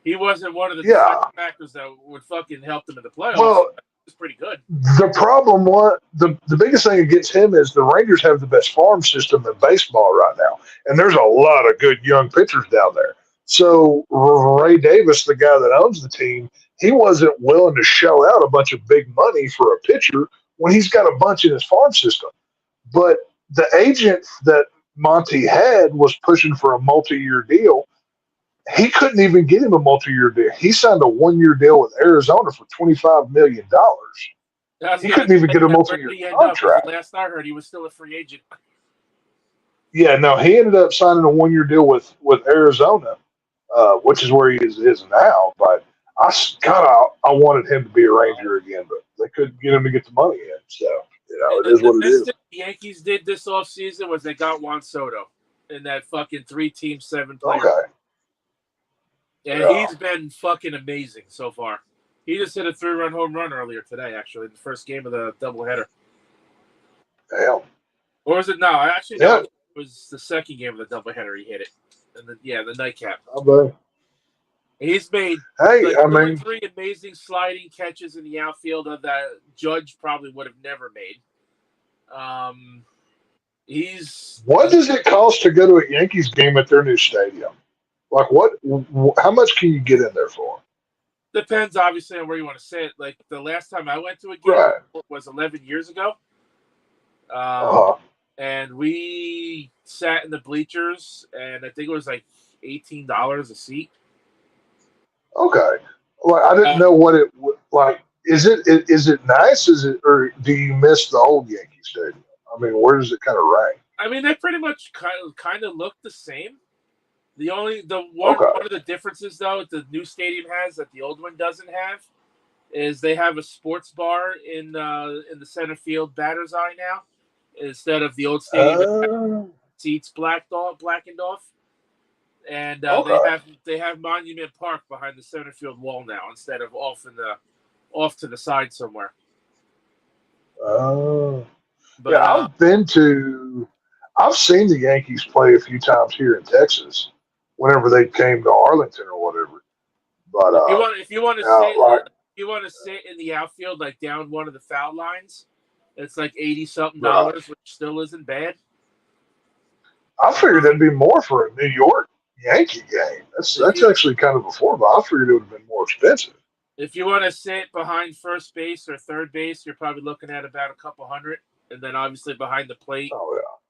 he wasn't one of the factors that would fucking help them in the playoffs. Well, it's pretty good. The problem was the biggest thing against him is the Rangers have the best farm system in baseball right now, and there's a lot of good young pitchers down there. So Ray Davis, the guy that owns the team, he wasn't willing to shell out a bunch of big money for a pitcher when he's got a bunch in his farm system. But the agent that Monty had was pushing for a multi-year deal. He couldn't even get him a multi-year deal. He signed a one-year deal with Arizona for $25 million. He couldn't even get a where multi-year did he end up? 'Cause contract. the last I heard, he was still a free agent. Yeah, no, he ended up signing a 1-year deal with Arizona, which is where he is now. But I wanted him to be a Ranger again, but they couldn't get him to get the money in. So it is The what it best is. thing the Yankees did this offseason was they got Juan Soto in that fucking 3-team 7-player. Okay. And Yeah. he's been fucking amazing so far. He just hit a 3-run home run earlier today, actually, the first game of the doubleheader. Damn. Or was it? No, actually, Yeah. no. It was the second game of the doubleheader he hit it. And the nightcap. How about? He's made Hey, I two or mean, three amazing sliding catches in the outfield that Judge probably would have never made. what does it cost to go to a Yankees game at their new stadium? Like, how much can you get in there for? Depends, obviously, on where you want to sit. Like, the last time I went to a game Right. was 11 years ago. Uh-huh. And we sat in the bleachers, and I think it was like $18 a seat. Okay. Well, I didn't know what it like. Is it nice? Or do you miss the old Yankee Stadium? I mean, where does it kind of rank? I mean, they pretty much kind of look the same. One of the differences though the new stadium has that the old one doesn't have is they have a sports bar in the center field batter's eye now instead of the old stadium seats blackened off, and they have Monument Park behind the center field wall now instead of off to the side somewhere. But, yeah, I've seen the Yankees play a few times here in Texas whenever they came to Arlington or whatever. But if you want to sit in the outfield like down one of the foul lines, it's like $80-something, which still isn't bad. I figured that'd be more for a New York Yankee game. That's actually kind of affordable. I figured it would have been more expensive. If you want to sit behind first base or third base, you're probably looking at about a couple hundred, and then obviously behind the plate,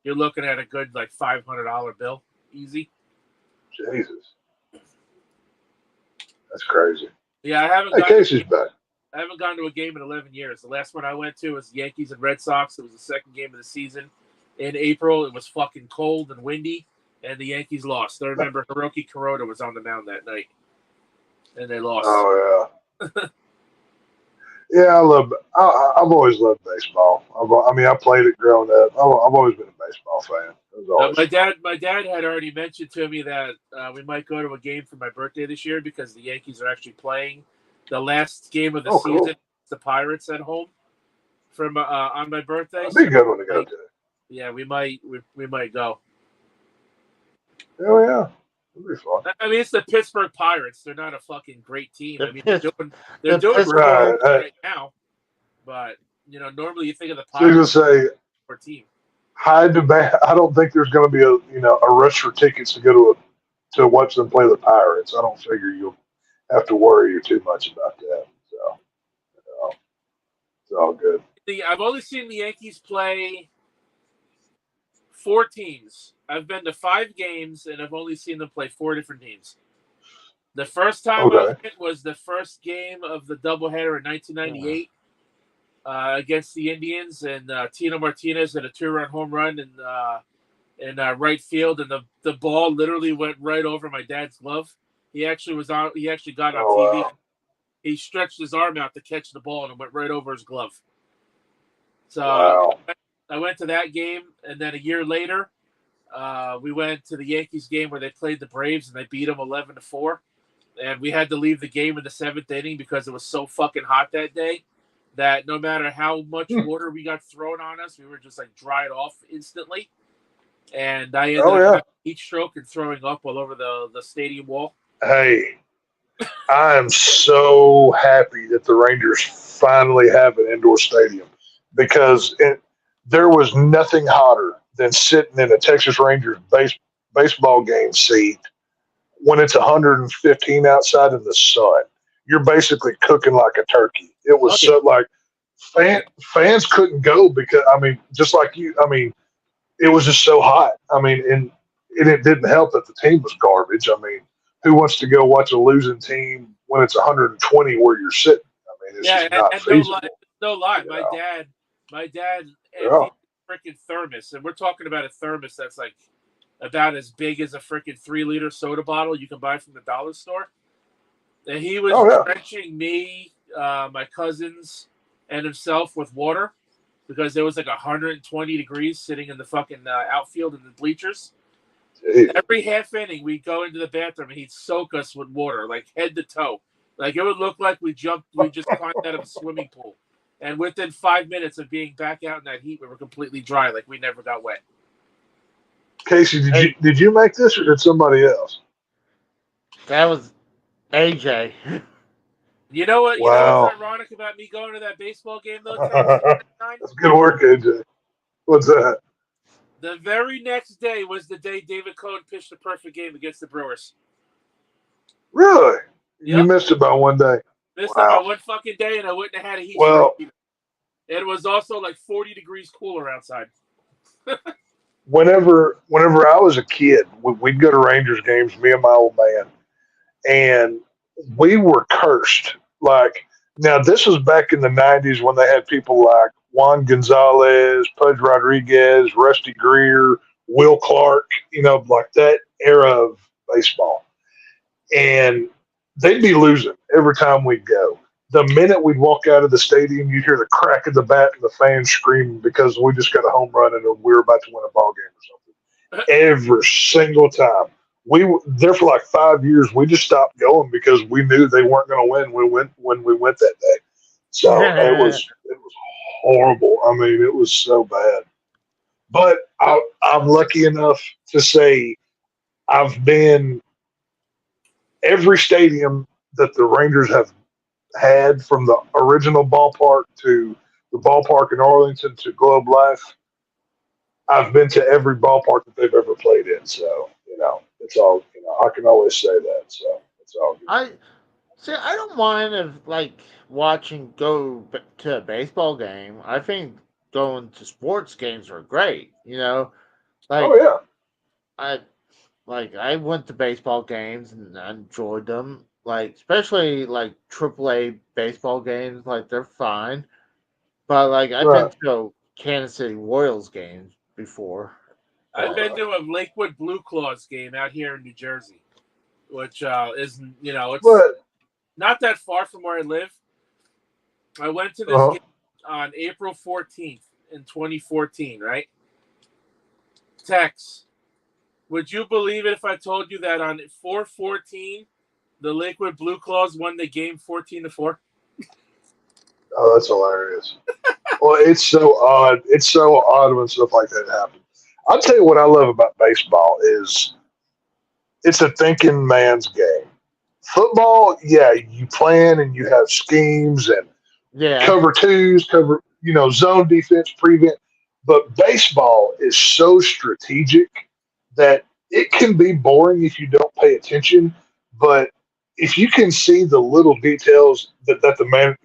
you're looking at a good like $500 bill, easy. Jesus, that's crazy. Yeah, I haven't gone to a game in 11 years. The last one I went to was Yankees and Red Sox. It was the second game of the season in April. It was fucking cold and windy, and the Yankees lost. I remember Hiroki Kuroda was on the mound that night, and they lost. Oh yeah. Yeah, I've always loved baseball. I played it growing up. I've always been a baseball fan. My dad had already mentioned to me that we might go to a game for my birthday this year because the Yankees are actually playing the last game of the season. Cool. The Pirates at home on my birthday. That'd be a good one to go to. Yeah, we might go. Oh yeah. It'll be fun. I mean, it's the Pittsburgh Pirates. They're not a fucking great team. I mean, they're doing right now, but normally you think of the Pirates for team. I don't think there's going to be a rush for tickets to go to watch them play the Pirates. I don't figure you'll have to worry too much about that. So it's all good. I've only seen the Yankees play 4 teams. I've been to 5 games, and I've only seen them play 4 different teams. The first time I went was the first game of the doubleheader in 1998 against the Indians, and Tino Martinez had a 2-run home run in right field, and the ball literally went right over my dad's glove. He actually got on TV. Wow. He stretched his arm out to catch the ball, and it went right over his glove. So I went to that game, and then a year later, we went to the Yankees game where they played the Braves, and they beat them 11-4. And we had to leave the game in the 7th inning because it was so fucking hot that day that no matter how much water we got thrown on us, we were just like dried off instantly. And I ended up having heat stroke and throwing up all over the stadium wall. Hey, I am so happy that the Rangers finally have an indoor stadium because there was nothing hotter than sitting in a Texas Rangers baseball game seat when it's 115 outside in the sun. You're basically cooking like a turkey. It was fans couldn't go because, just like you, it was just so hot. And it didn't help that the team was garbage. Who wants to go watch a losing team when it's 120 where you're sitting? It's just not feasible. No lie, Yeah. my dad Yeah. emptied a freaking thermos, and we're talking about a thermos that's like about as big as a freaking 3-liter soda bottle you can buy from the dollar store. And he was Oh yeah. drenching me, my cousins, and himself with water because there was like 120 degrees sitting in the fucking outfield in the bleachers. Jeez. Every half inning, we'd go into the bathroom and he'd soak us with water, like head to toe. Like it would look like we just climbed out of a swimming pool. And within 5 minutes of being back out in that heat, we were completely dry, like we never got wet. Casey, Hey, did you make this or did somebody else? that was AJ. You know what? You know what's Wow. ironic about me going to that baseball game though, Tex? That's good work, AJ. What's that? The very next day was the day David Cohn pitched a perfect game against the Brewers. Really? You Yep. missed it by one day. Missed it by Wow. one fucking day, and I wouldn't have had a heat stroke Well, either. It was also like 40 degrees cooler outside. whenever I was a kid, we'd go to Rangers games, me and my old man, and we were cursed. Like, now this was back in the '90s when they had people like Juan Gonzalez, Pudge Rodriguez, Rusty Greer, Will Clark, like that era of baseball, and they'd be losing every time we'd go. The minute we'd walk out of the stadium, you'd hear the crack of the bat and the fans screaming because we just got a home run and we were about to win a ball game or something. Every single time. We were there for like 5 years. We just stopped going because we knew they weren't going to win when we went that day. So it was horrible. I mean, it was so bad. But I'm lucky enough to say I've been every stadium that the Rangers have had, from the original ballpark to the ballpark in Arlington to Globe Life. I've been to every ballpark that they've ever played in. So, it's all, I can always say that. So it's all good. I see. I don't mind if like to a baseball game. I think going to sports games are great. Oh, Like yeah. I I went to baseball games and I enjoyed them. Like especially like AAA baseball games. Like they're fine. But like I've been Right. to Kansas City Royals games before. I've But been to a Lakewood Blue Claws game out here in New Jersey, which is, it's But, not that far from where I live. I went to this uh-huh. game on April 14th in 2014, right? Tex, would you believe it if I told you that on 4/14, the Lakewood Blue Claws won the game 14-4? Oh, that's hilarious. Well, it's so odd. It's so odd when stuff like that happens. I'll tell you what I love about baseball is it's a thinking man's game. Football, yeah, you plan and you have schemes and yeah, cover twos, zone defense, prevent. But baseball is so strategic that it can be boring if you don't pay attention. But if you can see the little details that the man,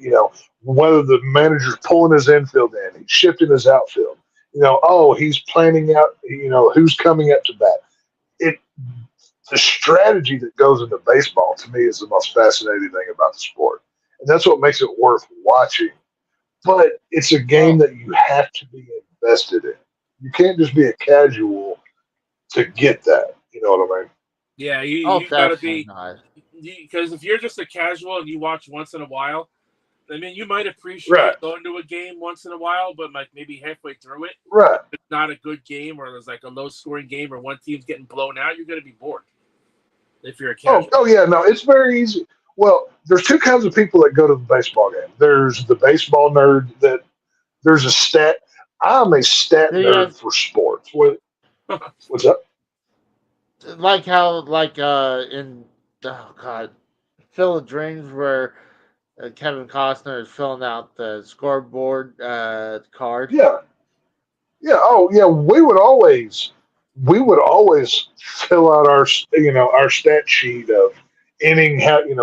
whether the manager's pulling his infield in, he's shifting his outfield, he's planning out, who's coming up to bat. It The strategy that goes into baseball to me is the most fascinating thing about the sport, and that's what makes it worth watching. But it's a game oh, that you have to be invested in. You can't just be a casual to get that. You know what I mean? Yeah, you, oh, you got to definitely be, not. because if you're just a casual and you watch once in a while, I mean, you might Right. appreciate going to a game once in a while, but like maybe halfway through it, Right. if it's not a good game or there's like a low scoring game or one team's getting blown out, you're going to be bored if you're a Oh, casual. oh yeah. No, it's very easy. Well, there's two kinds of people that go to the baseball game. There's the baseball nerd that there's a stat. I'm a stat nerd The for sports. What's up? like how in oh god, Field of Dreams where Kevin Costner is filling out the scoreboard card. Yeah. Yeah. Oh, yeah. We would always fill out our stat sheet of inning,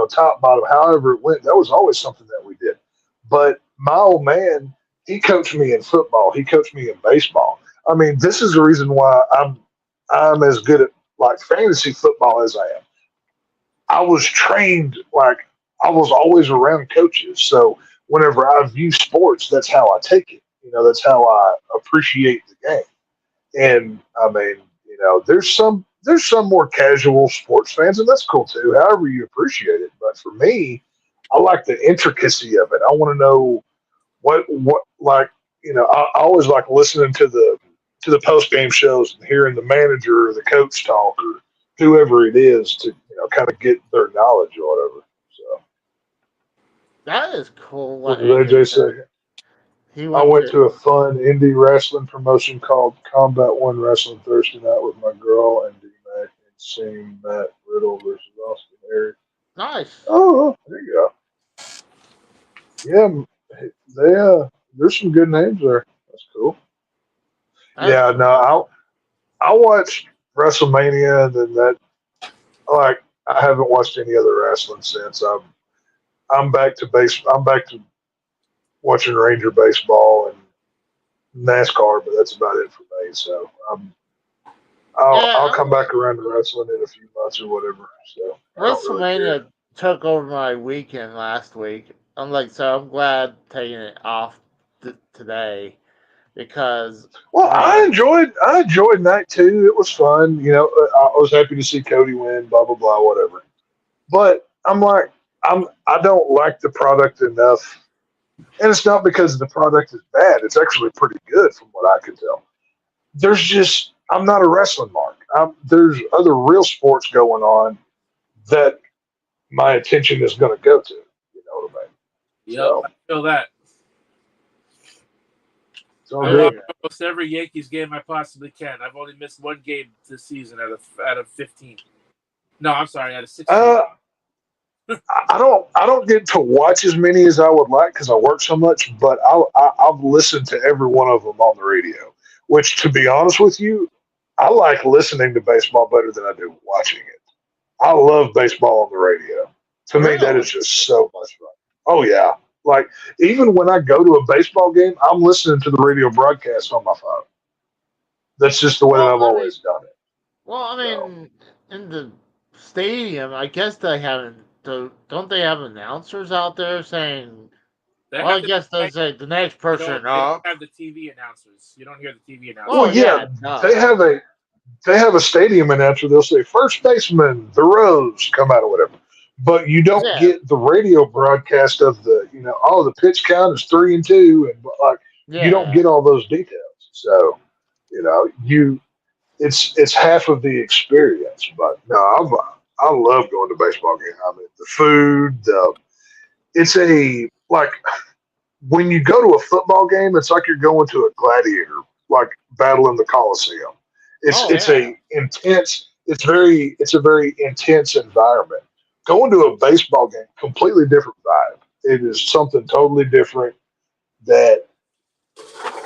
top, bottom, however it went. That was always something that we did. But my old man, he coached me in football. He coached me in baseball. I mean, this is the reason why I'm as good at like fantasy football as I am. I was trained like I was always around coaches. So whenever I view sports, that's how I take it. That's how I appreciate the game. And I mean, there's some more casual sports fans, and that's cool too. However you appreciate it, but for me, I like the intricacy of it. I want to know what like I always like listening to the post game shows and hearing the manager or the coach talk or whoever it is to kind of get their knowledge or whatever. So That is cool. what What did AJ say? He I went went to. to a fun indie wrestling promotion called Combat One Wrestling Thursday night with my girl and D-Mac and seeing Matt Riddle versus Austin Aries. Nice. Oh, there you go. Yeah, there's some good names there. That's cool. That's Yeah, no, I watched WrestleMania and then that like I haven't watched any other wrestling since. I'm back to base. I'm back to watching Ranger baseball and NASCAR, but that's about it for me. So yeah. I'll come back around to wrestling in a few months or whatever. So I don't really care. WrestleMania took over my weekend last week. I'm glad taking it off today because Well, I man, enjoyed night two. It was fun. I was happy to see Cody win. Blah blah blah. Whatever. But I'm like, I don't like the product enough, and it's not because the product is bad. It's actually pretty good from what I can tell. I'm not a wrestling mark. There's other real sports going on that my attention is going to go to. You know what I mean? Yep, So I feel that. it's all I good. watch almost every Yankees game I possibly can. I've only missed one game this season out of 15. No, I'm sorry, out of 16. I don't get to watch as many as I would like because I work so much, but I've listened to every one of them on the radio. Which, to be honest with you, I like listening to baseball better than I do watching it. I love baseball on the radio. To me, that really, is just so much fun. Oh yeah, like even when I go to a baseball game, I'm listening to the radio broadcast on my phone. That's just the way that well, I've always done it. I So. mean, in the stadium, I guess they haven't. Don't they have announcers out there saying? They Well, have I the guess they say the next person they don't up. have the TV announcers. You don't hear the TV announcers. Well, Well, yeah, yeah, they duh. have a stadium announcer. They'll say first baseman, the Rose, come out or whatever. But you don't Yeah, get the radio broadcast of the pitch count is 3-2, and like you don't yeah. get all those details. So it's half of the experience. But no, I love going to baseball games. I mean, the food, it's a like when you go to a football game, it's like you're going to a gladiator, like battle in the Coliseum. It's Oh it's yeah. a intense. It's a very intense environment. Going to a baseball game, completely different vibe. It is something totally different. That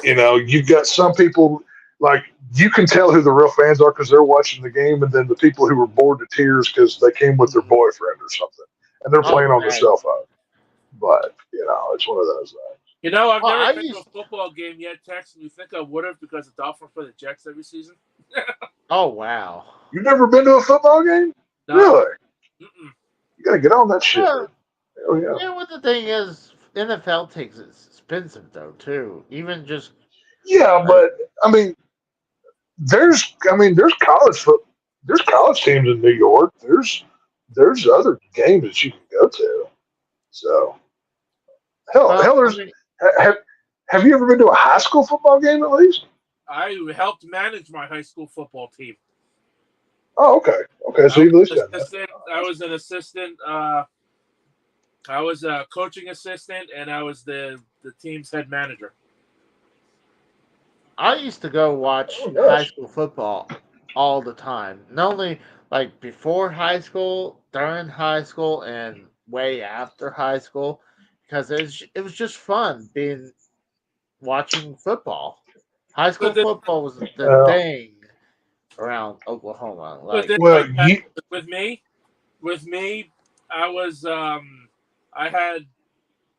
you've got some people like you can tell who the real fans are because they're watching the game, and then the people who were bored to tears because they came with their boyfriend or something, and they're Oh playing on their man. cell phone. But it's one of those things. I've Well, never I been to a used. football game yet, Tex, and you think I would have because the Dolphins play the Jets every season? Oh wow. You've never been to a football game? No. Really? Mm-mm. You gotta get on that shit, man. Well, Hell yeah. what the thing is, NFL takes it's expensive though too. Even just Yeah, like but I mean, there's there's college teams in New York. There's other games that you can go to. So hell, I there's mean, have have you ever been to a high school football game at least? I helped manage my high school football team. Oh, okay, okay. So I was you've at least an done that. assistant. I was an assistant. I was a coaching assistant, and I was the team's head manager. I used to go Oh, watch high nice. school football all the time. Not only like before high school, during high school, and way after high school, because it was just fun being watching football. High school But then, football was the Uh, thing around Oklahoma. but Like, then, well, like that you with me, I was I had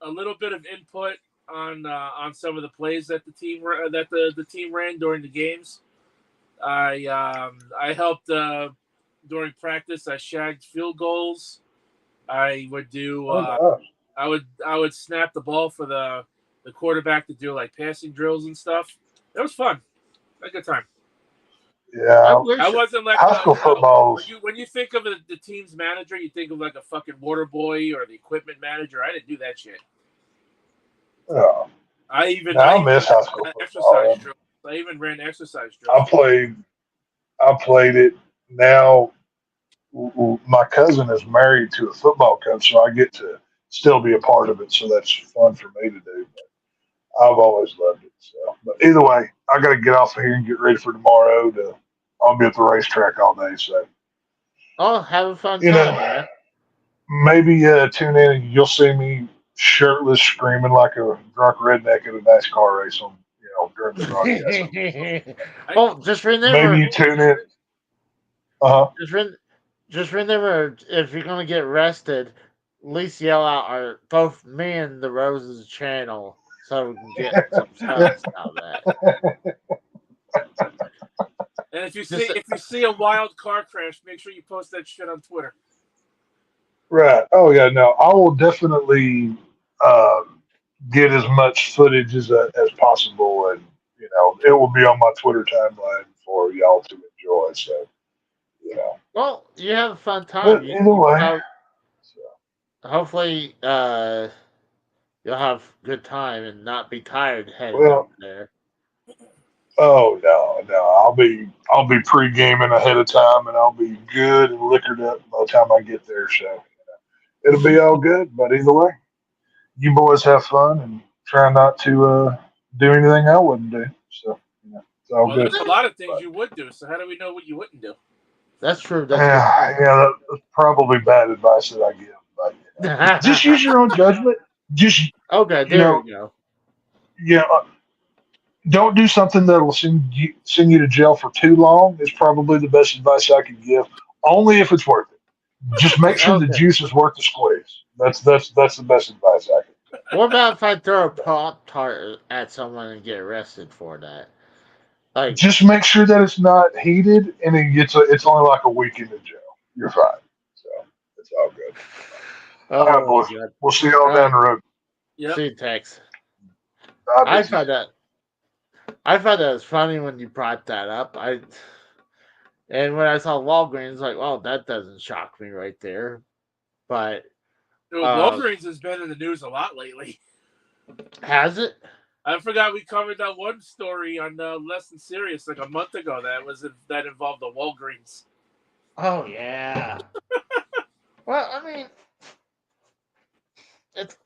a little bit of input on some of the plays that the team ran during the games. I helped during practice. I shagged field goals. I would do oh, nice. I would snap the ball for the quarterback to do like passing drills and stuff. It was fun. A good time. Yeah, I wasn't like high school footballs. when you think of the team's manager, you think of like a fucking water boy or the equipment manager. I didn't do that shit. Yeah. I even I miss high school exercise football. drills. I even ran exercise I drills. played it. Now my cousin is married to a football coach, so I get to still be a part of it. So that's fun for me to do. But I've always loved it. So, but either way, I got to get off of here and get ready for tomorrow. I'll be at the racetrack all day. So Oh, have a fun you time, know, man. maybe tune in and you'll see me shirtless, screaming like a drunk redneck at a NASCAR race on during the broadcast. Well, just Maybe remember, you tune in. Uh huh. just, re- just remember, if you're gonna get arrested, at least yell out our both me and the Roses channel so we can get some subs out of that. And if you Just see a wild car crash, make sure you post that shit on Twitter. Right. Oh yeah. No, I will definitely get as much footage as possible, and it will be on my Twitter timeline for y'all to enjoy. So well, you have a fun time. but either way, so, Hopefully, you'll have a good time and not be tired headed over well, there. oh no, I'll be pre gaming ahead of time, and I'll be good and liquored up by the time I get there. So it'll be all good. But either way, you boys have fun and try not to do anything I wouldn't do. So it's all Well, good. there's a lot of things But, you would do. So how do we know what you wouldn't do? That's true. That's a good yeah, that's probably bad advice that I give. But just point. use your own judgment. Just Okay, you there know, we go. yeah. Don't do something that'll send you to jail for too long. Is probably the best advice I could give. Only if it's worth it. Just make sure the Okay. juice is worth the squeeze. That's the best advice I could. What about if I throw a Pop Tart at someone and get arrested for that? Like, Just make sure that it's not heated, and it's only like a weekend in jail. You're fine. So it's all good. All right, oh boys. god. We'll see y'all All down right. the road. Yep. See you, Tex. Bye, I Bitsy. thought that. I thought that was funny when you brought that up. And when I saw Walgreens, like, well, that doesn't shock me right there. But Walgreens has been in the news a lot lately. has it? I forgot we covered that one story on Less Than Serious like a month ago. That involved the Walgreens. Oh yeah. Well, I mean, it's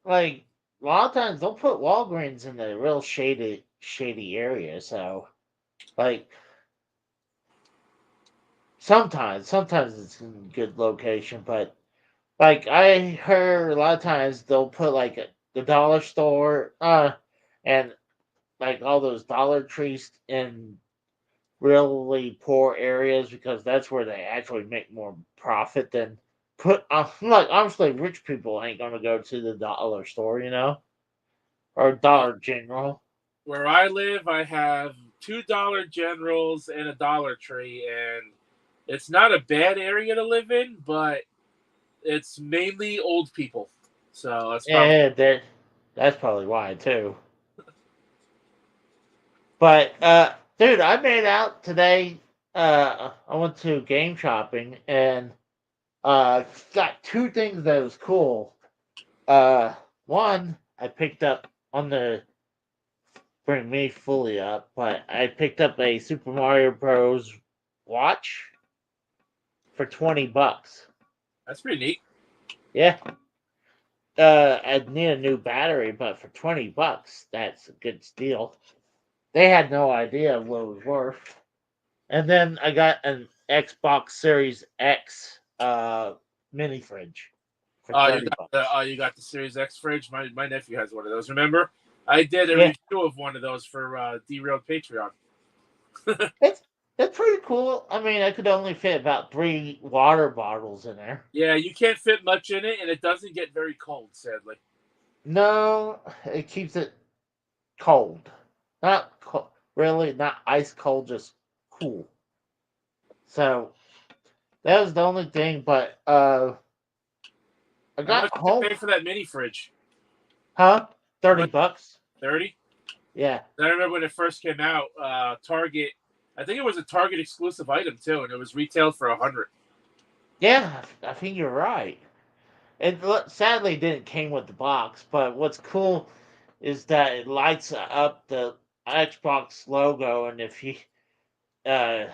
like a lot of times they'll put Walgreens in the real shady area. So, like, sometimes it's in a good location, but like I heard a lot of times they'll put like the dollar store, and like all those Dollar Trees in really poor areas because that's where they actually make more profit than put. Like honestly, rich people ain't gonna go to the dollar store, or Dollar General. Where I live, I have two Dollar Generals and a Dollar Tree, and it's not a bad area to live in, but it's mainly old people. So that's probably Yeah, that's probably why too. But dude, I made out today. I went to game shopping and got two things that was cool. One I picked up on the bring me fully up, but I picked up a Super Mario Bros. Watch for $20. that's pretty neat. Yeah. I'd need a new battery, but for $20, that's a good steal. They had no idea what it was worth. And then I got an Xbox Series X mini fridge for $30. You got the Series X fridge. My nephew has one of those. Remember, I did a Yeah, review of one of those for Derailed Patreon. it's it's pretty cool. I mean, I could only fit about 3 water bottles in there. Yeah, you can't fit much in it, and it doesn't get very cold, sadly. No, it keeps it cold. Not really, not ice cold, just cool. So that was the only thing. But I How much got did you home. pay for that mini fridge? Huh? How 30 much? bucks. 30? Yeah. I remember when it first came out, Target, I think it was a Target exclusive item too, and it was retailed for 100. Yeah, I think you're right. Sadly didn't came with the box, but what's cool is that it lights up the Xbox logo, and if you uh,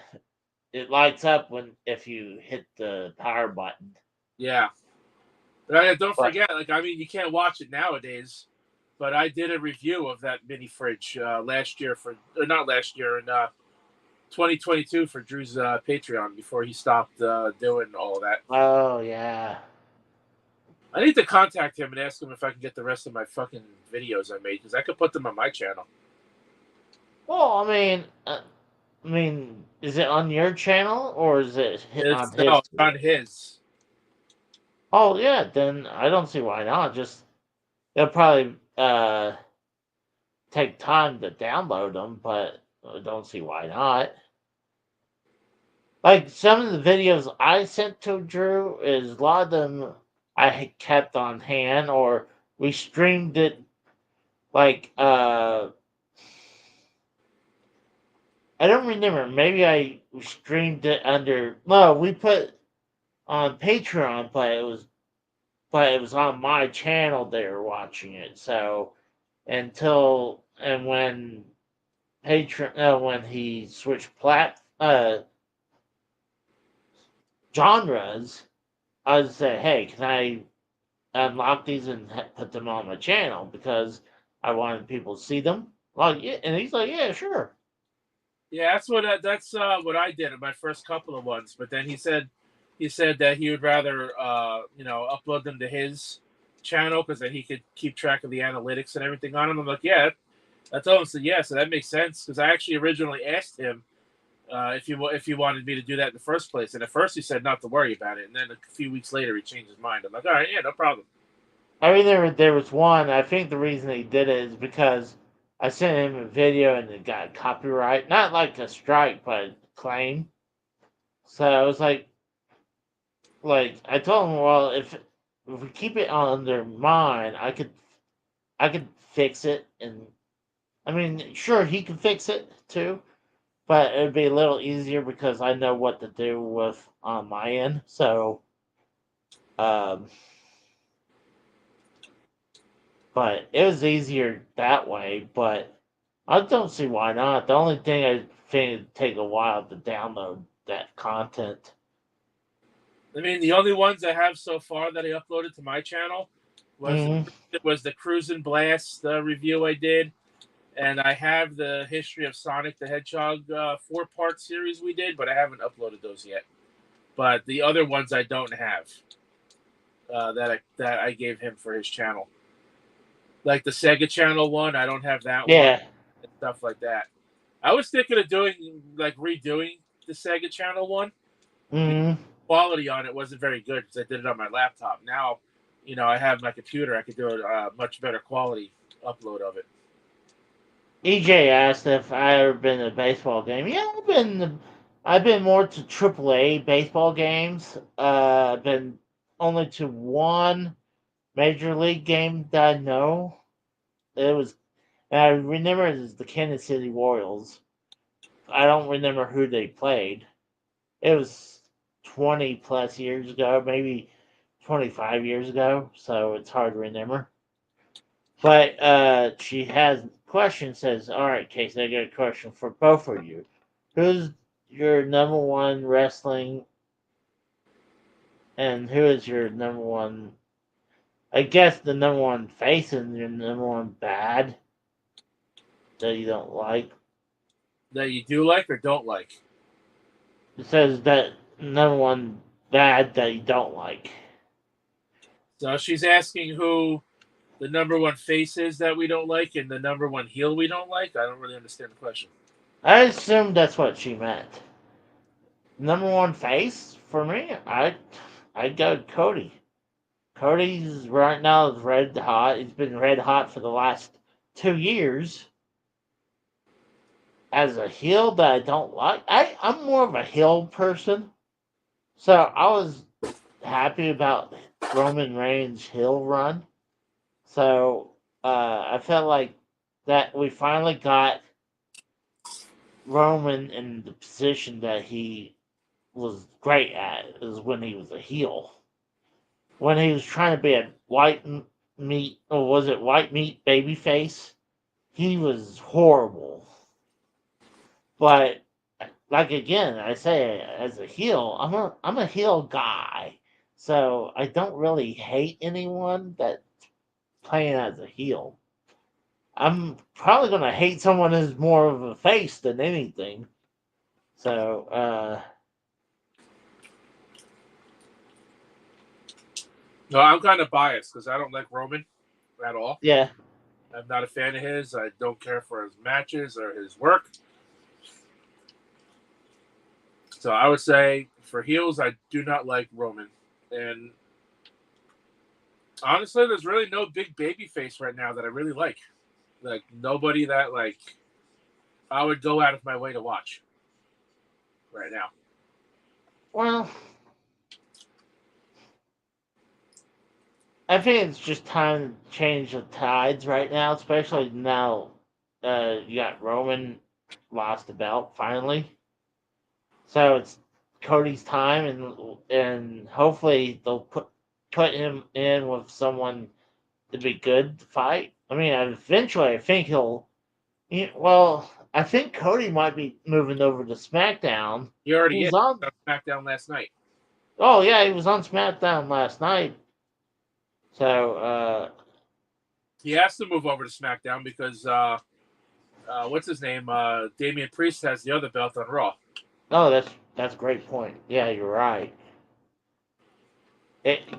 it lights up if you hit the power button. Yeah. But don't But forget, you can't watch it nowadays, but I did a review of that mini fridge last year not last year, in 2022 for Drew's Patreon before he stopped doing all of that. oh yeah. I need to contact him and ask him if I can get the rest of my fucking videos I made, because I could put them on my channel. Well, I mean, is it on your channel or is it on his? It's on his. Oh yeah, then I don't see why not. Just it'll probably take time to download them, but I don't see why not. Like some of the videos I sent to Drew, is a lot of them I had kept on hand, or we streamed it. Like I don't remember. Maybe I streamed it under. No, we put on Patreon, but it was on my channel. They were watching it, so when when he switched genres, I would say, hey, can I unlock these and put them on my channel because I wanted people to see them. Like, yeah, and he's like, yeah, sure. Yeah, that's what I did in my first couple of ones. But then he said that he would rather upload them to his channel because then he could keep track of the analytics and everything on them. I'm like, yeah, I told him, so yeah, so that makes sense, because I actually originally asked him if he wanted me to do that in the first place, and at first he said not to worry about it, and then a few weeks later he changed his mind. I'm like, all right, yeah, no problem. I mean, there was one. I think the reason he did it is because I sent him a video and it got copyright, not like a strike, but a claim. So I was like I told him, well, if we keep it under mine, I could fix it, and I mean, sure, he can fix it too, but it'd be a little easier because I know what to do with on my end. So, um, but it was easier that way. But I don't see why not. The only thing I think it'd take a while to download that content. I mean, the only ones I have so far that I uploaded to my channel was Mm-hmm. the Cruise and Blast review I did, and I have the history of Sonic the Hedgehog 4-part series we did, but I haven't uploaded those yet. But the other ones I don't have that I gave him for his channel, like the Sega Channel one, I don't have that one, Yeah. and stuff like that. I was thinking of redoing the Sega Channel one. The Mm-hmm. quality on it wasn't very good because I did it on my laptop. Now, I have my computer. I could do a much better quality upload of it. EJ asked if I ever been to a baseball game. Yeah, I've been more to AAA baseball games. I've been only to one major league game that I know. It was, and I remember it was the Kansas City Royals. I don't remember who they played. It was 20 plus years ago, maybe 25 years ago, so it's hard to remember. But she has a question, says, all right, Casey, I got a question for both of you. Who's your number one wrestling, and who is your number one, I guess the number one face and your number one bad that you don't like? That you do like or don't like? It says that number one bad that you don't like. So she's asking who the number one face is that we don't like and the number one heel we don't like. I don't really understand the question. I assume that's what she meant. Number one face for me, I'd go Cody. Cody's right now is red hot. He's been red hot for the last 2 years. As a heel that I don't like, I'm more of a heel person. So happy about Roman Reigns' heel run. So I felt like that we finally got Roman in the position that he was great at, is when he was a heel. When he was trying to be a meat, or was it white meat baby face? He was horrible. But like again, I say as a heel, I'm a heel guy. So I don't really hate anyone that's playing as a heel. I'm probably gonna hate someone who's more of a face than anything. So No, I'm kind of biased because I don't like Roman at all. yeah. I'm not a fan of his. I don't care for his matches or his work. So I would say for heels, I do not like Roman. And honestly, there's really no big baby face right now that I really like. Like nobody that like I would go out of my way to watch right now. Well, I think it's just time to change the tides right now, especially now you got Roman lost the belt finally. So it's Cody's time, and hopefully they'll put him in with someone to be good to fight. I mean, eventually I think well, I think Cody might be moving over to SmackDown. He already He's is on. on SmackDown last night. Oh yeah, he was on SmackDown last night. So He has to move over to SmackDown because what's his name? Damian Priest has the other belt on Raw. oh, that's a great point. Yeah, you're right.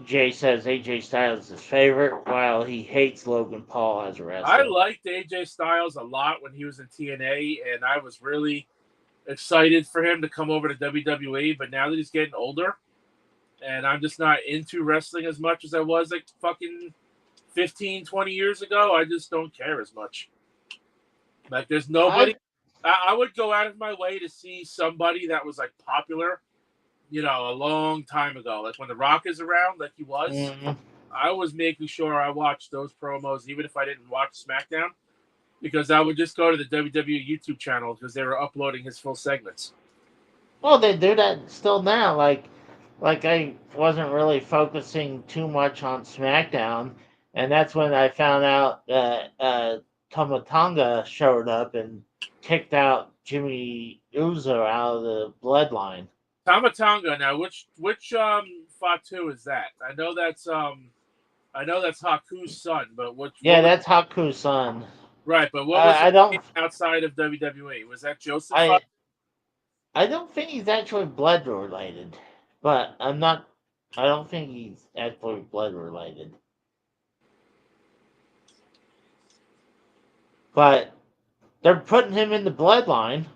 Jay says AJ Styles is his favorite, while he hates Logan Paul as a I wrestler. liked AJ Styles a lot when he was in TNA, and I was really excited for him to come over to WWE. But now that he's getting older, and I'm just not into wrestling as much as I was like fucking 15, 20 years ago, I just don't care as much. Like, there's nobody. I I would go out of my way to see somebody that was like popular, a long time ago. Like when The Rock is around, like he was. mm, I was making sure I watched those promos, even if I didn't watch SmackDown, because I would just go to the WWE YouTube channel because they were uploading his full segments. well, they do that still now. Like I wasn't really focusing too much on SmackDown, and that's when I found out that Tomatonga showed up and kicked out Jimmy Uso out of the Bloodline. Tamatonga. Now, which Fatu is that? I know that's Haku's son, but what Yeah, was that's Haku's son. right? But what was his I name don't. outside of WWE? Was that Joseph Fatu? I I don't think he's actually blood related, but I'm not. I don't think he's actually blood related. But they're putting him in the bloodline,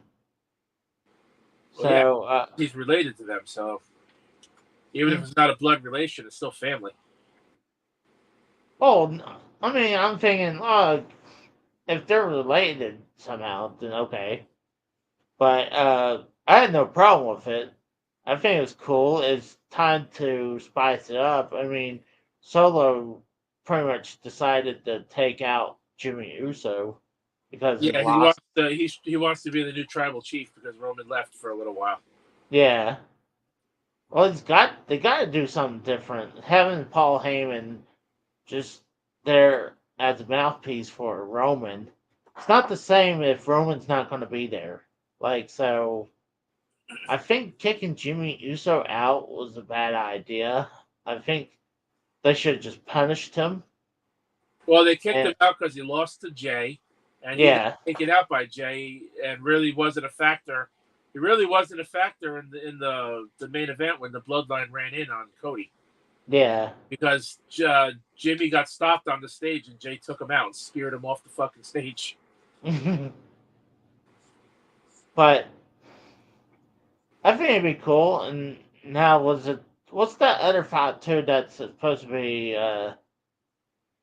Well, yeah, so he's related to them, so even if it's not a blood relation, it's still family. oh, I mean, I'm thinking, oh, if they're related somehow, then okay. But I had no problem with it. I think it was cool. It's time to spice it up. I mean, Solo pretty much decided to take out Jimmy Uso because he Yeah, he lost. wants to. He wants to be the new tribal chief because Roman left for a little while. Yeah. Well, they got to do something different. Having Paul Heyman just there as a mouthpiece for Roman, it's not the same if Roman's not going to be there. Like so, I think kicking Jimmy Uso out was a bad idea. I think they should have just punished him. Well, they kicked him And out because he lost to Jay, and he got yeah, taken out by Jay, and really wasn't a factor. He really wasn't a factor in the main event when the Bloodline ran in on Cody yeah. because Jimmy got stopped on the stage and Jay took him out and speared him off the fucking stage. But I think it'd be cool. And now, what's that other fight too that's supposed to be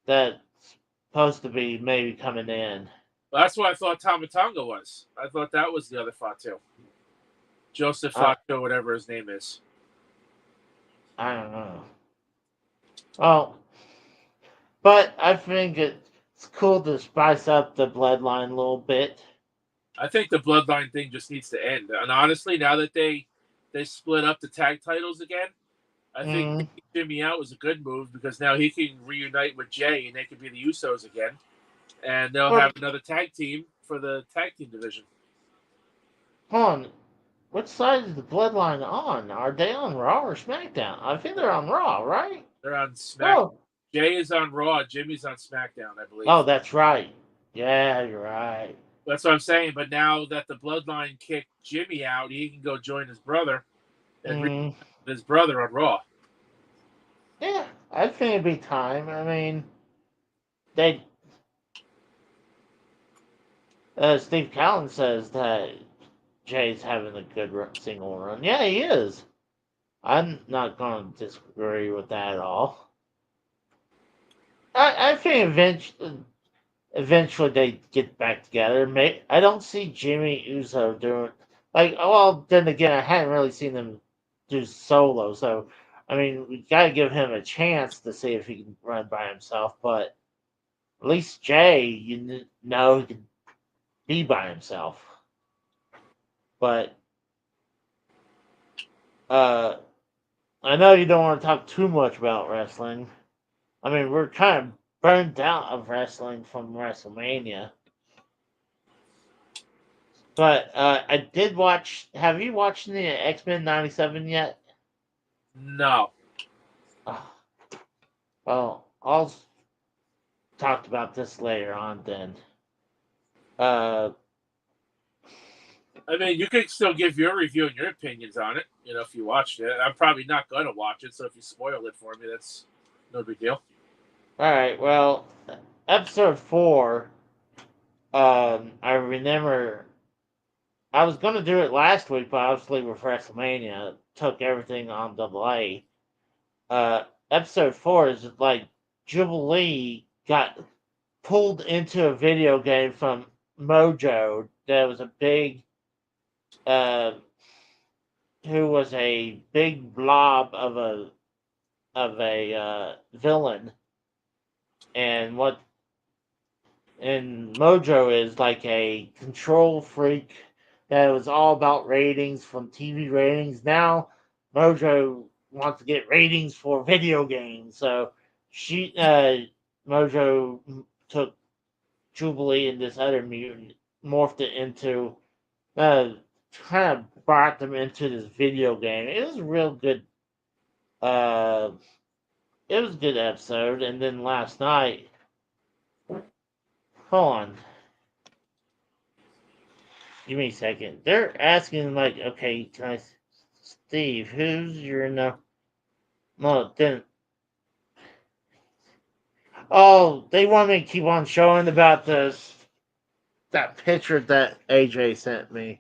that's supposed to be maybe coming in? Well, that's what I thought Tamatonga was. I thought that was the other Fatu. Joseph Uh, Fatu, whatever his name is. I don't know. Well, but I think it's cool to spice up the bloodline a little bit. I think the bloodline thing just needs to end. And honestly, now that they split up the tag titles again, I think Mm. taking Jimmy out was a good move because now he can reunite with Jay and they can be the Usos again. And they'll Well, have another tag team for the tag team division. hold on. Which side is the bloodline on? Are they on Raw or SmackDown? I think they're on Raw, right? They're on Smack. Oh, Jay is on Raw. Jimmy's on SmackDown, I believe. oh, that's right. Yeah, you're right. That's what I'm saying. But now that the bloodline kicked Jimmy out, he can go join his brother and Mm. his brother on Raw. Yeah, I think it'd be time. I mean, they. Steve Callen says that Jay's having a good single run. Yeah, he is. I'm not going to disagree with that at all. I think eventually they get back together. I don't see Jimmy Uso doing like. Well, then again, I hadn't really seen them do solo, so I mean, we got to give him a chance to see if he can run by himself. But at least Jay, know, he can be by himself. But I know you don't want to talk too much about wrestling. I mean, we're kind of burned out of wrestling from WrestleMania. But I did watch. Have you watched the X-Men '97 yet? No. Oh, well, I'll talk about this later on then. Uh, I mean, you could still give your review and your opinions on it, if you watched it. I'm probably not going to watch it, so if you spoil it for me, that's no big deal. all right. Well, episode 4. I remember I was going to do it last week, but obviously with WrestleMania, took everything on delay. Episode 4 is like Jubilee got pulled into a video game from Mojo. There was a big, uh, who was a big blob of a villain, and Mojo is like a control freak that was all about ratings from TV ratings. Now Mojo wants to get ratings for video games, so Mojo took Jubilee and this other mutant, morphed it into, uh, kind of brought them into this video game. It was a real good, uh, it was a good episode. And then last night, hold on, give me a second. They're asking like, okay, Steve, who's your no? No, then. Oh, they want me to keep on showing about that picture that AJ sent me.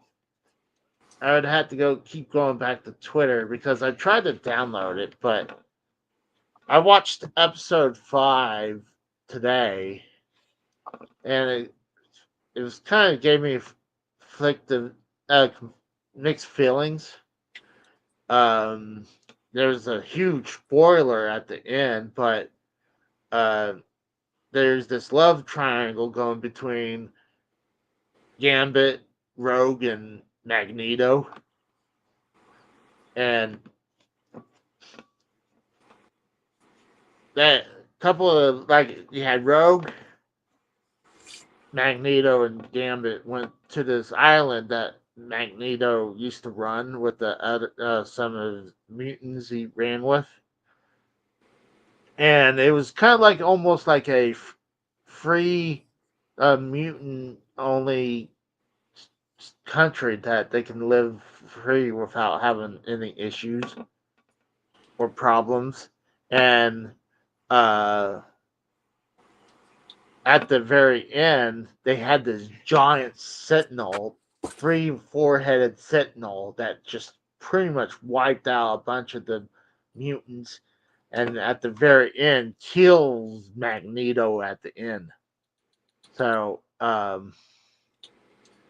I would have to keep going back to Twitter because I tried to download it, but I watched episode 5 today, and it was kind of gave me conflicted, mixed feelings. Um, there's a huge spoiler at the end, but uh, there's this love triangle going between Gambit, Rogue, and Magneto, and that couple of like you had Rogue, Magneto, and Gambit went to this island that Magneto used to run with the other some of his mutants he ran with, and it was kind of like almost like a free mutant only country that they can live free without having any issues or problems, and uh at the very end, they had this giant sentinel, 3 4-headed sentinel that just pretty much wiped out a bunch of the mutants, and at the very end, kills Magneto at the end. So,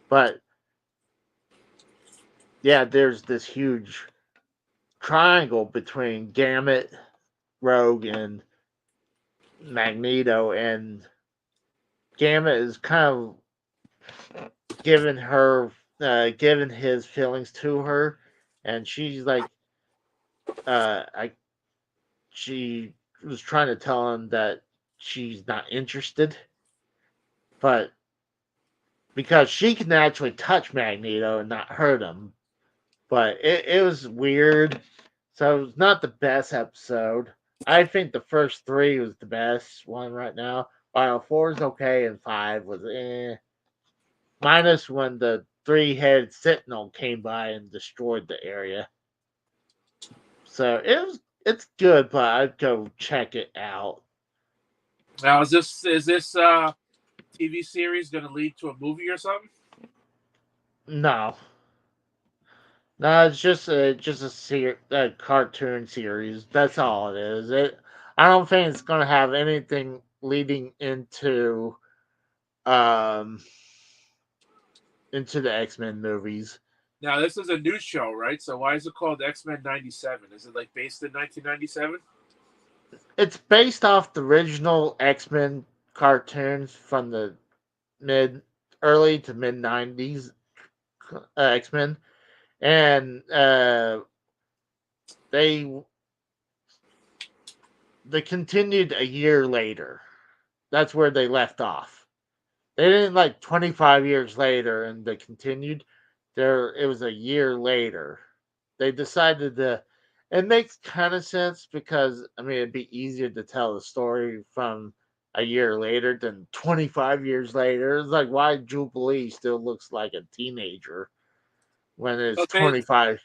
but yeah, there's this huge triangle between Gambit, Rogue, and Magneto, and Gambit is kind of giving his feelings to her, and she's like, I she was trying to tell him that she's not interested, but because she can actually touch Magneto and not hurt him, but it was weird. So it was not the best episode. I think the first three was the best one right now. While four is okay and five was minus when the three-headed sentinel came by and destroyed the area. So it's good, but I'd go check it out. Now, is this TV series going to lead to a movie or something? No, no, it's just a cartoon series. That's all it is. I don't think it's gonna have anything leading um into the X-Men movies. Now, this is a new show, right? So why is it called X-Men 97? Is it like based in 1997? It's based off the original X-Men cartoons from the early to mid '90s X-Men, and they continued a year later. That's where they left off. They didn't like 25 years later and they continued. It was a year later. They decided to. It makes kind of sense because I mean it'd be easier to tell the story from a year later than 25 years later. It's like why Jubilee still looks like a teenager when it's Okay. 25.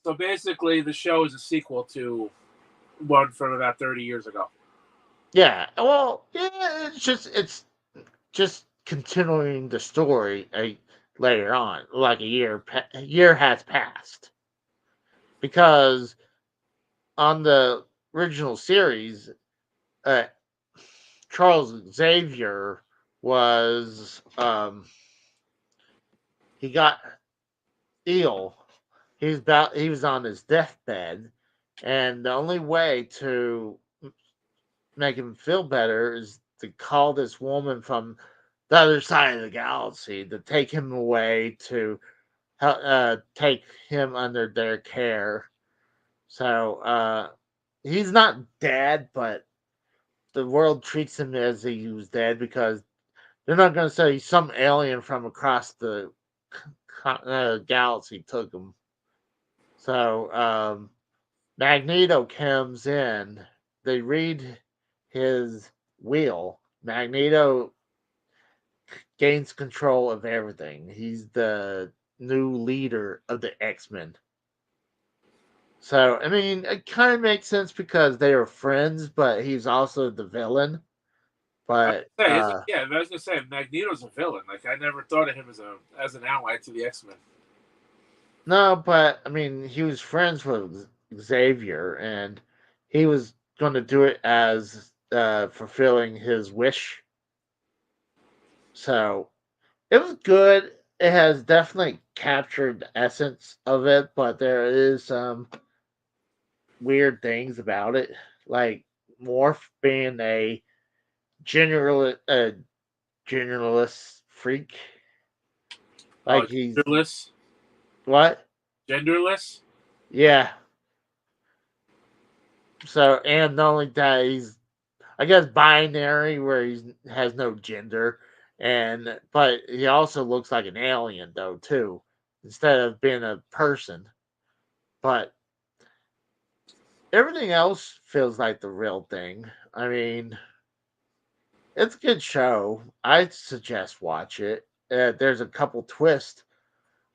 So basically, the show is a sequel to one from about 30 years ago. Yeah, well, yeah, it's just continuing the story later on, like a year has passed because on the original series, uh, Charles Xavier was he got ill. He was on his deathbed, and the only way to make him feel better is to call this woman from the other side of the galaxy to take him away to take him under their care. So he's not dead, but the world treats him as he was dead because they're not going to say some alien from across the galaxy took him. So Magneto comes in. They read his will. Magneto gains control of everything. He's the new leader of the X-Men. So, I mean, it kind of makes sense because they are friends, but he's also the villain. But I was gonna say Magneto's a villain. Like I never thought of him as an ally to the X-Men. no, but I mean, he was friends with Xavier, and he was going to do it as fulfilling his wish. So it was good. It has definitely captured the essence of it, but there is some weird things about it, like Morph being a generalist freak. Like he's Genderless. what? Genderless. Yeah. So and not only that, he's I guess binary where he has no gender, and but he also looks like an alien though too, instead of being a person. But everything else feels like the real thing. I mean, it's a good show. I suggest watch it. There's a couple twists,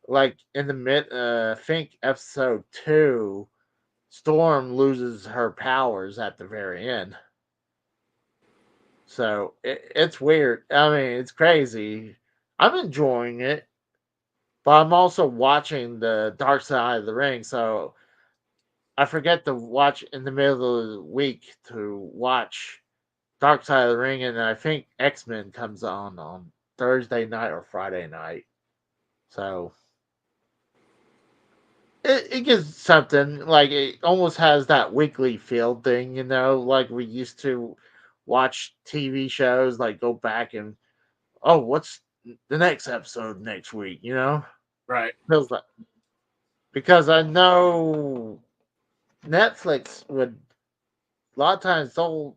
like in the I think episode 2, Storm loses her powers at the very end. So it's weird. I mean, it's crazy. I'm enjoying it, but I'm also watching the Dark Side of the Ring. So I forget to watch in the middle of the week to watch Dark Side of the Ring, and I think X-Men comes on Thursday night or Friday night. So it gives something like it almost has that weekly feel thing, like we used to watch TV shows, like go back and what's the next episode next week, Right. Feels like because I know Netflix would a lot of times they'll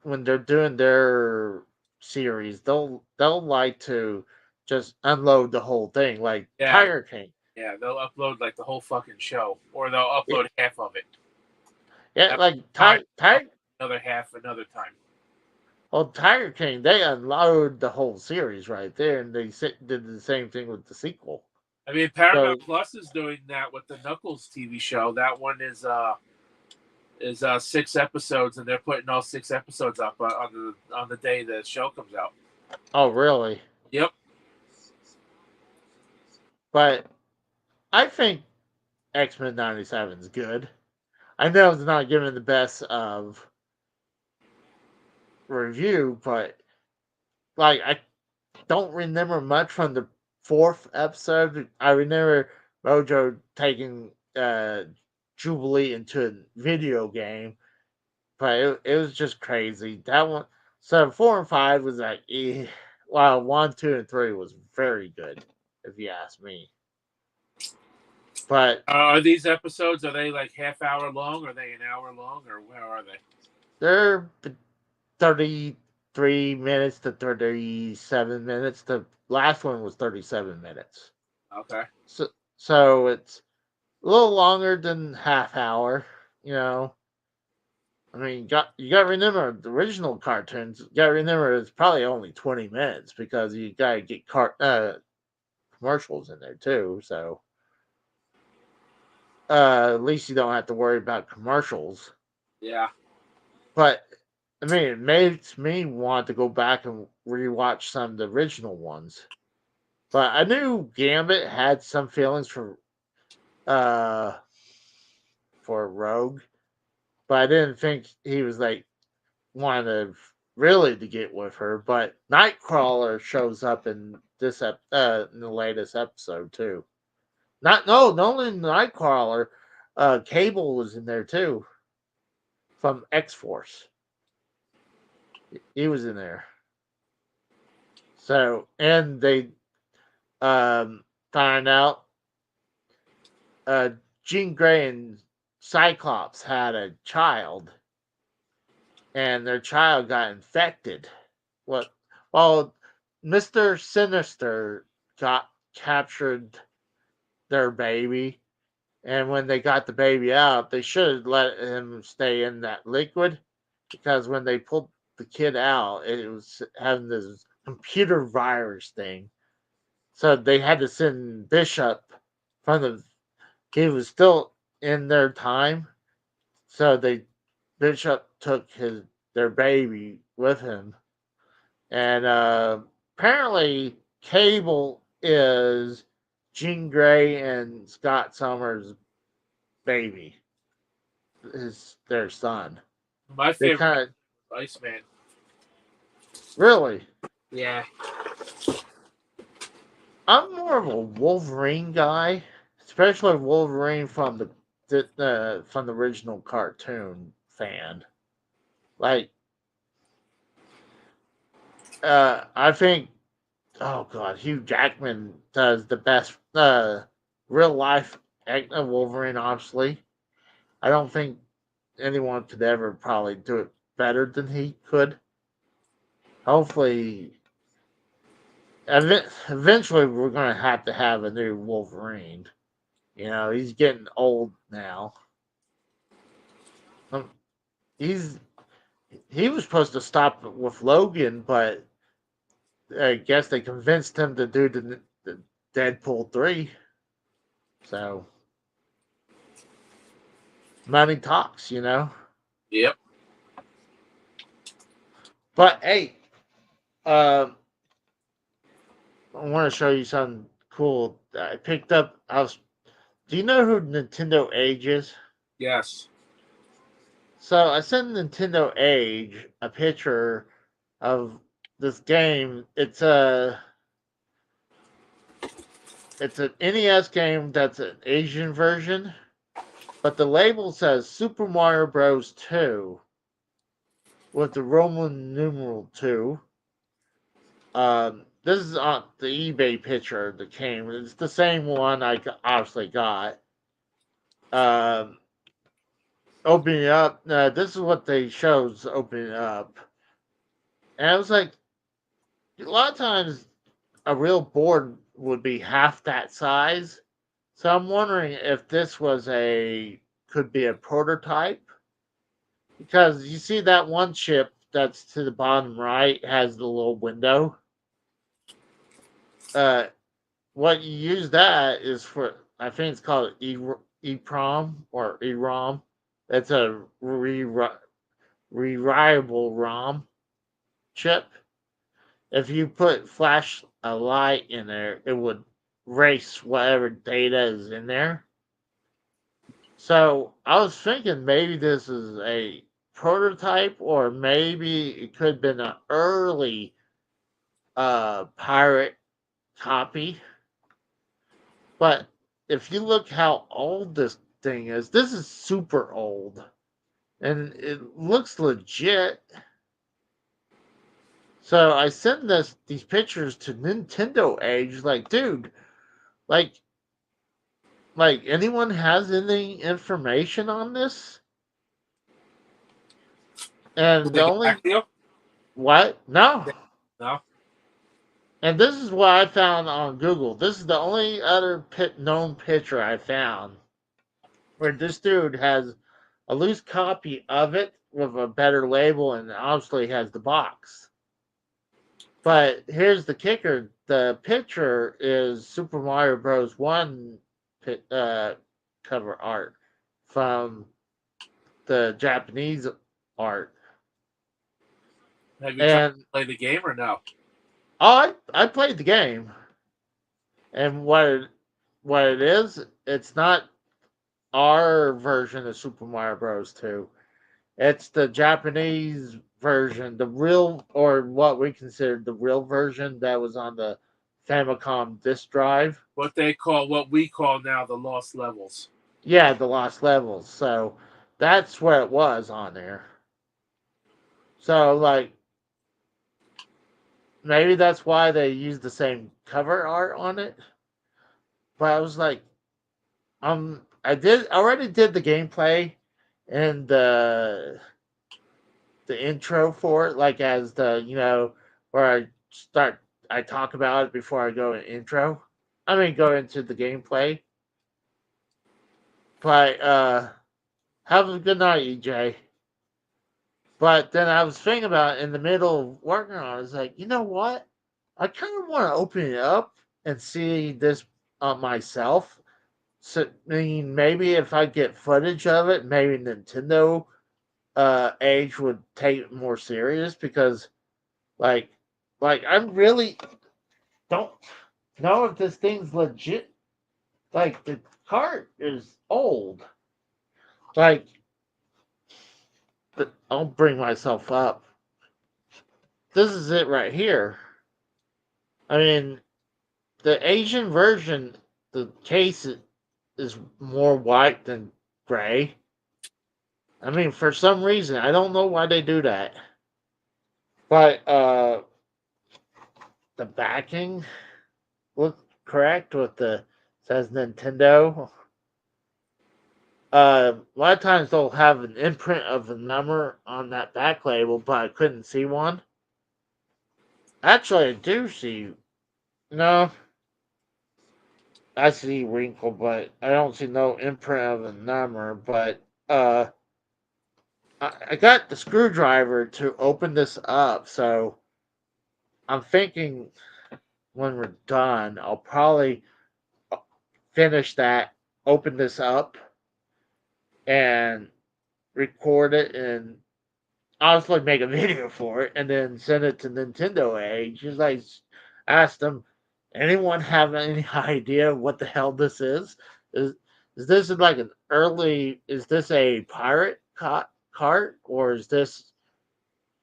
when they're doing their series they'll like to just unload the whole thing like Yeah. Tiger King. Yeah. They'll upload like the whole fucking show, or they'll Yeah, upload half of it. yeah, That like time, Tiger. another half another time. Well, Tiger King, they unload the whole series right there, and did the same thing with the sequel. I mean, Paramount So, Plus is doing that with the Knuckles TV show. That one is 6 episodes, and they're putting all 6 episodes up on the day the show comes out. oh, really? Yep. But I think X-Men '97 is good. I know it's not given the best of review, but like I don't remember much from the fourth episode. I remember Mojo taking Jubilee into a video game, but it was just crazy. That one, so 4 and 5 was like, while 1, 2, and 3 was very good, if you ask me. But Are these episodes? Are they like half hour long? Are they an hour long, or where are they? they're 33 minutes to 37 minutes. The last one was 37 minutes. Okay. So it's a little longer than half hour, you know. I mean, you got to remember the original cartoons. You got to remember it's probably only 20 minutes because you got to get commercials in there too. So at least you don't have to worry about commercials. Yeah. But I mean, it makes me want to go back and rewatch some of the original ones. But I knew Gambit had some feelings uh for Rogue, but I didn't think he was like wanted really to get with her. But Nightcrawler shows up in in the latest episode too. Not only Nightcrawler, Cable was in there too from X Force. He was in there. So and they find out uh, Jean Grey and Cyclops had a child, and their child got infected. What? Well, Mister Sinister got captured their baby, and when they got the baby out, they should have let him stay in that liquid because when they pulled the kid out, it was having this computer virus thing. So they had to send Bishop from the. He was still in their time, so they Bishop took their baby with him, and apparently Cable is Jean Grey and Scott Summers' baby, is their son. My They favorite kind of Iceman. really. Yeah. I'm more of a Wolverine guy, especially Wolverine from from the original cartoon fan. Like, I think, oh god, Hugh Jackman does the best real life Wolverine. Obviously, I don't think anyone could ever probably do it better than he could. Hopefully, eventually, we're going to have a new Wolverine. He's getting old now. Um, he's he was supposed to stop with Logan, but I guess they convinced him to do the Deadpool 3. So money talks. Yep. But hey, uh, I want to show you something cool that I picked up. Do you know who Nintendo Age is? Yes. So I sent Nintendo Age a picture of this game. It's It's an NES game that's an Asian version, but the label says Super Mario Bros. 2 with the Roman numeral 2. This is on the eBay picture that came. It's the same one I obviously got. Um, Opening up, this is what they shows opening up. And I was like, a lot of times a real board would be half that size. So I'm wondering if this could be a prototype. Because you see that one chip that's to the bottom right has the little window. What you use that is for, I think it's called EEPROM or EROM. That's a rewritable ROM chip. If you put flash a light in there, it would erase whatever data is in there. So I was thinking maybe this is a prototype, or maybe it could have been an early pirate copy. But if you look how old this thing is, this is super old. And it looks legit. So I send these pictures to Nintendo Age, like, dude, like anyone has any information on this? Did And they the get only back to you? what? No. No. And this is what I found on Google. This is the only other known picture I found where this dude has a loose copy of it with a better label and obviously has the box. But here's the kicker. The picture is Super Mario Bros. 1 cover art from the Japanese art. Have you tried And to play the game or no? I played the game. And what it is, it's not our version of Super Mario Bros. 2. It's the Japanese version, the real, or what we consider the real version that was on the Famicom disk drive. What we call now the lost levels. Yeah, the Lost Levels. So that's where it was on there. So, like, maybe that's why they used the same cover art on it. But I was like, already did the gameplay and the intro for it, like as where I talk about it before I go in intro. I mean, go into the gameplay. But have a good night, EJ. But then I was thinking about it in the middle of working on it. I was like, you know what? I kind of want to open it up and see this myself. So, I mean, maybe if I get footage of it, maybe Nintendo Age would take it more serious, because like I really don't know if this thing's legit. Like, the cart is old. Like, I'll bring myself up. This is it right here. I mean, the Asian version, the case is more white than gray. I mean, for some reason, I don't know why they do that. But the backing looks correct with the says Nintendo. A lot of times they'll have an imprint of a number on that back label, but I couldn't see one. Actually, I do see. No, I see wrinkle, but I don't see no imprint of a number. But I got the screwdriver to open this up, so I'm thinking when we're done, I'll probably finish that, open this up, and record it, and obviously make a video for it, and then send it to Nintendo Age. Just like ask them, anyone have any idea what the hell this is? Is this like an early? Is this a pirate cart, or is this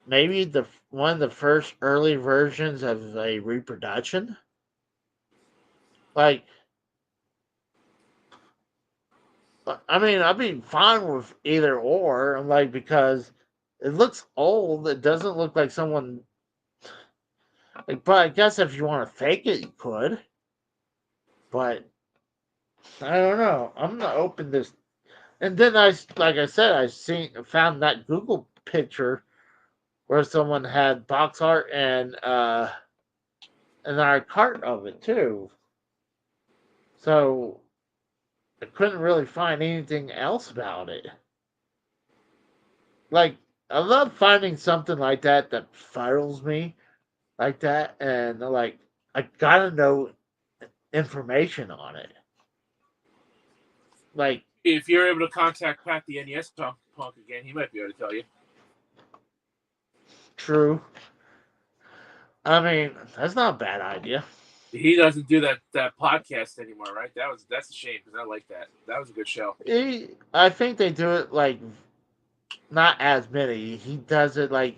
maybe the one of the first early versions of a reproduction? Like, I mean, I'd be fine with either or. I'm like, because it looks old. It doesn't look like someone. Like, but I guess if you want to fake it, you could. But I don't know. I'm not open to. And then like I said, found that Google picture where someone had box art and our cart of it too. So I couldn't really find anything else about it. Like, I love finding something like that fuddles me like that, and like I gotta know information on it. Like, If you're able to contact Pat the NES punk again, he might be able to tell you. true. I mean, that's not a bad idea. He doesn't do that podcast anymore, right? That's a shame because I like that. That was a good show. I think they do it like not as many. He does it like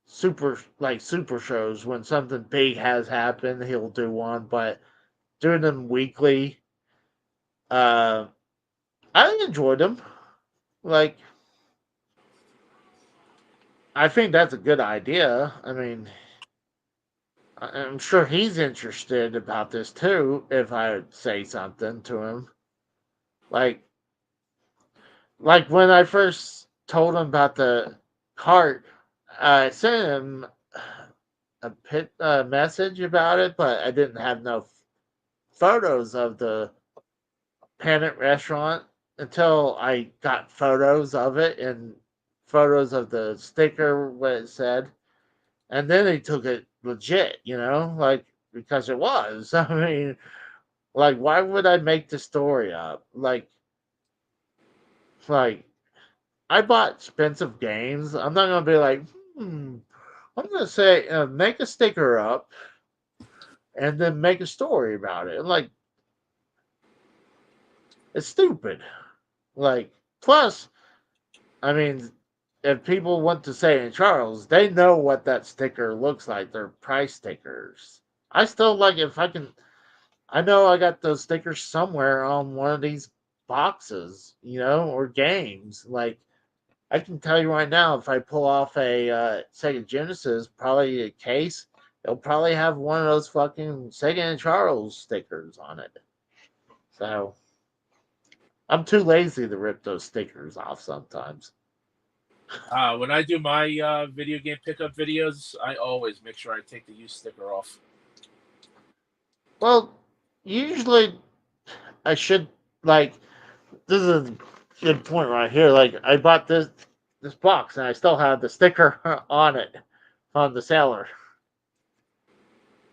super shows when something big has happened. He'll do one, but doing them weekly, uh, I enjoyed them. Like, I think that's a good idea. I mean, I'm sure he's interested about this too. If I say something to him, like like when I first told him about the cart, I sent him a message about it, but I didn't have no photos of the Pennant restaurant until I got photos of it and photos of the sticker, what it said. And then he took it legit, like, because it was. I mean, like, why would I make the story up? Like, I bought expensive games. I'm not gonna be like, I'm gonna say make a sticker up and then make a story about it. Like, it's stupid. Like, plus, I mean, if people want to say in Charles, they know what that sticker looks like. They're price stickers. I still like if I can. I know I got those stickers somewhere on one of these boxes, or games. Like, I can tell you right now, if I pull off a Sega Genesis, probably a case, it'll probably have one of those fucking Sega and Charles stickers on it. So I'm too lazy to rip those stickers off sometimes. When I do my video game pickup videos, I always make sure I take the used sticker off. Well, usually I should, like, this is a good point right here. Like, I bought this box and I still have the sticker on it from the seller.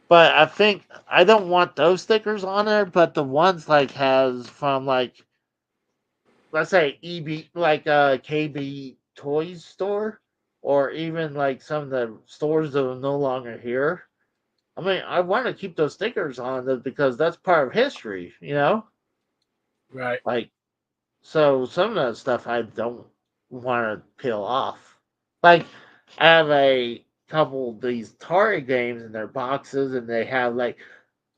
But I think I don't want those stickers on there, but the ones like has from, like, let's say EB, like KB Toys store, or even like some of the stores that are no longer here. I mean, I want to keep those stickers on them because that's part of history. Right. Like, so some of that stuff I don't want to peel off. Like, I have a couple of these Atari games in their boxes, and they have like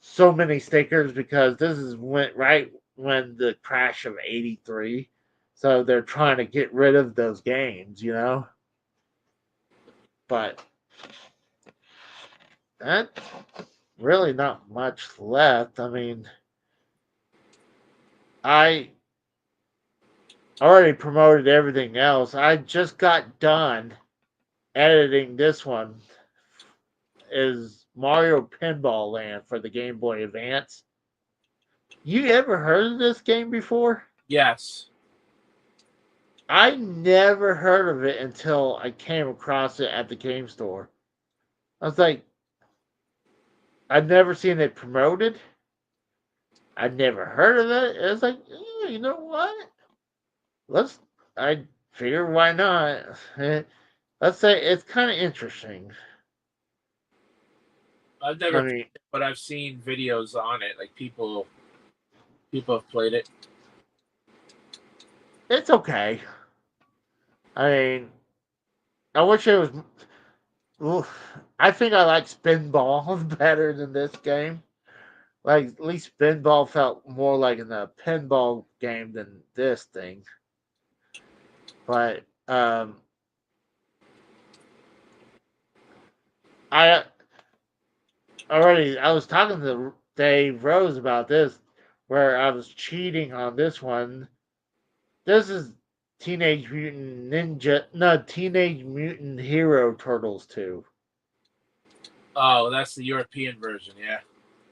so many stickers because this is went right when the crash of '83. So they're trying to get rid of those games. But that really not much left. I mean, I already promoted everything else. I just got done editing this one. Is Mario Pinball Land for the Game Boy Advance. You ever heard of this game before? Yes. I never heard of it until I came across it at the game store. I was like, I'd never seen it promoted. I'd never heard of it. It was like, you know what? I figure why not? Let's say it's kind of interesting. I've never played it, but I've seen videos on it. Like people have played it. It's okay. I mean, I wish it was. Oof, I think I like Spinball better than this game. Like at least pinball felt more like in a pinball game than this thing. But I I was talking to Dave Rose about this, where I was cheating on this one. This is Teenage Mutant Hero Turtles 2. Oh, that's the European version, yeah.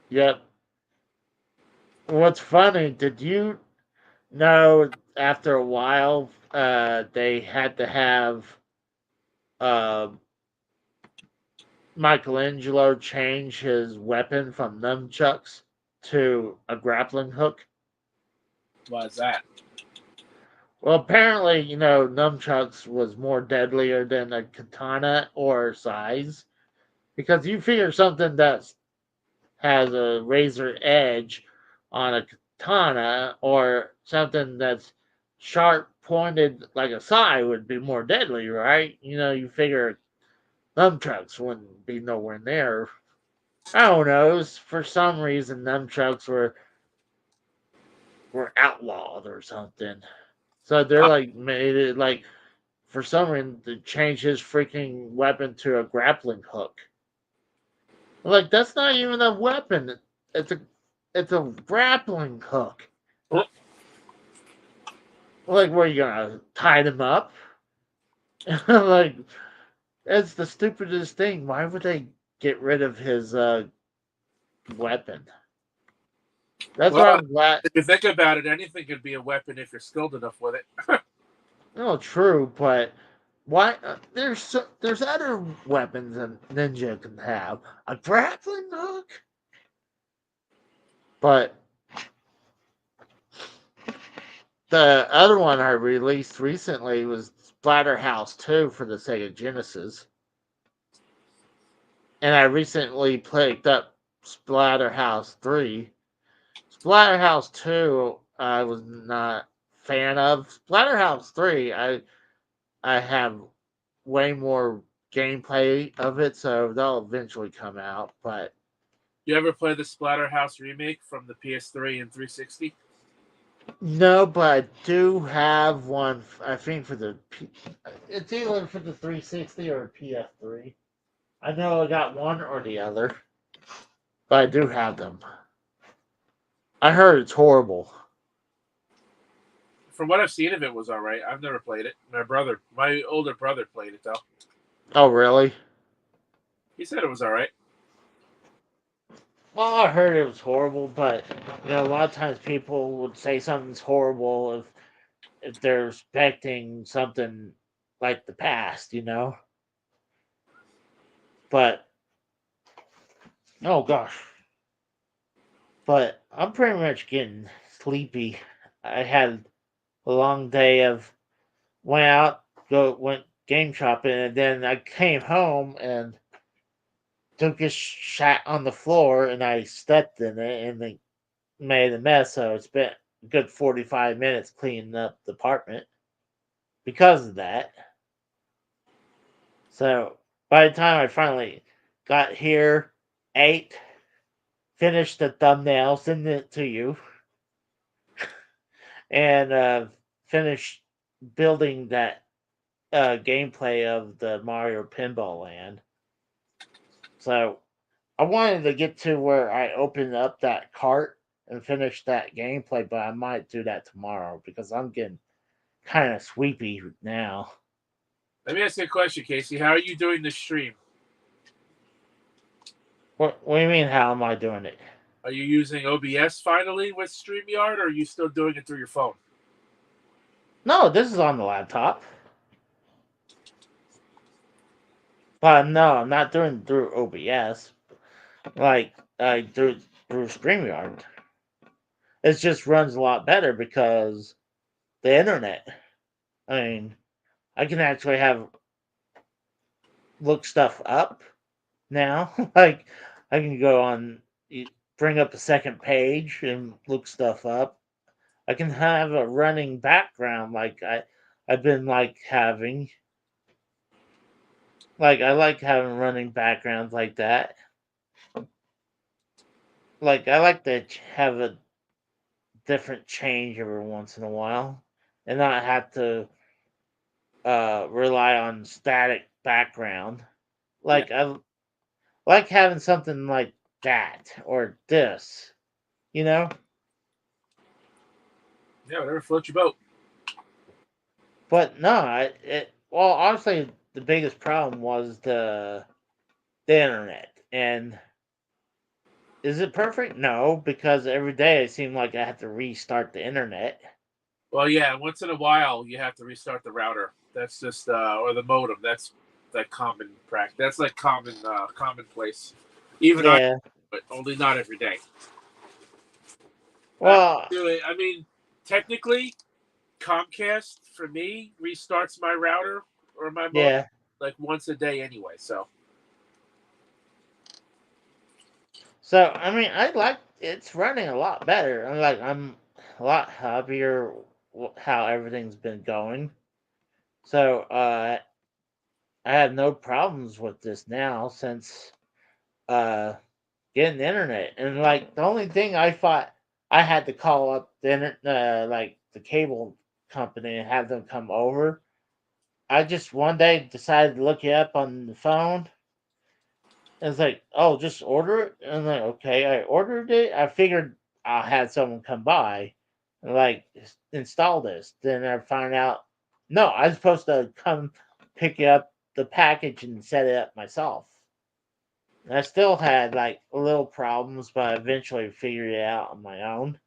Yep. What's funny, did you know after a while they had to have uh, Michelangelo change his weapon from nunchucks to a grappling hook? Why is that? Well, apparently, nunchucks was more deadlier than a katana or size. Because you figure something that has a razor edge on a katana or something that's sharp pointed like a sai would be more deadly, right? You figure nunchucks wouldn't be nowhere near. I don't know. For some reason, nunchucks were outlawed or something. So they're like made it like for some reason to change his freaking weapon to a grappling hook. Like that's not even a weapon. It's a it's a grappling hook. Like, where you gonna tie them up? Like, it's the stupidest thing. Why would they get rid of his weapon? That's why Well, I'm glad. if you think about it, anything could be a weapon if you're skilled enough with it. No, true, but why? There's other weapons a ninja can have. A grappling hook, but the other one I released recently was Splatterhouse 2 for the Sega Genesis. And I recently picked up Splatterhouse 3. Splatterhouse 2 I was not a fan of. Splatterhouse 3 I have way more gameplay of it, so they'll eventually come out. But You ever play the Splatterhouse remake from the PS3 and 360? no, but I do have one. I think it's either for the 360 or PS3. I know I got one or the other, but I do have them. I heard it's horrible. From what I've seen of it, was all right. I've never played it. My older brother played it though. Oh, really? He said it was all right. Well, I heard it was horrible, but a lot of times people would say something's horrible if they're expecting something like the past. But oh gosh, but I'm pretty much getting sleepy. I had a long day of went game shopping, and then I came home and took a shot on the floor, and I stepped in it, and it made a mess. So it's been a good 45 minutes cleaning up the apartment because of that. So by the time I finally got here, ate, finished the thumbnail, sent it to you, and finished building that gameplay of the Mario Pinball Land. So I wanted to get to where I open up that cart and finish that gameplay, but I might do that tomorrow because I'm getting kind of sleepy now. Let me ask you a question, Casey. How are you doing the stream? What do you mean, how am I doing it? Are you using OBS finally with StreamYard, or are you still doing it through your phone? No, this is on the laptop. But no, I'm not doing it through OBS. Like I do through StreamYard. It just runs a lot better because the internet. I mean, I can actually look stuff up now. Like I can go on, bring up a second page and look stuff up. I can have a running background like I've been like having. Like I like having running backgrounds like that. like I like to have a different change every once in a while, and not have to rely on static background. Yeah. Like I like having something like that or this, you know. Yeah, whatever floats your boat. But no, well, honestly, the biggest problem was the internet. And is it perfect? No, because every day it seemed like I had to restart the internet. Well, yeah, once in a while you have to restart the router. That's just or the modem. That's like common practice. That's like commonplace. Even I Yeah. but only not every day. I Well, do it. I mean, technically, Comcast for me restarts my router or my modem yeah. like once a day anyway. So So I mean, I like it's running a lot better. I'm a lot happier how everything's been going. So I have no problems with this now since uh getting the internet. And like the only thing I thought I had to call up the like the cable company and have them come over. I just one day decided to look it up on the phone. And it's like, oh, just order it. And I'm like, okay, I ordered it. I figured I had someone come by and like install this. Then I find out, no, I was supposed to come pick up the package and set it up myself. And I still had like little problems, but I eventually figured it out on my own.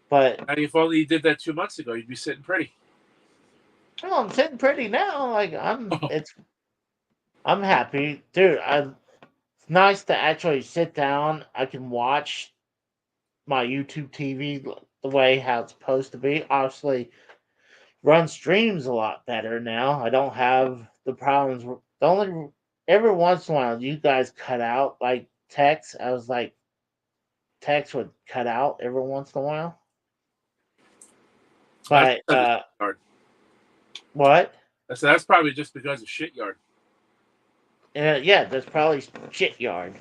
But if only you did that 2 months ago, you'd be sitting pretty. well, I'm sitting pretty now. I'm happy, dude. It's nice to actually sit down. I can watch my YouTube TV the way how it's supposed to be. Obviously, run streams a lot better now. I don't have the problems. The only every once in a while, you guys cut out like text. I was like, text would cut out every once in a while. That's But because of shit yard. what? That's probably just because of shit yard. Yeah, that's probably shit yard.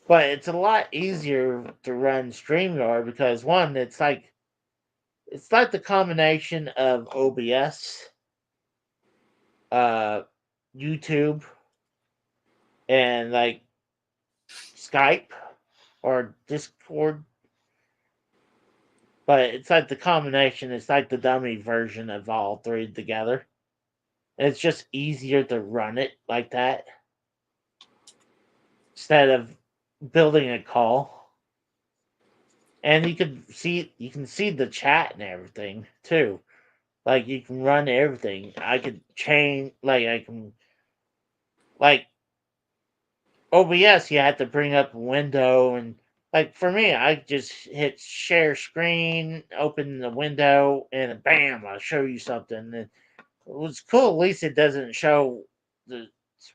But it's a lot easier to run StreamYard because one, it's like the combination of OBS, uh, YouTube, and like Skype or Discord. But it's like the combination. It's like the dummy version of all three together. And it's just easier to run it like that instead of building a call. And you can see the chat and everything too. Like you can run everything. I could change I can like OBS you had to bring up a window and like for me I just hit share screen, open the window and bam, I'll show you something. And it was cool, at least it doesn't show the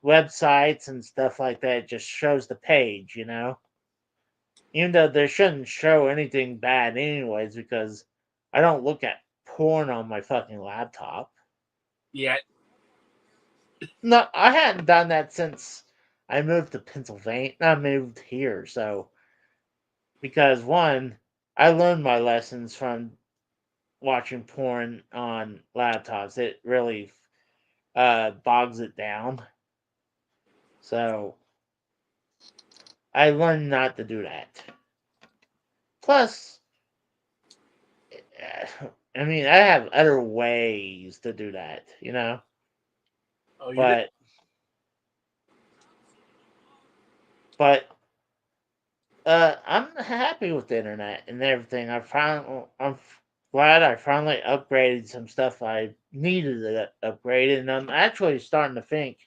websites and stuff like that. It just shows the page, you know? Even though they shouldn't show anything bad anyways because I don't look at porn on my fucking laptop. Yeah. No, I hadn't done that since I moved to Pennsylvania. I moved here, so because one, I learned my lessons from watching porn on laptops. It really bogs it down. So I learned not to do that. Plus, I mean, I have other ways to do that, you know. Oh, you did. But but I'm happy with the internet and everything. I'm glad I finally upgraded some stuff I needed to upgrade, and I'm actually starting to think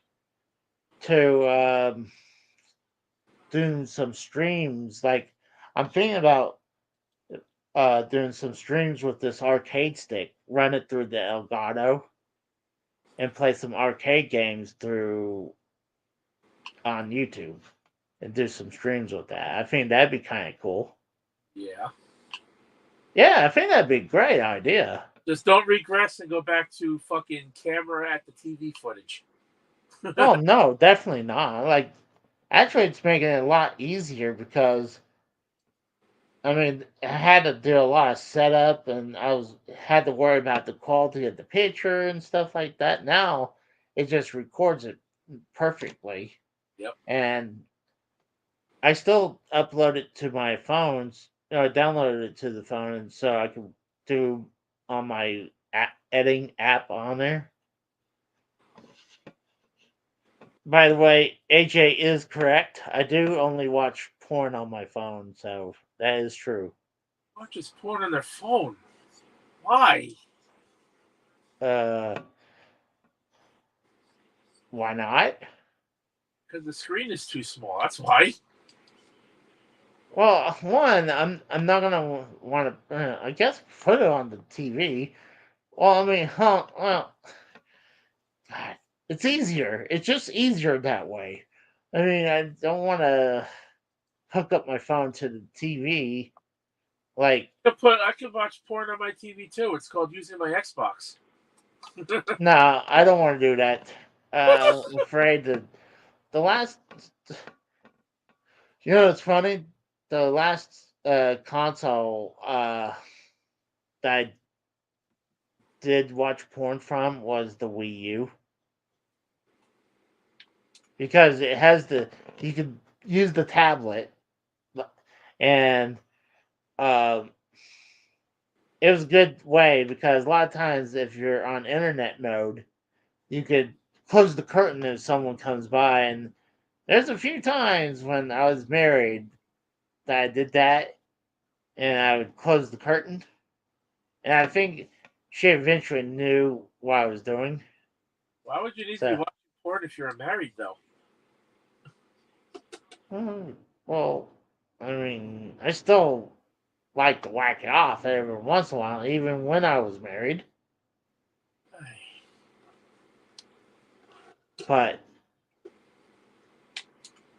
to doing some streams. Like I'm thinking about doing some streams with this arcade stick, run it through the Elgato, and play some arcade games through on YouTube, and do some streams with that. I think that'd be kind of cool. Yeah. Yeah, I think that'd be a great idea. Just don't regress and go back to fucking camera at the TV footage. Oh no, definitely not. Like Actually, it's making it a lot easier because I mean, I had to do a lot of setup, and had to worry about the quality of the picture and stuff like that. Now it just records it perfectly, Yep. and I still upload it to my phones. I downloaded it to the phone, and so I can do on my editing app on there. By the way, AJ is correct. I do only watch porn on my phone, so that is true. Watches porn on their phone. Why? Why not? Because the screen is too small. That's why. Well, one, I'm not gonna want to. I guess put it on the TV. Well, I mean, well, God, it's easier. It's just easier that way. I mean, I don't want to hook up my phone to the TV. Like, I could watch porn on my TV too. It's called using my Xbox. no, I don't want to do that. I'm afraid that the last. You know, it's funny. The last console that I did watch porn from was the Wii U because it has you can use the tablet, and um, it was a good way because a lot of times if you're on internet mode, you could close the curtain if someone comes by. And there's a few times when I was married that I did that, and I would close the curtain, and I think she eventually knew what I was doing. Why would you need to be So, watching porn if you're married, though? well, I mean, I still like to whack it off every once in a while, even when I was married. But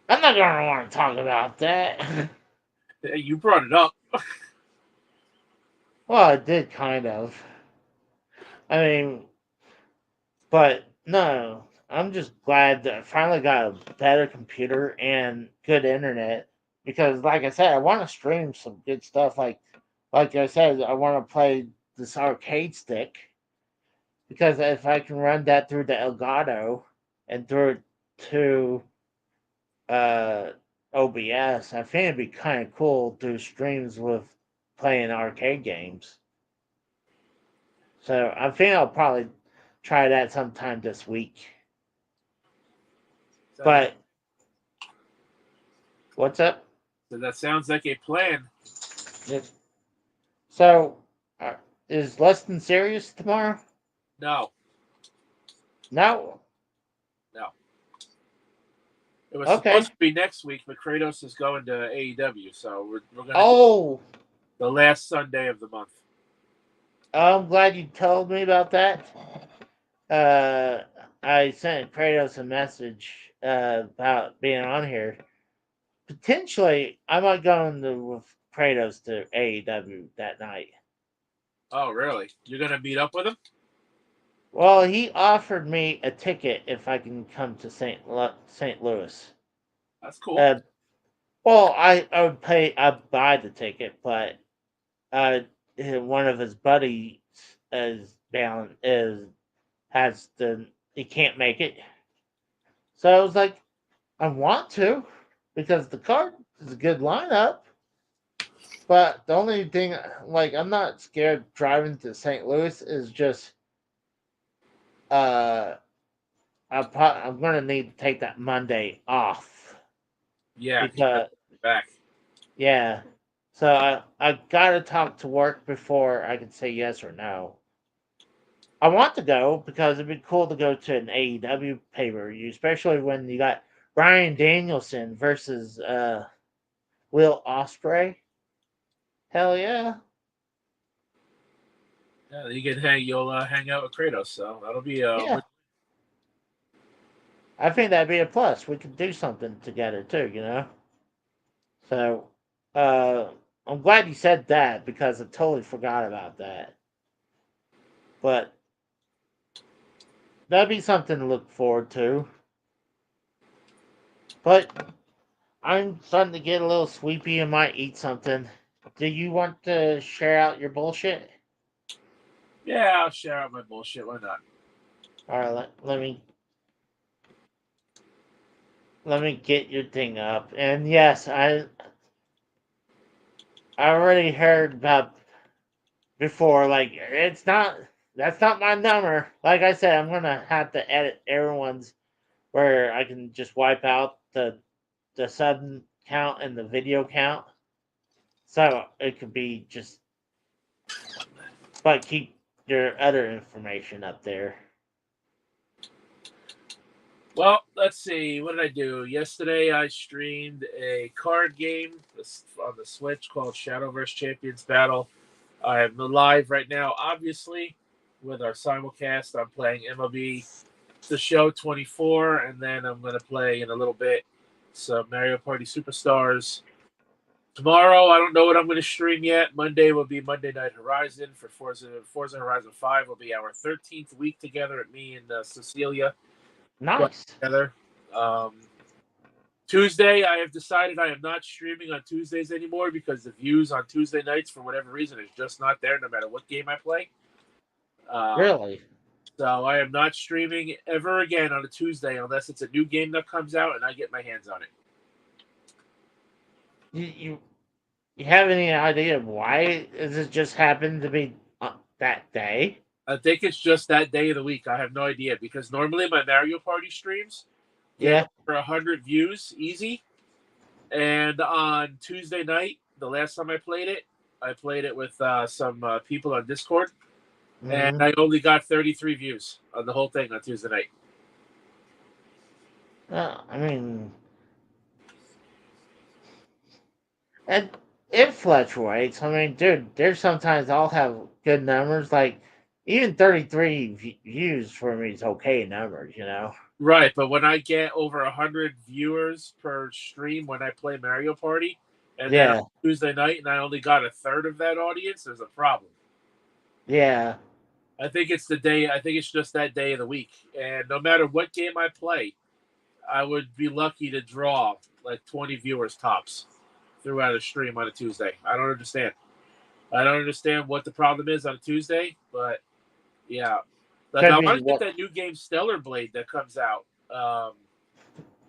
I'm not gonna want to talk about that. You brought it up. Well, I did kind of. I mean, but no, I'm just glad that I finally got a better computer and good internet because, like I said, I want to stream some good stuff. Like I said, I want to play this arcade stick because if I can run that through the Elgato and through it to uh, OBS, I think it'd be kind of cool to do streams with playing arcade games. So I think I'll probably try that sometime this week. But what's up? So that sounds like a plan. So is Less Than Serious tomorrow? No. No. No. It was Okay. supposed to be next week, but Kratos is going to AEW, so we're going to Oh, do the last Sunday of the month. I'm glad you told me about that. I sent Kratos a message about being on here. Potentially, I might go with Kratos to AEW that night. Oh, really? You're going to meet up with him? Well, he offered me a ticket if I can come to St. Louis. That's cool. Well, I would pay. I'd buy the ticket, but one of his buddies is down he can't make it. So I was like, I want to because the card is a good lineup. But the only thing, like, I'm not scared driving to St. Louis. Is just uh, I'm gonna need to take that Monday off. Yeah, Because back. yeah, so I gotta talk to work before I can say yes or no. I want to go because it'd be cool to go to an AEW pay per view, especially when you got Bryan Danielson versus Will Ospreay. Hell yeah! Yeah, you'll hang out with Kratos, so that'll be Yeah, I think that'd be a plus. We could do something together too, you know. So, uh, I'm glad you said that because I totally forgot about that. But that'd be something to look forward to. But I'm starting to get a little sleepy and might eat something. Do you want to share out your bullshit? Yeah, I'll share out my bullshit. Why not? All right, let me get your thing up. And yes, I already heard about before. Like that's not my number. Like I said, I'm gonna have to edit everyone's where I can just wipe out the sudden count and the video count, so it could be just, but keep your other information up there. Well, let's see. What did I do? Yesterday, I streamed a card game on the Switch called Shadowverse Champions Battle. I am live right now, obviously, with our simulcast. I'm playing MLB The Show 24, and then I'm going to play in a little bit some Mario Party Superstars. Tomorrow, I don't know what I'm going to stream yet. Monday will be Monday Night Horizon for Forza Horizon 5 will be our 13th week together at me and Cecilia. Nice. Together. Tuesday, I have decided I am not streaming on Tuesdays anymore because the views on Tuesday nights, for whatever reason, is just not there no matter what game I play. Really? So I am not streaming ever again on a Tuesday unless it's a new game that comes out and I get my hands on it. You have any idea why? Does it just happen to be that day? I think it's just that day of the week. I have no idea because normally my Mario Party streams get over 100 views easy. And on Tuesday night, the last time I played it with some people on Discord, and I only got 33 views on the whole thing on Tuesday night. I mean, it fluctuates. I mean, dude, there's sometimes I'll have good numbers. Like, even 33 views for me is okay numbers, you know? Right, but when I get over 100 viewers per stream when I play Mario Party, and then on Tuesday night, and I only got a third of that audience, there's a problem. Yeah. I think it's the day. I think it's just that day of the week, and no matter what game I play, I would be lucky to draw like 20 viewers tops throughout a stream on a Tuesday. I don't understand. I don't understand what the problem is on a Tuesday, but yeah. Like I want to get that new game Stellar Blade that comes out.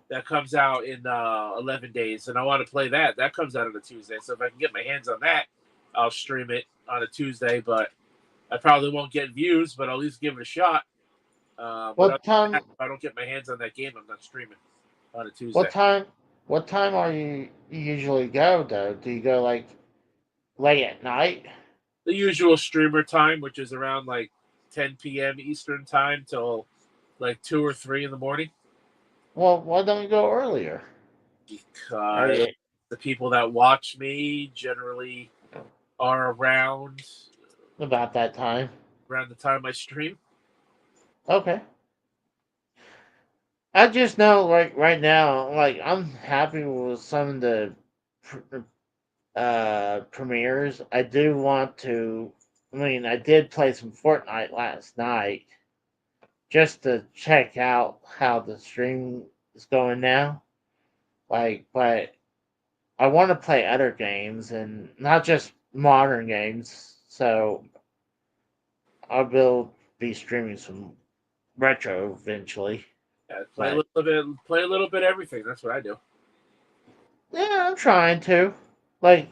That comes out in 11 days, and I want to play that. That comes out on a Tuesday, so if I can get my hands on that, I'll stream it on a Tuesday. But I probably won't get views, but I'll at least give it a shot. What time? If I don't get my hands on that game, I'm not streaming on a Tuesday. What time are you usually go though? Do you go like late at night? The usual streamer time, which is around like 10 p.m. Eastern time till like 2 or 3 in the morning. Well, why don't you go earlier? Because the people that watch me generally are around about that time. Around the time I stream. Okay. I just know, like right now, like I'm happy with some of the premieres. I do want to. I mean, I did play some Fortnite last night just to check out how the stream is going now. Like, but I want to play other games and not just modern games. So I will be streaming some retro eventually. Yeah, play a little bit everything. That's what I do. Yeah, I'm trying to. Like,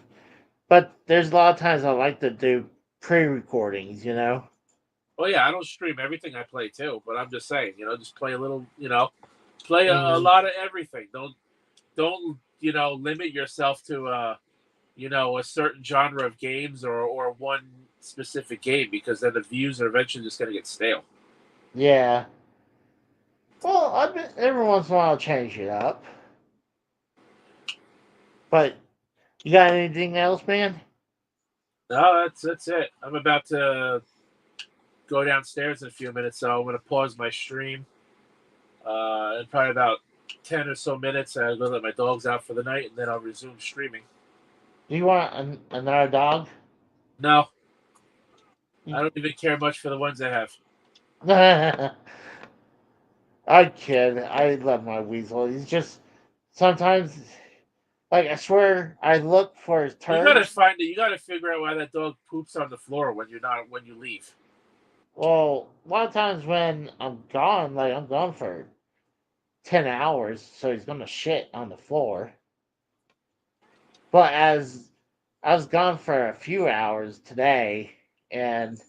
but there's a lot of times I like to do pre-recordings, you know? Oh, yeah, I don't stream everything I play, too. But I'm just saying, just play a little, play a lot of everything. Don't limit yourself to, a certain genre of games or one specific game because then the views are eventually just going to get stale. Yeah. Well, every once in a while I'll change it up. But you got anything else, man? No, that's it. I'm about to go downstairs in a few minutes, so I'm going to pause my stream. In probably about 10 or so minutes, I'll go let my dogs out for the night, and then I'll resume streaming. Do you want another dog? No. I don't even care much for the ones I have. I kid. I love my weasel. He's just sometimes Like I swear, I look for his You gotta turds. find it. You gotta figure out why that dog poops on the floor when you leave. Well, a lot of times when I'm gone, like I'm gone for 10 hours, so he's gonna shit on the floor. But as I was gone for a few hours today, and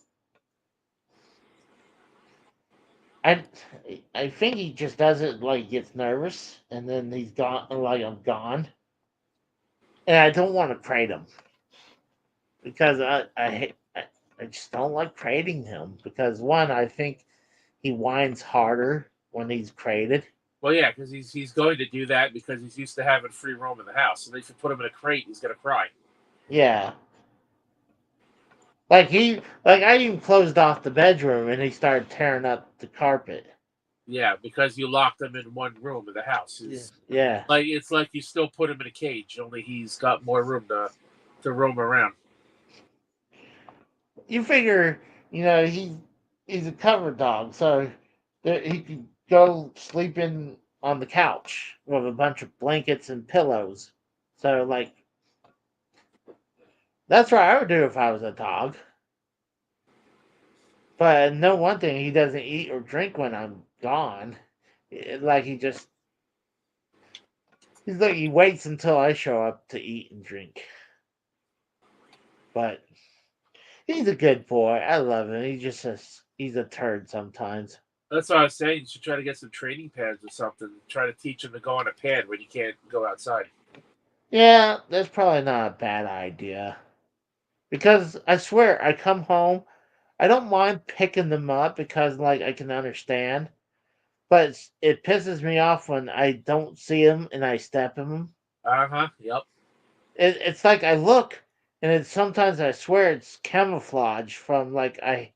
I I think he just does it like gets nervous, and then he's gone. Like I'm gone, and I don't want to crate him because I just don't like crating him because one, I think he whines harder when he's crated. Well, yeah, because he's going to do that because he's used to having free roam in the house. And if you put him in a crate, he's gonna cry. Yeah. Like I even closed off the bedroom and he started tearing up the carpet. Yeah, because you locked him in one room in the house. Yeah. It's like you still put him in a cage, only he's got more room to roam around. You figure, he's a cover dog, so he could go sleeping on the couch with a bunch of blankets and pillows. So like that's what I would do if I was a dog. But no one thing, he doesn't eat or drink when I'm gone. Like he waits until I show up to eat and drink. But he's a good boy. I love him. He's a turd sometimes. That's what I was saying. You should try to get some training pads or something. Try to teach him to go on a pad when you can't go outside. Yeah, that's probably not a bad idea. Because I swear, I come home, I don't mind picking them up because like I can understand, but it pisses me off when I don't see them and I step in them. Yep. It's like I look, and sometimes I swear it's camouflage from like I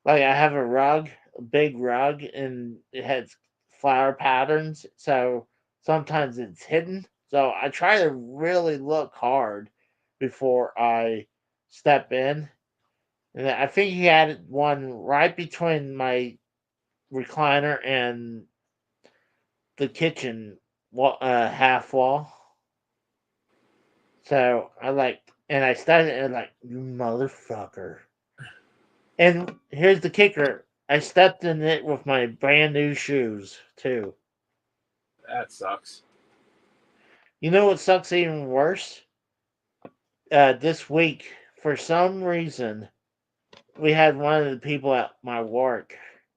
have a big rug, and it has flower patterns, so sometimes it's hidden. So I try to really look hard before I step in. And I think he had one right between my recliner and the kitchen half wall. So and I started and like, you motherfucker. And here's the kicker. I stepped in it with my brand new shoes, too. That sucks. You know what sucks even worse? This week, for some reason, we had one of the people at my work.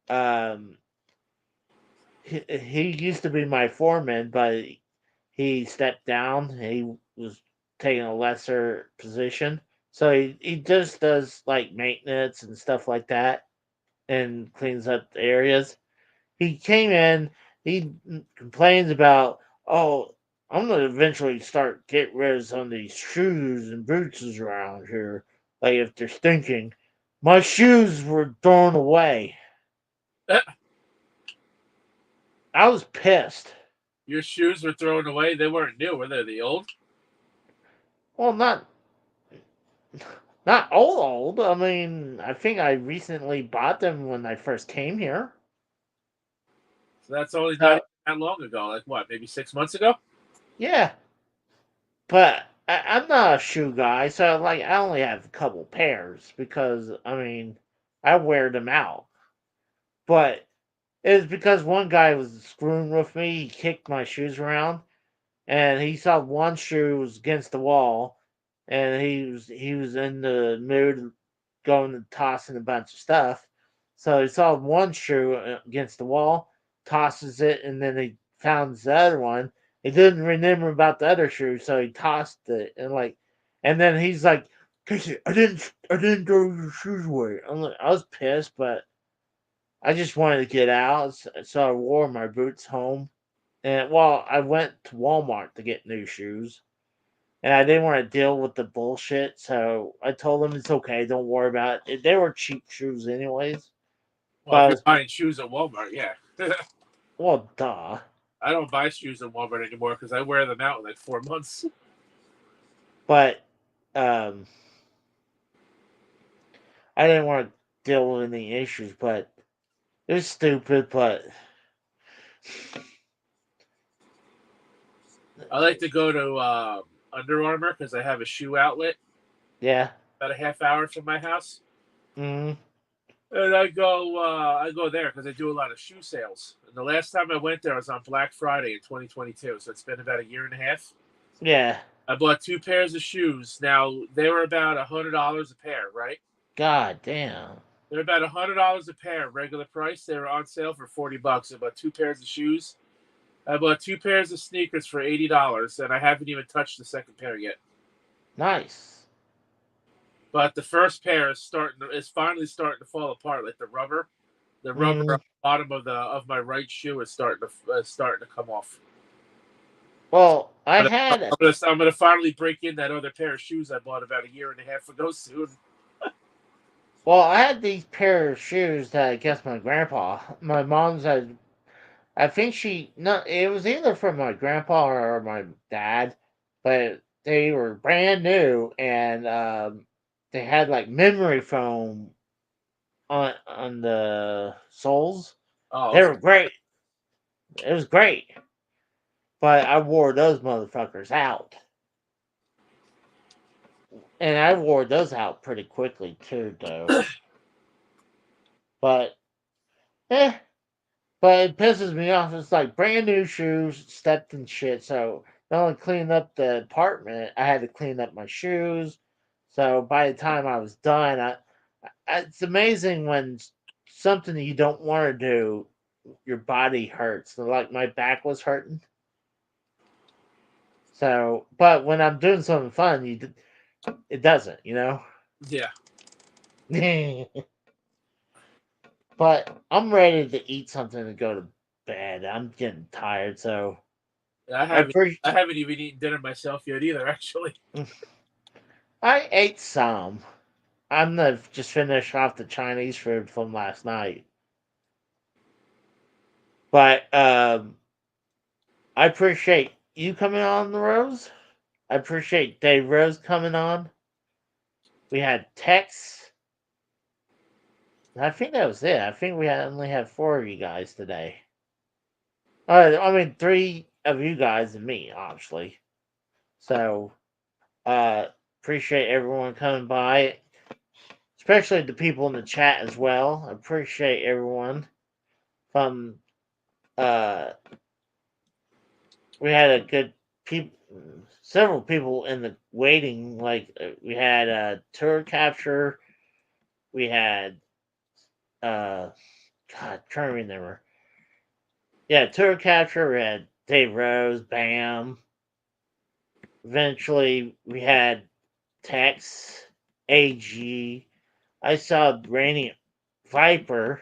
Um, he used to be my foreman, but he stepped down. He was taking a lesser position. So he just does like maintenance and stuff like that and cleans up the areas. He came in, he complains about, oh, I'm gonna eventually start get rid of some of these shoes and boots around here. Like if they're stinking. My shoes were thrown away. I was pissed. Your shoes were thrown away. They weren't new, were they? The old? Well, not old. I mean, I think I recently bought them when I first came here. So that's only not So even that long ago. Like what? Maybe 6 months ago? yeah, but I'm not a shoe guy, so like I only have a couple pairs because I mean I wear them out. But it's because one guy was screwing with me. He kicked my shoes around, and he saw one shoe was against the wall, and he was in the mood going and tossing a bunch of stuff. So he saw one shoe against the wall, tosses it, and then he found the other one. He didn't remember about the other shoe, so he tossed it and then he's like, "Casey, I didn't throw your shoes away." I was pissed, but I just wanted to get out, so I wore my boots home. And well, I went to Walmart to get new shoes, and I didn't want to deal with the bullshit. So I told them it's okay, don't worry about it. They were cheap shoes, anyways. Well, if you're But buying shoes at Walmart, yeah. well, duh. I don't buy shoes at Walmart anymore because I wear them out in like 4 months. But um, I didn't want to deal with any issues. But it was stupid. But I like to go to Under Armour because I have a shoe outlet Yeah. about a half hour from my house. Mm. And I go there because I do a lot of shoe sales. And the last time I went there was on Black Friday in 2022, so it's been about a year and a half. Yeah. I bought 2 pairs of shoes. Now they were about $100 a pair, right? God damn. They're about $100 a pair, regular price. They were on sale for $40. I bought 2 pairs of shoes. I bought 2 pairs of sneakers for $80, and I haven't even touched the second pair yet. Nice. But the first pair is finally starting to fall apart, like the rubber on the bottom of my right shoe is starting to come off. Well, I'm gonna finally break in that other pair of shoes I bought about a year and a half ago soon. Well, I had these pair of shoes that I guess my grandpa, my mom's had. I think it was either from my grandpa or my dad, but they were brand new and they had like memory foam on the soles. Oh, They were great. It was great, but I wore those motherfuckers out, and I wore those out pretty quickly too, though. But eh, but it pisses me off. It's like brand new shoes, stepped in shit. So not only cleaning up the apartment, I had to clean up my shoes. So by the time I was done, it's amazing when something you don't want to do, your body hurts. So, like my back was hurting. So, but when I'm doing something fun, it doesn't, you know. yeah. But I'm ready to eat something and go to bed. I'm getting tired, so I haven't even eaten dinner myself yet either. Actually, I ate some. I'm gonna just finish off the Chinese food from last night. But I appreciate you coming on the Rose. I appreciate Dave Rose coming on. We had Tex. I think that was it. I think we only had 4 of you guys today. I mean, 3 of you guys and me, obviously. So, appreciate everyone coming by, especially the people in the chat as well. I appreciate everyone. From we had a good several people in the waiting. Like we had tour capture. We had God, trying to remember. Yeah, tour capture. We had Dave Rose, Bam. Eventually, we had Tex, AG. I saw Rainy Viper.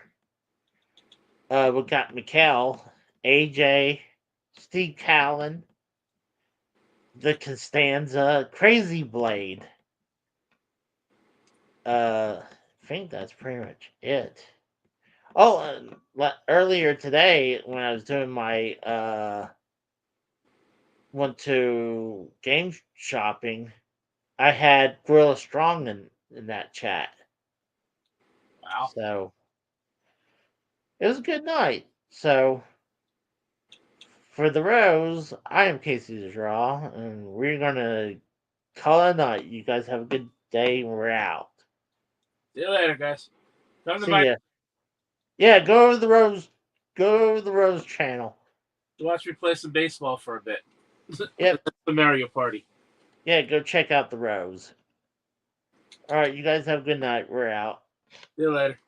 We got Mikkel, AJ, Steve Callen, the Costanza, Crazy Blade. I think that's pretty much it. Oh, earlier today when I was doing my went to game shopping, I had Gorilla Strong in that chat. wow. So it was a good night. So for the Rose, I am Casey Draw, and we're gonna call it a night. You guys have a good day, and we're out. See you later, guys. Come to See my ya. Yeah, go over the Rose. Go over the Rose channel. watch me play some baseball for a bit. Yep. The Mario Party. Yeah, go check out the Rose. All right, you guys have a good night. We're out. See you later.